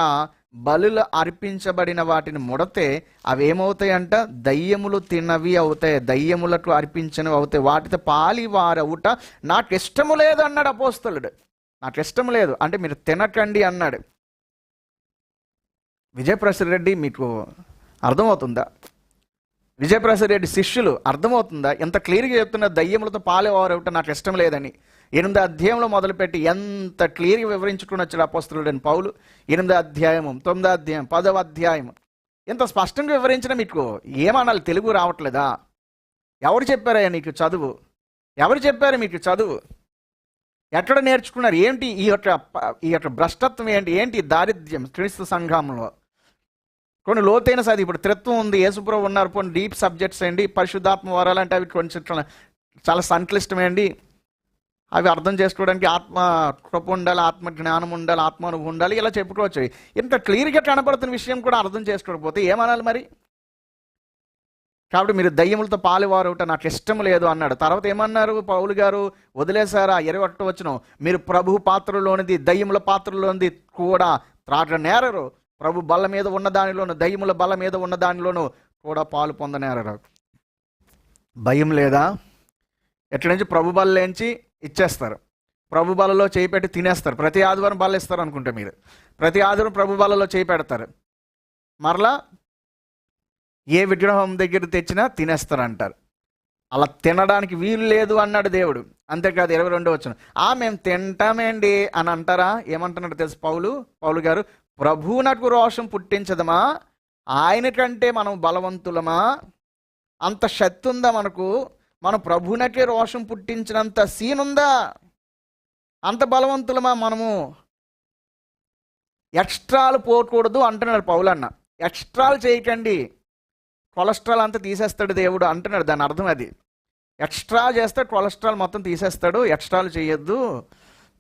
బలులు అర్పించబడిన వాటిని ముడితే అవి ఏమవుతాయంట, దయ్యములు తిన్నవి అవుతాయి, దయ్యములకు అర్పించినవి అవుతాయి, వాటితో పాలివారవుట నాకు ఇష్టము లేదు అన్నాడు అపోస్తలుడు. నాకు ఇష్టం లేదు అంటే మీరు తినకండి అన్నాడు. విజయప్రసాద్ రెడ్డి మీకు అర్థమవుతుందా? విజయప్రసాద్ రెడ్డి శిష్యులు అర్థమవుతుందా? ఎంత క్లియర్గా చెప్తున్నా దయ్యములతో పాలేవారవుట నాకు ఇష్టం లేదని. 8వ అధ్యాయంలో మొదలుపెట్టి ఎంత క్లియర్గా వివరించుకుని వచ్చాడు అపోస్తలుడైన పౌలు. 8వ అధ్యాయము, 9వ అధ్యాయం, 10వ అధ్యాయం ఎంత స్పష్టంగా వివరించినా మీకు ఏమనాలి? తెలుగు రావట్లేదా? ఎవరు చెప్పారయ్యా నీకు చదువు? ఎవరు చెప్పారు మీకు చదువు? ఎక్కడ నేర్చుకున్నారు? ఏంటి ఈ యొక్క భ్రష్టత్వం? ఏంటి దారిద్ర్యం క్రీస్తు సంఘంలో? కొన్ని లోతైన సాది ఇప్పుడు త్రిత్వం ఉంది, యేసుప్రభు ఉన్నారు, కొన్ని డీప్ సబ్జెక్ట్స్ అండి, పరిశుద్ధాత్మ వరాలు అంటే అవి కొంచెం చాలా సంక్లిష్టమేండి. అవి అర్థం చేసుకోవడానికి ఆత్మ కృప ఉండాలి, ఆత్మ జ్ఞానం ఉండాలి, ఆత్మానుభవం ఉండాలి, ఇలా చెప్పుకోవచ్చు. ఇంత క్లియర్గా కనపడుతున్న విషయం కూడా అర్థం చేసుకోకపోతే ఏమనాలి మరి? కాబట్టి మీరు దయ్యములతో పాలువారవుట నాకు ఇష్టం లేదు అన్నాడు. తర్వాత ఏమన్నారు పౌలు గారు? వదిలేశారా? 21వ వచనం, మీరు ప్రభు పాత్రలోనిది దయ్యముల పాత్రలోనిది కూడా త్రాట నేరరు, ప్రభు బల్ల మీద ఉన్న దానిలోను దయ్యముల బల్ల మీద ఉన్న దానిలోను కూడా పాలు పొందనేరరు. భయం లేదా? ఎట్ల నుంచి ప్రభు బల్లేంచి ఇచ్చేస్తారు, ప్రభు బలలో చేయి పెట్టి తినేస్తారు. ప్రతి ఆదివారం బల్ల ఇస్తారు అనుకుంటే మీరు, ప్రతి ఆదివారం ప్రభు బలలో చేయి పెడతారు, మరలా ఏ విగ్రహం దగ్గర తెచ్చినా తినేస్తారు అంటారు. అలా తినడానికి వీలు లేదు అన్నాడు దేవుడు. అంతేకాదు 22వ వచనం, మేము తింటామేండి అని అంటారా? ఏమంటున్నాడు తెలుసు పౌలు గారు? ప్రభువునకు రోషం పుట్టించదమా? ఆయన కంటే మనం బలవంతులమా? అంత శక్తి ఉందా మనకు? మనం ప్రభువునకే రోషం పుట్టించినంత సీన్ ఉందా? అంత బలవంతులమా మనము? ఎక్స్ట్రాలు పోకూడదు అంటున్నాడు పౌలన్న. ఎక్స్ట్రాలు చేయకండి, కొలెస్ట్రాల్ అంతా తీసేస్తాడు దేవుడు అంటున్నాడు. దాని అర్థం అది. ఎక్స్ట్రా చేస్తే కొలెస్ట్రాల్ మొత్తం తీసేస్తాడు. ఎక్స్ట్రాలు చేయొద్దు,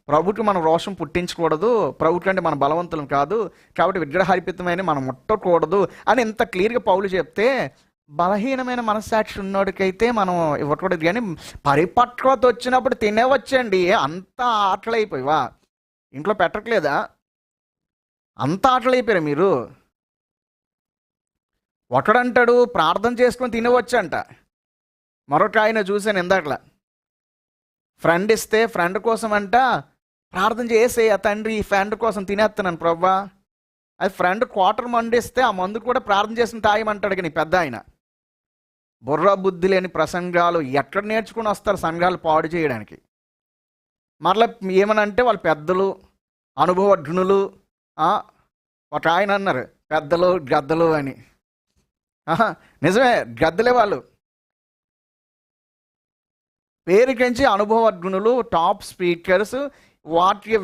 ప్రభుకి మనం రోషం పుట్టించకూడదు, ప్రభు కంటే మన బలవంతులం కాదు, కాబట్టి విగ్రహార్పితమైన మనం ముట్టకూడదు అని ఇంత క్లియర్గా పౌలు చెప్తే, బలహీనమైన మనస్సాక్షి ఉన్నోడికైతే మనం ఇవ్వకూడదు. కానీ పరిపక్వత వచ్చినప్పుడు తినేవచ్చండి. అంత ఆటలైపోయివా? ఇంట్లో పెట్టట్లేదా? అంత ఆటలైపోయారు మీరు. ఒకడంటాడు ప్రార్థన చేసుకొని తినవచ్చంట. మరొక ఆయన చూశాను ఇందాకలా, ఫ్రెండ్ ఇస్తే ఫ్రెండ్ కోసం అంట ప్రార్థన చేసే తండ్రి ఈ ఫ్రెండ్ కోసం తినేస్తున్నాను ప్రవ్వా. అది ఫ్రెండ్ క్వార్టర్ మండిస్తే ఆ మందు కూడా ప్రార్థన చేసిన తాయమంటాడు. కానీ పెద్ద ఆయన బుర్ర బుద్ధి లేని ప్రసంగాలు ఎక్కడ నేర్చుకుని వస్తారు సంఘాలు పాడు చేయడానికి. మరలా ఏమనంటే వాళ్ళు పెద్దలు, అనుభవజ్ఞులు. ఒక ఆయన అన్నారు పెద్దలు గద్దలు అని. నిజమే, గద్దలే వాళ్ళు. పేరుకించి అనుభవజ్ఞులు, టాప్ స్పీకర్స్, వాక్య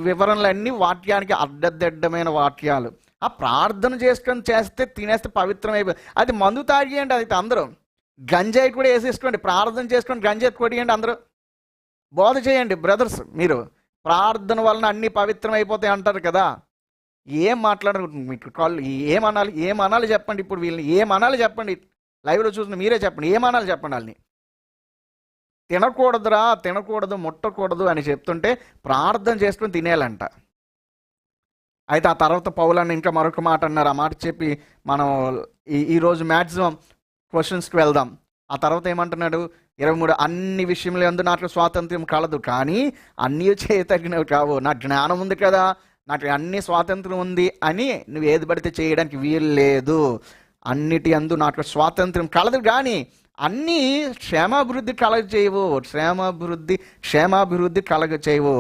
వివరణలన్నీ వాక్యానికి అడ్డదిడ్డమైన వాక్యాలు. ఆ ప్రార్థన చేసుకొని చేస్తే తినేస్తే పవిత్రం అయిపోయి. అది మందు తాగియండి, అది అందరూ గంజాయి కూడా వేసేసుకోండి, ప్రార్థన చేసుకొని గంజాయి కొడియండి, అందరూ బోధ చేయండి బ్రదర్స్. మీరు ప్రార్థన వలన అన్నీ పవిత్రం అయిపోతాయి అంటారు కదా. ఏం మాట్లాడరు మీకు కాళ్ళు? ఏమనాలి చెప్పండి. ఇప్పుడు వీళ్ళని ఏమనాలి చెప్పండి, లైవ్లో చూసిన మీరే చెప్పండి, ఏమనాలి చెప్పండి. వాళ్ళని తినకూడదు, ముట్టకూడదు అని చెప్తుంటే ప్రార్థన చేసుకుని తినేయాలంట. అయితే ఆ తర్వాత పౌలన్న ఇంకా మరొక మాట అన్నారు. ఆ మాట చెప్పి మనం ఈరోజు మ్యాక్సిమం క్వశ్చన్స్కి వెళ్దాం. ఆ తర్వాత ఏమంటున్నాడు? 23, అన్ని విషయంలో ఎందు నాకు స్వాతంత్ర్యం కలదు, కానీ అన్నీ చేయతగినవి కావు. నా జ్ఞానం ఉంది కదా, నాకు అన్ని స్వాతంత్రం ఉంది అని నువ్వు ఏది పడితే చేయడానికి వీలు లేదు. అన్నిటి అందు నాకు స్వాతంత్ర్యం కలదు, కానీ అన్నీ క్షేమాభివృద్ధి కలగచేయవు. క్షేమాభివృద్ధి కలగచేయవు.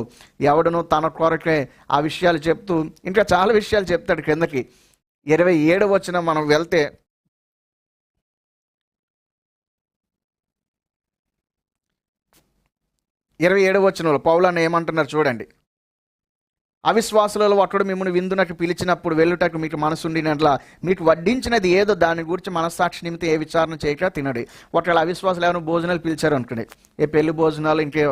ఎవడను తన కొరకే ఆ విషయాలు చెప్తూ ఇంకా చాలా విషయాలు చెప్తాడు. కిందకి 27 వచనం మనం వెళ్తే, వచనంలో పౌలన్న ఏమంటున్నారు చూడండి. అవిశ్వాసులలో ఒకడు మిమ్మల్ని విందునకు పిలిచినప్పుడు వెళ్ళుటకు మీకు మనసుండినట్ల మీకు వడ్డించినది ఏదో దాని గురించి మనస్సాక్షి నిమిత్తం ఏ విచారణ చేయక తినడు. ఒకవేళ అవిశ్వాసులు ఏమైనా భోజనాలు పిలిచారు అనుకోండి, ఏ పెళ్లి భోజనాలు ఇంకే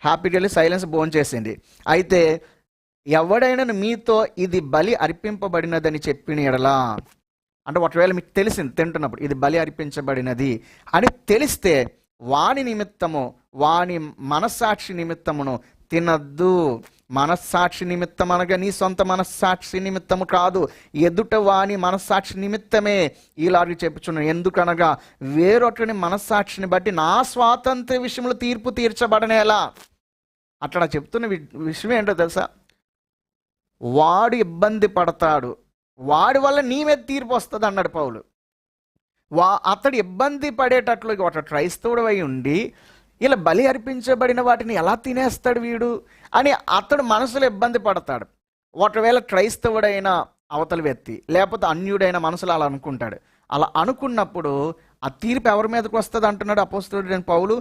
హ్యాపీగా వెళ్ళి సైలెన్స్ భోజనం చేసింది. అయితే ఎవడైనా మీతో ఇది బలి అర్పింపబడినదని చెప్పిన ఎడలా, అంటే ఒకవేళ మీకు తెలిసింది తింటున్నప్పుడు ఇది బలి అర్పించబడినది అని తెలిస్తే వాని నిమిత్తము, వాని మనస్సాక్షి నిమిత్తమును తినద్దు. మనస్సాక్షి నిమిత్తం అనగా నీ సొంత మనస్సాక్షి నిమిత్తము కాదు, ఎదుట వాని మనస్సాక్షి నిమిత్తమే ఇలాగే చెప్పుచున్నాను. ఎందుకనగా వేరొకని మనస్సాక్షిని బట్టి నా స్వాతంత్ర్య విషయంలో తీర్పు తీర్చబడనేలా. అట్లా చెప్తున్న విషయం ఏంటో తెలుసా? వాడు ఇబ్బంది పడతాడు, వాడి వల్ల నీ మీద తీర్పు వస్తుంది అన్నాడు పౌలు. అతడు ఇబ్బంది పడేటట్లు ఒక క్రైస్తవుడు అయి ఉండి ఇలా బలి అర్పించబడిన వాటిని ఎలా తినేస్తాడు వీడు అని అతడు మనసులో ఇబ్బంది పడతాడు. ఒకవేళ క్రైస్తవుడైన అవతల వ్యక్తి లేకపోతే అన్యుడైన మనసులో అలా అనుకుంటాడు. అలా అనుకున్నప్పుడు ఆ తీర్పు ఎవరి మీదకి వస్తుంది అంటున్నాడు అపోస్తలుడైన పౌలు?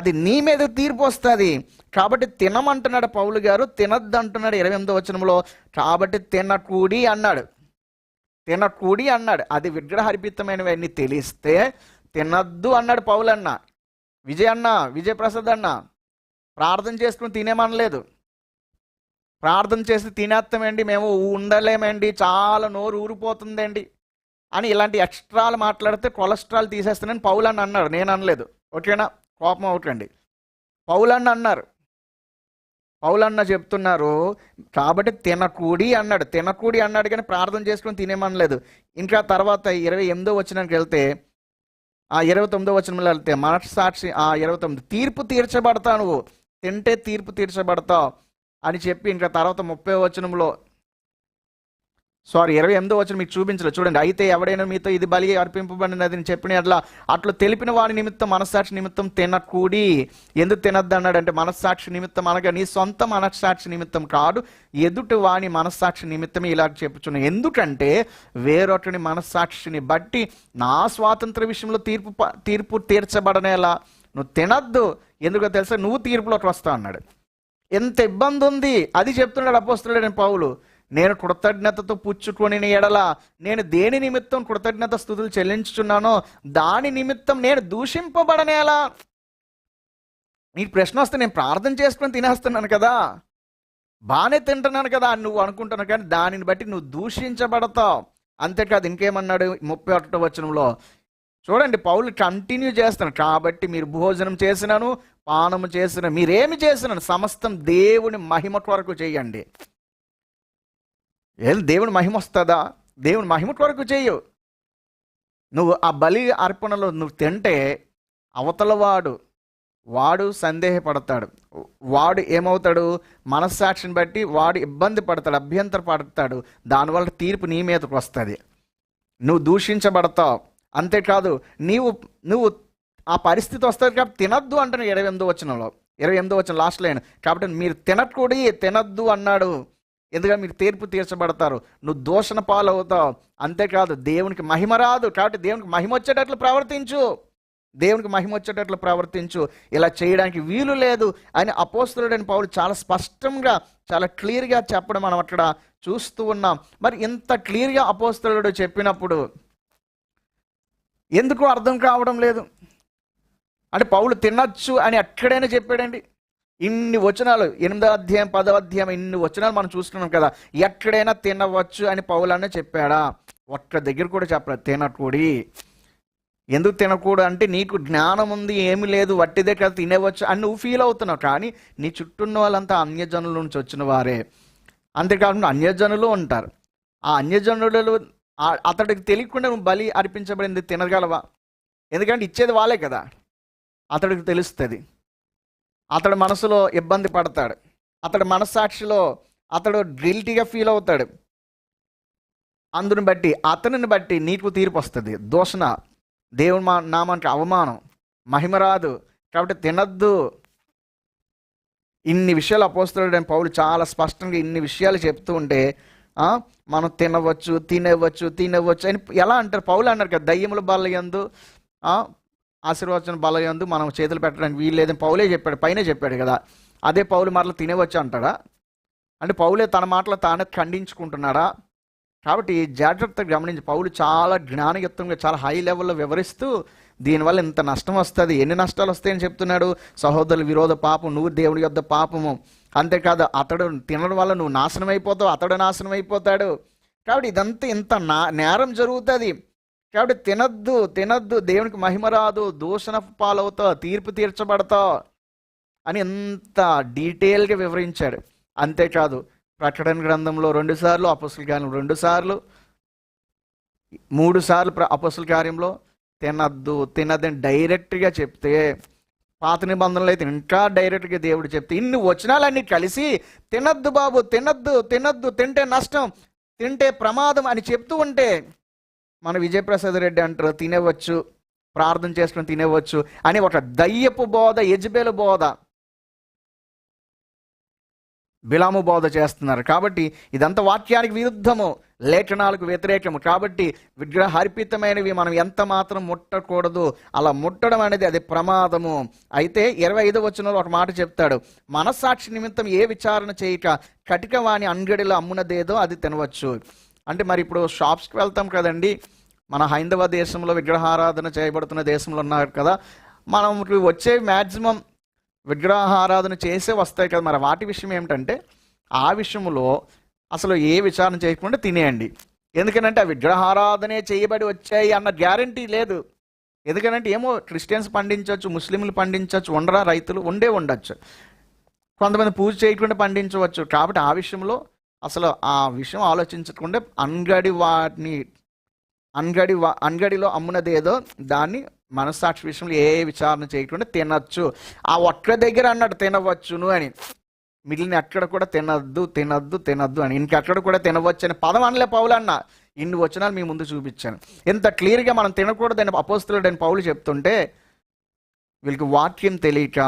అది నీ మీద తీర్పు వస్తుంది. కాబట్టి తినమంటున్నాడు పౌలు గారు, తినద్దు అంటున్నాడు 28వ వచనంలో. కాబట్టి తినకూడి అన్నాడు. అది విగ్రహర్పితమైనవన్నీ తెలిస్తే తినద్దు అన్నాడు పౌలన్న. విజయప్రసాద్ అన్న ప్రార్థన చేసుకుని తినేమనలేదు. ప్రార్థన చేసి తినేస్తామండి, మేము ఉండలేమండి, చాలా నోరు ఊరిపోతుందండి అని ఇలాంటి ఎక్స్ట్రాలు మాట్లాడితే కొలెస్ట్రాల్ తీసేస్తానని పౌలన్న అన్నాడు, నేను అనలేదు. ఓకేనా? కోపం అవుతండి. పౌలన్న అన్నారు. పౌలన్న చెప్తున్నారు కాబట్టి తినకూడి అన్నాడు కానీ ప్రార్థన చేసుకుని తినేమనలేదు. ఇంకా తర్వాత 28వ వచనానికి వెళ్తే, 29వ వచనంలో వెళ్తే మనస్సాక్షి 29 తీర్పు తీర్చబడతావు, నువ్వు తింటే తీర్పు తీర్చబడతావు అని చెప్పి ఇంకా తర్వాత 30వ వచనంలో 28వ వచనం మీకు చూపించలేదు చూడండి. అయితే ఎవడైనా మీతో ఇది బలి అర్పింపబడినది అని చెప్పిన అట్లా తెలిపిన వాడి నిమిత్తం మనస్సాక్షి నిమిత్తం తినకూడి. ఎందుకు తినద్దు అన్నాడంటే మనస్సాక్షి నిమిత్తం అనగా నీ సొంత మనస్సాక్షి నిమిత్తం కాదు, ఎదుటి వాని మనస్సాక్షి నిమిత్తమే ఇలా చెప్పుచున్నాను. ఎందుకంటే వేరొకటి మనస్సాక్షిని బట్టి నా స్వాతంత్ర విషయంలో తీర్పు తీర్చబడనేలా నువ్వు తినద్దు. ఎందుకో తెలుసా? నువ్వు తీర్పులోకి వస్తావు అన్నాడు. ఎంత ఇబ్బంది ఉంది అది చెప్తున్నాడు అపోస్తలుడైన పౌలు. నేను కృతజ్ఞతతో పుచ్చుకొని ఎడల నేను దేని నిమిత్తం కృతజ్ఞత స్తుతులు చెల్లించుచున్నానో దాని నిమిత్తం నేను దూషింపబడనేలా. నీకు ప్రశ్న వస్తే నేను ప్రార్థన చేసుకొని తినేస్తున్నాను కదా, బాగానే తింటున్నాను కదా అని నువ్వు అనుకుంటున్నావు, కానీ దానిని బట్టి నువ్వు దూషించబడతావు. అంతేకాదు ఇంకేమన్నాడు 31వ వచనంలో చూడండి, పౌలు కంటిన్యూ చేస్తున్నాడు. కాబట్టి మీరు భోజనం చేసినాను పానము చేసిన మీరేమి చేసినాను సమస్తం దేవుని మహిమ కొరకు చేయండి. ఏం దేవుని మహిమ వస్తుందా? దేవుని మహిమ కొరకు చేయు. నువ్వు ఆ బలి అర్పణలో నువ్వు తింటే అవతల వాడు సందేహపడతాడు, వాడు ఏమవుతాడు, మనస్సాక్షిని బట్టి వాడు ఇబ్బంది పడతాడు, అభ్యంతర పడతాడు, దానివల్ల తీర్పు నీ మీదకు వస్తుంది, నువ్వు దూషించబడతావు. అంతేకాదు నువ్వు ఆ పరిస్థితి వస్తుంది కాబట్టి తినద్దు అంటాను 28వ వచనంలో, 28వ వచనం లాస్ట్ లైన్. కాబట్టి మీరు తినద్దు అన్నాడు, ఎందుకంటే మీరు తీర్పు తీర్చబడతారు, నువ్వు దూషణ పాలవుతావు. అంతేకాదు దేవునికి మహిమ రాదు, కాబట్టి దేవునికి మహిమ వచ్చేటట్లు ప్రవర్తించు, ఇలా చేయడానికి వీలు లేదు అని అపోస్తలుడైన పౌలు చాలా స్పష్టంగా చాలా క్లియర్గా చెప్పడం మనం అక్కడ చూస్తూ ఉన్నాం. మరి ఇంత క్లియర్గా అపోస్తలుడు చెప్పినప్పుడు ఎందుకు అర్థం కావడం లేదు? అంటే పౌలు తినచ్చు అని ఎక్కడైనా చెప్పాడండి? ఇన్ని వచనాలు 8వ అధ్యాయం 10వ అధ్యాయం ఇన్ని వచనాలు మనం చూస్తున్నాం కదా, ఎక్కడైనా తినవచ్చు అని పౌలు అనే చెప్పాడా? ఒక్క దగ్గర కూడా చెప్పలేదు తినకూడి. ఎందుకు తినకూడదు అంటే నీకు జ్ఞానం ఉంది, ఏమి లేదు, వట్టిదే కదా తినేవచ్చు అని నువ్వు ఫీల్ అవుతున్నావు, కానీ నీ చుట్టూ ఉన్న వాళ్ళంతా అన్యజనుల నుంచి వచ్చిన వారే. అంతేకాకుండా అన్యజనులు ఉంటారు. ఆ అన్యజనులు అతడికి తెలియకుండా నువ్వు బలి అర్పించబడింది తినగలవా? ఎందుకంటే ఇచ్చేది వాళ్ళే కదా, అతడికి తెలుస్తుంది. అతడు మనసులో ఇబ్బంది పడతాడు, అతడి మనస్సాక్షిలో అతడు గిల్టీగా ఫీల్ అవుతాడు. అందుని బట్టి అతనిని బట్టి నీకు తీర్పు వస్తుంది, దూషణ, దేవుని నామానికి అవమానం, మహిమ రాదు. కాబట్టి తినద్దు. ఇన్ని విషయాలు అపోస్తలుడైన పౌలు చాలా స్పష్టంగా ఇన్ని విషయాలు చెప్తూ ఉంటే మనం తినవచ్చు అని ఎలా అంటారు? పౌలు అన్నారు కదా, దయ్యముల బలయందు ఆశీర్వచన బలయందు మనం చేతులు పెట్టడానికి వీలు లేదని పౌలే చెప్పాడు, పైనే చెప్పాడు కదా. అదే పౌలు మరలా తినవచ్చు అంటాడా? అంటే పౌలే తన మాటలు తానే ఖండించుకుంటున్నాడా? కాబట్టి జాగ్రత్తగా గమనించి పౌలు చాలా జ్ఞానయుక్తంగా చాలా హై లెవెల్లో వివరిస్తూ దీనివల్ల ఇంత నష్టం వస్తుంది, ఎన్ని నష్టాలు వస్తాయని చెప్తున్నాడు. సహోదరుల విరోధ పాపం, నువ్వు దేవుని యొద్ద పాపము, అంతేకాదు అతడు తినడం వల్ల నువ్వు నాశనం అయిపోతావు, అతడు నాశనం అయిపోతాడు. కాబట్టి ఇదంతా ఇంత నేరం జరుగుతుంది. కాబట్టి తినద్దు, దేవునికి మహిమ రాదు, దూషణ పాలవుతావు, తీర్పు తీర్చబడతావు అని ఎంత డీటెయిల్గా వివరించాడు. అంతేకాదు ప్రకటన గ్రంథంలో 2 సార్లు, అపోస్తల కార్యం 2 సార్లు, 3 సార్లు అపోస్తల కార్యంలో తినద్దని డైరెక్ట్గా చెప్తే, పాత నిబంధనలు అయితే ఇంకా డైరెక్ట్గా దేవుడు చెప్తే, ఇన్ని వచనాలన్నీ కలిసి తినద్దు బాబు, తినద్దు, తింటే నష్టం, తింటే ప్రమాదం అని చెప్తూ ఉంటే మన విజయప్రసాద్ రెడ్డి అంటారు తినవచ్చు, ప్రార్థన చేసుకుని తినవచ్చు అని ఒక దయ్యపు బోధ, యెజబెలు బోధ, బిలాము బోధ చేస్తున్నారు. కాబట్టి ఇదంతా వాక్యానికి విరుద్ధము, లేఖనాలకు వ్యతిరేకము. కాబట్టి విగ్రహార్పితమైనవి మనం ఎంత మాత్రం ముట్టకూడదు, అలా ముట్టడం అనేది అది ప్రమాదము. అయితే 25వ వచనంలో ఒక మాట చెప్తాడు, మనస్సాక్షి నిమిత్తం ఏ విచారణ చేయక కటికవాణి అంగడిలో అమ్మునదేదో అది తినవచ్చు. అంటే మరి ఇప్పుడు షాప్స్కి వెళ్తాం కదండి, మన హైందవ దేశంలో విగ్రహారాధన చేయబడుతున్న దేశంలో ఉన్నారు కదా, మనం వచ్చే మ్యాక్సిమం విగ్రహారాధన చేసే వస్తాయి కదా. మరి వాటి విషయం ఏమిటంటే ఆ విషయంలో అసలు ఏ విచారణ చేయకుండా తినేయండి. ఎందుకనంటే ఆ విగ్రహారాధనే చేయబడి వచ్చాయి అన్న గ్యారంటీ లేదు. ఎందుకనంటే ఏమో క్రిస్టియన్స్ పండించవచ్చు, ముస్లింలు పండించవచ్చు, ఉండరా రైతులు ఉండొచ్చు, కొంతమంది పూజ చేయకుండా పండించవచ్చు. కాబట్టి ఆ విషయంలో అసలు ఆ విషయం ఆలోచించకుండా అంగడిలో అమ్మునదేదో దాన్ని మనస్సాక్షి విషయంలో ఏ విచారణ చేయకుండా తినచ్చు. ఆ ఒక్క దగ్గర అన్నాడు తినవచ్చును అని, మిగిలిన ఎక్కడ కూడా తినద్దు అని, ఇంకెక్కడ కూడా తినవచ్చు అని పదం అనలే పౌలు అన్న. ఇన్ని వచనాలు మీ ముందు చూపించాను. ఇంత క్లియర్గా మనం తినకూడదని అపోస్తలుడైన పౌలు చెప్తుంటే వీళ్ళకి వాక్యం తెలియక,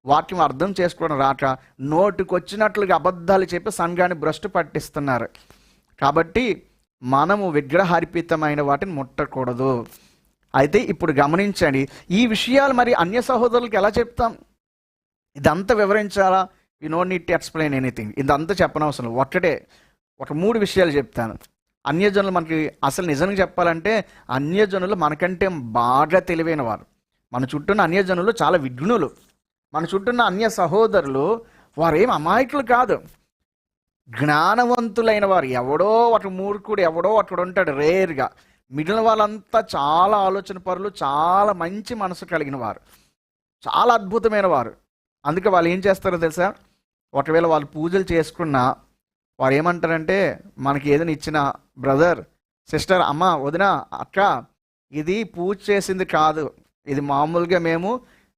వాక్యం అర్థం చేసుకోవడం రాక, నోటికొచ్చినట్లుగా అబద్ధాలు చెప్పి సంఘాన్ని భ్రష్టు పట్టిస్తున్నారు. కాబట్టి మనము విగ్రహార్పితమైన వాటిని ముట్టకూడదు. అయితే ఇప్పుడు గమనించండి, ఈ విషయాలు మరి అన్య సహోదరులకు ఎలా చెప్తాం? ఇదంతా వివరించాలా? We no need to explain anything. ఇదంతా చెప్పనవసరం. ఒక్కటే ఒక 3 విషయాలు చెప్తాను. అన్యజనులు మనకి అసలు నిజంగా చెప్పాలంటే అన్యజనులు మనకంటే బాగా తెలివైన వారు. మన చుట్టూన్న అన్యజనులు చాలా విఘ్నులు. మన చుట్టూన్న అన్య సహోదరులు వారేం అమాయకులు కాదు, జ్ఞానవంతులైన వారు. ఎవడో ఒక మూర్ఖుడు ఎవడో అక్కడ ఉంటాడు రేర్గా. మిగిలిన వాళ్ళంతా చాలా ఆలోచన పరులు, చాలా మంచి మనసు కలిగిన వారు, చాలా అద్భుతమైన వారు. అందుకే వాళ్ళు ఏం చేస్తారో తెలుసా, ఒకవేళ వాళ్ళు పూజలు చేసుకున్నా వారు ఏమంటారంటే, మనకి ఏదైనా ఇచ్చిన బ్రదర్, సిస్టర్, అమ్మ, వదిన, అక్క, ఇది పూజ చేసింది కాదు, ఇది మామూలుగా మేము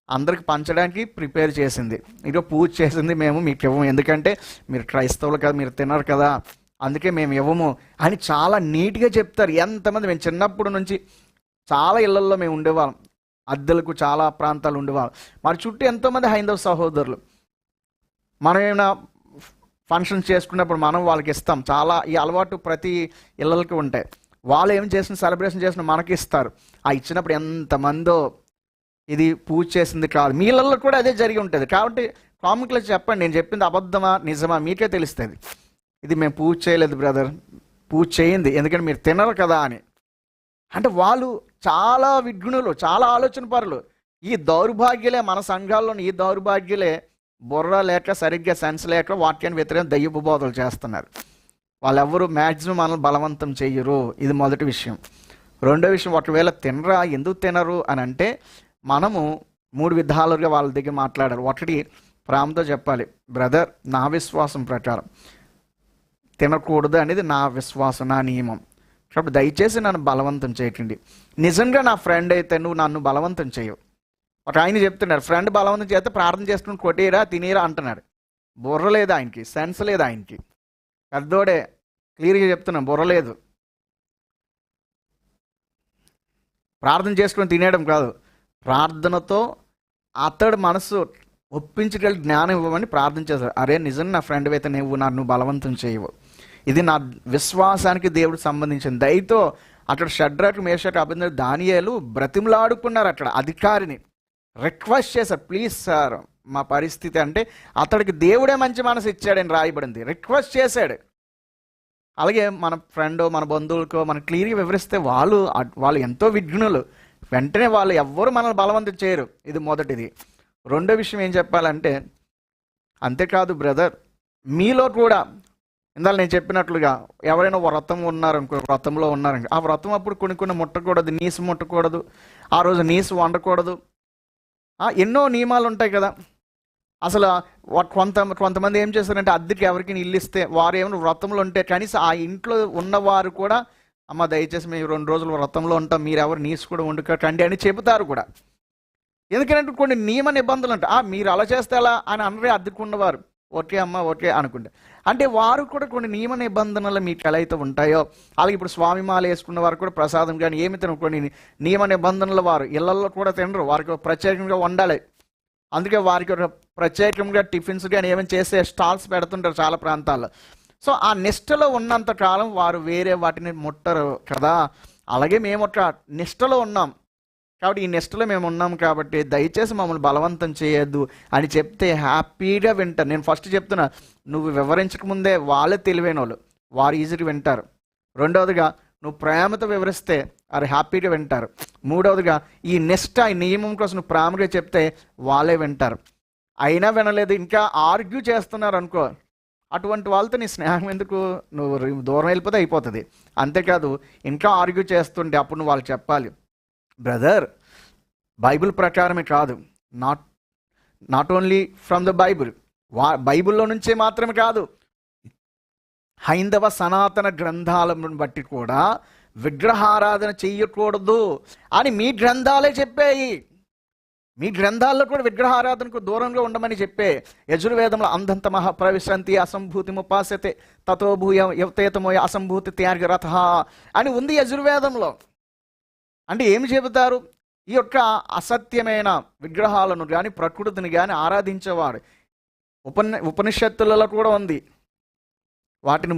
అందరికి పంచడానికి ప్రిపేర్ చేసింది, ఇదో పూజ చేసింది, మేము మీకు ఇవ్వము, ఎందుకంటే మీరు క్రైస్తవులు కదా, మీరు తినరు కదా, అందుకే మేము ఇవ్వము అని చాలా నీట్గా చెప్తారు. ఎంతమంది, మేము చిన్నప్పటి నుంచి చాలా ఇళ్లల్లో మేము ఉండేవాళ్ళం, అద్దెలకు చాలా ప్రాంతాలు ఉండేవాళ్ళం. మరి చుట్టూ ఎంతోమంది హైందవ సహోదరులు. మనం ఏమైనా ఫంక్షన్స్ చేసుకున్నప్పుడు మనం వాళ్ళకి ఇస్తాం. చాలా ఈ అలవాటు ప్రతి ఇళ్ళకి ఉంటాయి. వాళ్ళు ఏం చేసిన సెలబ్రేషన్ చేసిన మనకి ఇస్తారు. ఆ ఇచ్చినప్పుడు ఎంతమందో ఇది పూజ చేసింది కాదు. మీ ఇళ్ళల్లో కూడా అదే జరిగి ఉంటుంది. కాబట్టి కామెంట్లో చెప్పండి, నేను చెప్పింది అబద్ధమా నిజమా మీకే తెలుస్తుంది. ఇది మేము పూజ చేయలేదు బ్రదర్, పూజ చేయింది, ఎందుకంటే మీరు తినరు కదా అని. అంటే వాళ్ళు చాలా విఘ్నులు, చాలా ఆలోచన పరులు. ఈ దౌర్భాగ్యులే మన సంఘాల్లోని, ఈ దౌర్భాగ్యులే బుర్ర లేక, సరిగ్గా సెన్స్ లేక వాక్యాన్ని వ్యతిరేకం దయ్యపు బోధలు చేస్తున్నారు. వాళ్ళెవ్వరూ మ్యాక్సిమం మనల్ని బలవంతం చెయ్యరు. ఇది మొదటి విషయం. రెండో విషయం, ఒకవేళ తినరా, ఎందుకు తినరు అని అంటే మనము 3 విధాలుగా వాళ్ళ దగ్గర మాట్లాడాలి. ఒకటి, ప్రేమతో చెప్పాలి, బ్రదర్ నా విశ్వాసం ప్రకారం తినకూడదు అనేది నా విశ్వాసం, నా నియమం, కాబట్టి దయచేసి నన్ను బలవంతం చేయకండి. నిజంగా నా ఫ్రెండ్ అయితే నువ్వు నన్ను బలవంతం చేయవు. ఒక ఆయన చెప్తున్నాడు, ఫ్రెండ్ బలవంతం చేస్తే ప్రార్థన చేసుకుని కొట్టేరా తినేరా అంటున్నాడు. బుర్ర లేదు ఆయనకి, సెన్స్ లేదు ఆయనకి. పెద్దోడే, క్లియర్గా చెప్తున్నాను, బుర్ర లేదు. ప్రార్థన చేసుకుని తినేయడం కాదు, ప్రార్థనతో అతడు మనసు ఒప్పించగలి జ్ఞానం ఇవ్వమని ప్రార్థన చేశారు. అరే నిజంగా నా ఫ్రెండ్ అయితే నువ్వు నన్ను బలవంతం చేయవు. ఇది నా విశ్వాసానికి దేవుడు సంబంధించిన దయతో అక్కడ షడ్రకు, మేషకు, అబేద్నెగో, దానియేలు బ్రతిమలాడుకున్నారు. అక్కడ అధికారిని రిక్వెస్ట్ చేశారు, ప్లీజ్ సార్ మా పరిస్థితి అంటే అతడికి దేవుడే మంచి మనసు ఇచ్చాడని రాయబడింది. రిక్వెస్ట్ చేశాడు. అలాగే మన ఫ్రెండ్, మన బంధువులకో మనం క్లియర్గా వివరిస్తే వాళ్ళు ఎంతో విఘ్నులు. వెంటనే వాళ్ళు ఎవ్వరూ మనల్ని బలవంతం చేయరు. ఇది మొదటిది. రెండో విషయం ఏం చెప్పాలంటే, అంతేకాదు బ్రదర్, మీలో కూడా ఇందాక నేను చెప్పినట్లుగా ఎవరైనా వ్రతం ఉన్నారనుకో, వ్రతంలో ఉన్నారనుకో, ఆ వ్రతం అప్పుడు కొన్ని ముట్టకూడదు, నీసు ముట్టకూడదు, ఆ రోజు నీసు వండకూడదు, ఎన్నో నియమాలు ఉంటాయి కదా. అసలు కొంతమంది ఏం చేస్తారంటే, అద్దెకి ఎవరికి ఇల్లు ఇస్తే వారు ఏమైనా వ్రతంలో ఉంటే కనీసం ఆ ఇంట్లో ఉన్నవారు కూడా, అమ్మ దయచేసి మేము 2 రోజులు వ్రతంలో ఉంటాం, మీరు ఎవరు నీసు కూడా వండుకోకండి అని చెబుతారు కూడా. ఎందుకంటే కొన్ని నియమ నిబంధనలు ఉంటాయి. మీరు అలా చేస్తే ఎలా అని అనరే అద్దెకున్నవారు, ఓకే అమ్మ ఓకే అనుకుంటే. అంటే వారు కూడా కొన్ని నియమ నిబంధనలు మీకు ఎలా అయితే ఉంటాయో, అలాగే ఇప్పుడు స్వామి మాల వేసుకున్న వారు కూడా ప్రసాదం కానీ ఏమి తినరు, కొన్ని నియమ నిబంధనలు వారు ఇళ్లలో కూడా తినరు. వారికి ప్రత్యేకంగా వండాలి. అందుకే వారికి ప్రత్యేకంగా టిఫిన్స్ కానీ ఏమైనా చేసే స్టాల్స్ పెడుతుంటారు చాలా ప్రాంతాల్లో. సో ఆ నిష్టలో ఉన్నంత కాలం వారు వేరే వాటిని ముట్టరు కదా. అలాగే మేము ఒక నిష్టలో ఉన్నాం కాబట్టి, ఈ నిష్టలో మేము ఉన్నాం కాబట్టి దయచేసి మమ్మల్ని బలవంతం చేయొద్దు అని చెప్తే హ్యాపీగా వింటారు. నేను ఫస్ట్ చెప్తున్నా, నువ్వు వివరించకముందే వాళ్ళే తెలివైన వాళ్ళు, వారు ఈజీగా వింటారు. రెండవదిగా నువ్వు ప్రేమతో వివరిస్తే వారు హ్యాపీగా వింటారు. మూడవదిగా ఈ నిష్ట, ఈ నియమం కోసం నువ్వు ప్రేమగా చెప్తే వాళ్ళే వింటారు. అయినా వినలేదు, ఇంకా ఆర్గ్యూ చేస్తున్నారు అనుకో, అటువంటి వాళ్ళతో నీ స్నేహం ఎందుకు, నువ్వు దూరం వెళ్ళిపోతే అయిపోతుంది. అంతేకాదు ఇంకా ఆర్గ్యూ చేస్తుంటే అప్పుడు నువ్వు వాళ్ళు చెప్పాలి, బ్రదర్ బైబిల్ ప్రకారమే కాదు, నాట్ ఓన్లీ ఫ్రమ్ ద బైబిల్లో నుంచే మాత్రమే కాదు, హైందవ సనాతన గ్రంథాలను బట్టి కూడా విగ్రహారాధన చెయ్యకూడదు అని మీ గ్రంథాలే చెప్పాయి. మీ గ్రంథాల్లో కూడా విగ్రహారాధనకు దూరంగా ఉండమని చెప్పే యజుర్వేదంలో అంధంత మహాప్రవిశంతి అసంభూతి ముపాసతే తతో భూయ యవతేతమోయ అసంభూతి త్యాగ రథ అని ఉంది యజుర్వేదంలో. అంటే ఏమి చెబుతారు, ఈ యొక్క అసత్యమైన విగ్రహాలను కానీ ప్రకృతిని కానీ ఆరాధించేవాడు ఉపనిషత్తులలో కూడా ఉంది, వాటిని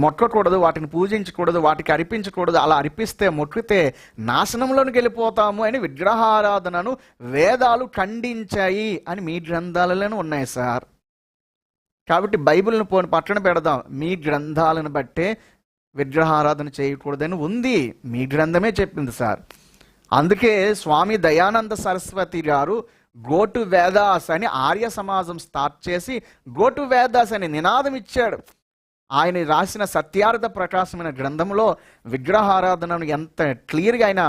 మొక్కకూడదు, వాటిని పూజించకూడదు, వాటికి అర్పించకూడదు, అలా అర్పిస్తే మొక్కితే నాశనంలోనికి వెళ్ళిపోతాము అని విగ్రహారాధనను వేదాలు ఖండించాయి అని మీ గ్రంథాలలోనే ఉన్నాయి సార్. కాబట్టి బైబిల్ని పోని పక్కన పెడదాం. మీ గ్రంథాలను బట్టే విగ్రహారాధన చేయకూడదని ఉంది, మీ గ్రంథమే చెప్పింది సార్. అందుకే స్వామి దయానంద సరస్వతి గారు గో టు వేదాస్ అని ఆర్య సమాజం స్టార్ట్ చేసి గో టు వేదాస్ అని నినాదం ఇచ్చాడు. ఆయన రాసిన సత్యార్థ ప్రకాశమైన గ్రంథంలో విగ్రహారాధనను ఎంత క్లియర్గా ఆయన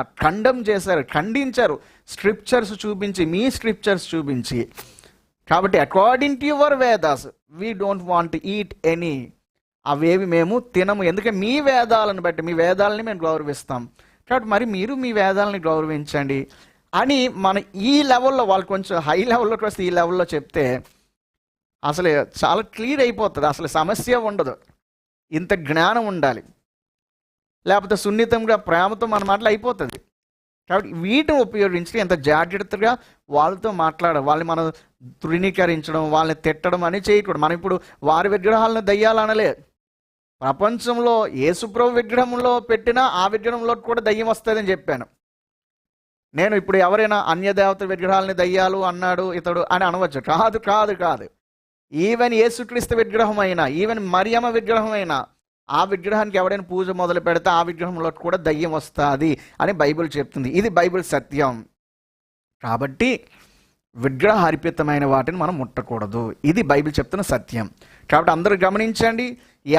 ఖండించారు, స్క్రిప్చర్స్ చూపించి, మీ స్క్రిప్చర్స్ చూపించి. కాబట్టి according to your Vedas we don't want eat any, అవేవి మేము తినము, ఎందుకంటే మీ వేదాలను బట్టి, మీ వేదాలని మేము గౌరవిస్తాం, కాబట్టి మరి మీరు మీ వేదాలని గౌరవించండి అని మన ఈ లెవెల్లో, వాళ్ళు కొంచెం హై లెవెల్లోకి వస్తే ఈ లెవెల్లో చెప్తే అసలు చాలా క్లియర్ అయిపోతుంది, అసలు సమస్య ఉండదు. ఇంత జ్ఞానం ఉండాలి, లేకపోతే సున్నితంగా ప్రేమతో మన మాటలు అయిపోతుంది. కాబట్టి వీటిని ఉపయోగించి ఎంత జాగ్రత్తగా వాళ్ళతో మాట్లాడాలి. వాళ్ళని మనం తృణీకరించడం, వాళ్ళని తిట్టడం అని చేయకూడదు. మనం ఇప్పుడు వారి విగ్రహాలను దయ్యాలనలే. ప్రపంచంలో యేసుప్రభు విగ్రహంలో పెట్టినా ఆ విగ్రహంలో కూడా దయ్యం వస్తుందని చెప్పాను నేను. ఇప్పుడు ఎవరైనా అన్యదేవత విగ్రహాలని దయ్యాలు అన్నాడు ఇతడు అని అనవచ్చు. కాదు కాదు కాదు. ఈవెన్ యేసుక్రీస్తు విగ్రహం అయినా, ఈవెన్ మరియమ్మ విగ్రహం అయినా, ఆ విగ్రహానికి ఎవడైనా పూజ మొదలు పెడితే ఆ విగ్రహంలో కూడా దయ్యం వస్తుంది అని బైబిల్ చెప్తుంది. ఇది బైబిల్ సత్యం. కాబట్టి విగ్రహార్పితమైన వాటిని మనం ముట్టకూడదు, ఇది బైబిల్ చెప్తున్న సత్యం. కాబట్టి అందరూ గమనించండి,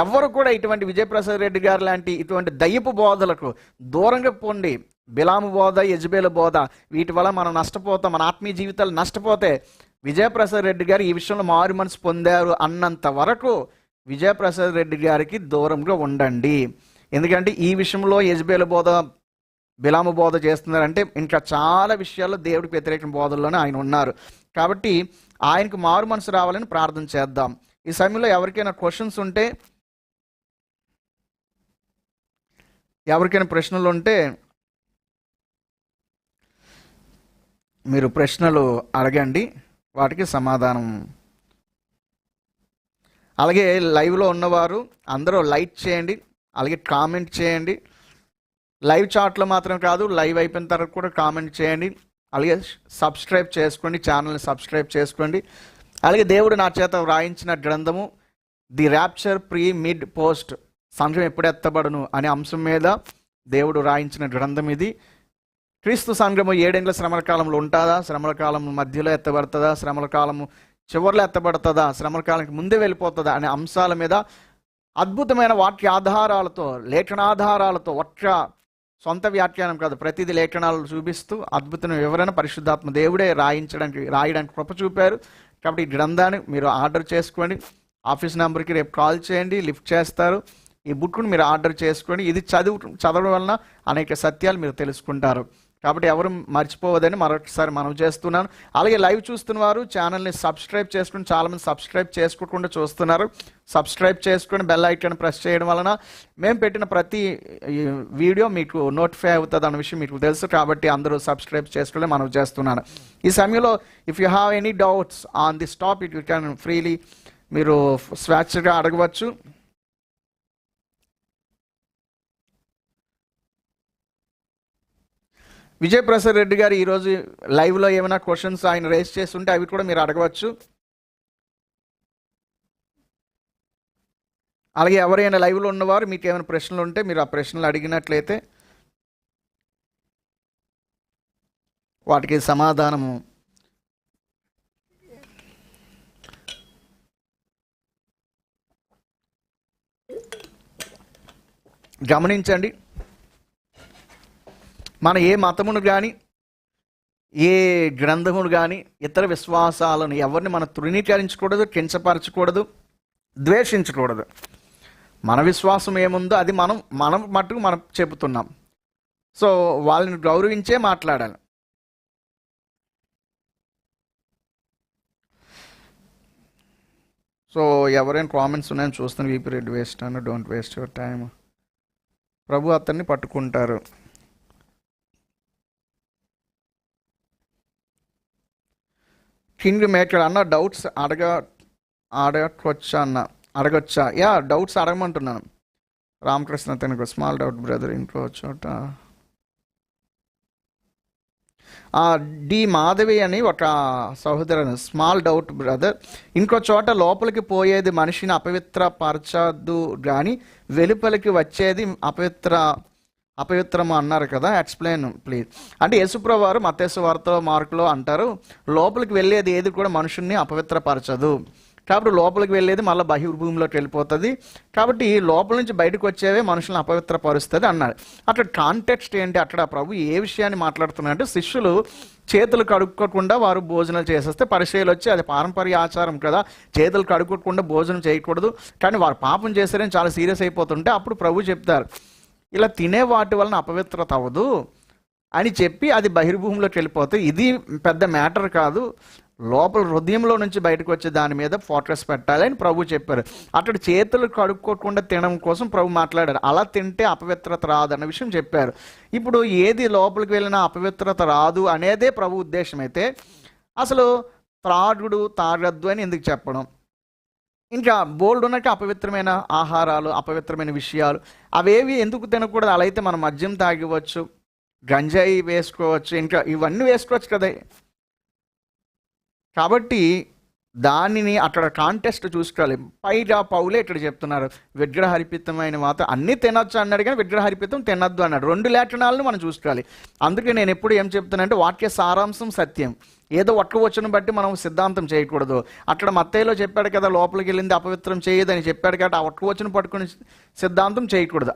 ఎవరు కూడా ఇటువంటి విజయప్రసాద్ రెడ్డి గారు లాంటి ఇటువంటి దయ్యపు బోధలకు దూరంగా పొండి, బిలాము బోధ, యజ్బేలు బోధ, వీటి వల్ల మనం నష్టపోతాం, మన ఆత్మీయ జీవితాలు నష్టపోతే, విజయప్రసాద్ రెడ్డి గారు ఈ విషయంలో మారు మనసు పొందారు అన్నంత వరకు విజయప్రసాద్ రెడ్డి గారికి దూరంగా ఉండండి. ఎందుకంటే ఈ విషయంలో యజ్బేలు బోధ, బిలాము బోధ చేస్తున్నారంటే ఇంకా చాలా విషయాల్లో దేవుడికి వ్యతిరేక బోధల్లోనే ఆయన ఉన్నారు. కాబట్టి ఆయనకు మారు మనసు రావాలని ప్రార్థన చేద్దాం. ఈ సమయంలో ఎవరికైనా క్వశ్చన్స్ ఉంటే, ఎవరికైనా ప్రశ్నలు ఉంటే మీరు ప్రశ్నలు అడగండి, వాటికి సమాధానం. అలాగే లైవ్లో ఉన్నవారు అందరూ లైక్ చేయండి, అలాగే కామెంట్ చేయండి. లైవ్ చాట్లో మాత్రం కాదు, లైవ్ అయిపోయిన తర్వాత కూడా కామెంట్ చేయండి. అలాగే సబ్స్క్రైబ్ చేసుకోండి, ఛానల్ని సబ్స్క్రైబ్ చేసుకోండి. అలాగే దేవుడు నా చేత వ్రాయించిన గ్రంథము the rapture pre mid post, సంఘం ఎప్పుడు ఎత్తబడును అనే అంశం మీద దేవుడు రాయించిన గ్రంథం ఇది. క్రీస్తు సంఘము 7 ఏళ్ల శ్రమల కాలంలో ఉంటుందా, శ్రమల కాలం మధ్యలో ఎత్తబడుతుందా, శ్రమల కాలము చివరిలో ఎత్తబడుతుందా, శ్రమల కాలానికి ముందే వెళ్ళిపోతుందా అనే అంశాల మీద అద్భుతమైన వాక్య ఆధారాలతో, లేఖనాధారాలతో, ఒక్క సొంత వ్యాఖ్యానం కాదు, ప్రతిదీ లేఖనాలు చూపిస్తూ అద్భుతమైన వివరణ పరిశుద్ధాత్మ దేవుడే రాయడానికి కృప చూపారు. కాబట్టి ఈ గ్రంథాన్ని మీరు ఆర్డర్ చేసుకోండి. ఆఫీస్ నెంబర్కి రేపు కాల్ చేయండి, లిఫ్ట్ చేస్తారు. ఈ బుక్ను మీరు ఆర్డర్ చేసుకోండి. ఇది చదవడం వలన అనేక సత్యాలు మీరు తెలుసుకుంటారు. కాబట్టి ఎవరు మర్చిపోవద్దని మరొకసారి మనం చేస్తున్నాను. అలాగే లైవ్ చూస్తున్న వారు ఛానల్ని సబ్స్క్రైబ్ చేసుకుని, చాలామంది సబ్స్క్రైబ్ చేసుకోకుండా చూస్తున్నారు. సబ్స్క్రైబ్ చేసుకొని బెల్ ఐకాన్ ప్రెస్ చేయడం వలన మేము పెట్టిన ప్రతి వీడియో మీకు నోటిఫై అవుతుంది అన్న విషయం మీకు తెలుసు. కాబట్టి అందరూ సబ్స్క్రైబ్ చేసుకుని మనం చేస్తున్నాను. ఈ సమయంలో if you have any doubts on this topic you can freely, మీరు స్వేచ్ఛగా అడగవచ్చు. విజయప్రసాద్ రెడ్డి గారు ఈరోజు లైవ్లో ఏమైనా క్వశ్చన్స్ ఆయన రేస్ చేస్తుంటే అవి కూడా మీరు అడగవచ్చు. అలాగే ఎవరైనా లైవ్లో ఉన్నవారు మీకు ఏమైనా ప్రశ్నలు ఉంటే మీరు ఆ ప్రశ్నలు అడిగినట్లయితే వాటికి సమాధానము గమనించండి. మన ఏ మతమును కానీ, ఏ గ్రంథమును కానీ, ఇతర విశ్వాసాలను ఎవరిని మనం తృణీకరించకూడదు, కించపరచకూడదు, ద్వేషించకూడదు. మన విశ్వాసం ఏముందో అది మనం మట్టుకు మనం చెబుతున్నాం. సో వాళ్ళని గౌరవించే మాట్లాడాలి. సో ఎవరైనా కామెంట్స్ ఉన్నాయని చూస్తాను. వీపీ రెడ్డి వేస్ట్ అన్న, డోంట్ వేస్ట్ యువర్ టైం, ప్రభు అతన్ని పట్టుకుంటారు. కింగ్ మేకర్ అన్న డౌట్స్ అడగొచ్చా? యా, డౌట్స్ అడగమంటున్నాను. రామకృష్ణ తనకు స్మాల్ డౌట్ బ్రదర్, ఇంకో చోట డి మాధవి అని ఒక సహోదరు, స్మాల్ డౌట్ బ్రదర్, ఇంకో చోట లోపలికి పోయేది మనిషిని అపవిత్రపరచదు కానీ వెలుపలికి వచ్చేది అపవిత్రము అన్నారు కదా, ఎక్స్ప్లెయిన్ ప్లీజ్. అంటే యేసుప్రభువు వారు మత్తయి సువార్తలో మార్కులో అంటారు, లోపలికి వెళ్ళేది ఏది కూడా మనుషుల్ని అపవిత్రపరచదు, కాబట్టి లోపలికి వెళ్ళేది మళ్ళీ బహిర్భూమిలోకి వెళ్ళిపోతుంది, కాబట్టి లోపల నుంచి బయటకు వచ్చేవే మనుషులను అపవిత్రపరుస్తుంది అన్నారు. అక్కడ కాంటెక్స్ట్ ఏంటి, అక్కడ ప్రభు ఏ విషయాన్ని మాట్లాడుతున్నారంటే, శిష్యులు చేతులు కడుక్కోకుండా వారు భోజనాలు చేసేస్తే పరిచయాలు వచ్చి అది పారంపర్య ఆచారం కదా, చేతులు కడుక్కోకుండా భోజనం చేయకూడదు, కానీ వారు పాపం చేశారని చాలా సీరియస్ అయిపోతుంటే అప్పుడు ప్రభు చెప్తారు, ఇలా తినే వాటి వలన అపవిత్రత అవ్వదు అని చెప్పి అది బహిర్భూమిలోకి వెళ్ళిపోతే ఇది పెద్ద మ్యాటర్ కాదు, లోపల హృదయంలో నుంచి బయటకు వచ్చే దాని మీద ఫోకస్ పెట్టాలి అని ప్రభు చెప్పారు. అక్కడ చేతులు కడుక్కోకుండా తినడం కోసం ప్రభు మాట్లాడారు, అలా తింటే అపవిత్రత రాదు అన్న విషయం చెప్పారు. ఇప్పుడు ఏది లోపలికి వెళ్ళినా అపవిత్రత రాదు అనేదే ప్రభు ఉద్దేశం అయితే అసలు త్రాగుడు తాగద్దు అని ఎందుకు చెప్పడం, ఇంకా బోల్డ్ ఉన్నట్టు అపవిత్రమైన ఆహారాలు అపవిత్రమైన విషయాలు అవేవి ఎందుకు తినకూడదు, అలా అయితే మనం మద్యం తాగివచ్చు, గంజాయి వేసుకోవచ్చు, ఇంకా ఇవన్నీ వేసుకోవచ్చు కదా. కాబట్టి దానిని అక్కడ కాంటెస్ట్ చూసుకోవాలి. పైగా పౌలే ఇక్కడ చెప్తున్నారు, విగ్రహరిపితమైన మాత్రం అన్నీ తినొచ్చు అన్నాడు కానీ విగ్రహరిపితం తినద్దు అన్నాడు. రెండు లేఖనాలను మనం చూసుకోవాలి. అందుకే నేను ఎప్పుడు ఏం చెప్తానంటే వాక్య సారాంశం సత్యం, ఏదో ఒక్క వచనం బట్టి మనం సిద్ధాంతం చేయకూడదు. అక్కడ మత్తయిలో చెప్పాడు కదా లోపలికి వెళ్ళింది అపవిత్రం చేయదని చెప్పాడు కాబట్టి ఆ ఒక్క వచనం పట్టుకుని సిద్ధాంతం చేయకూడదు.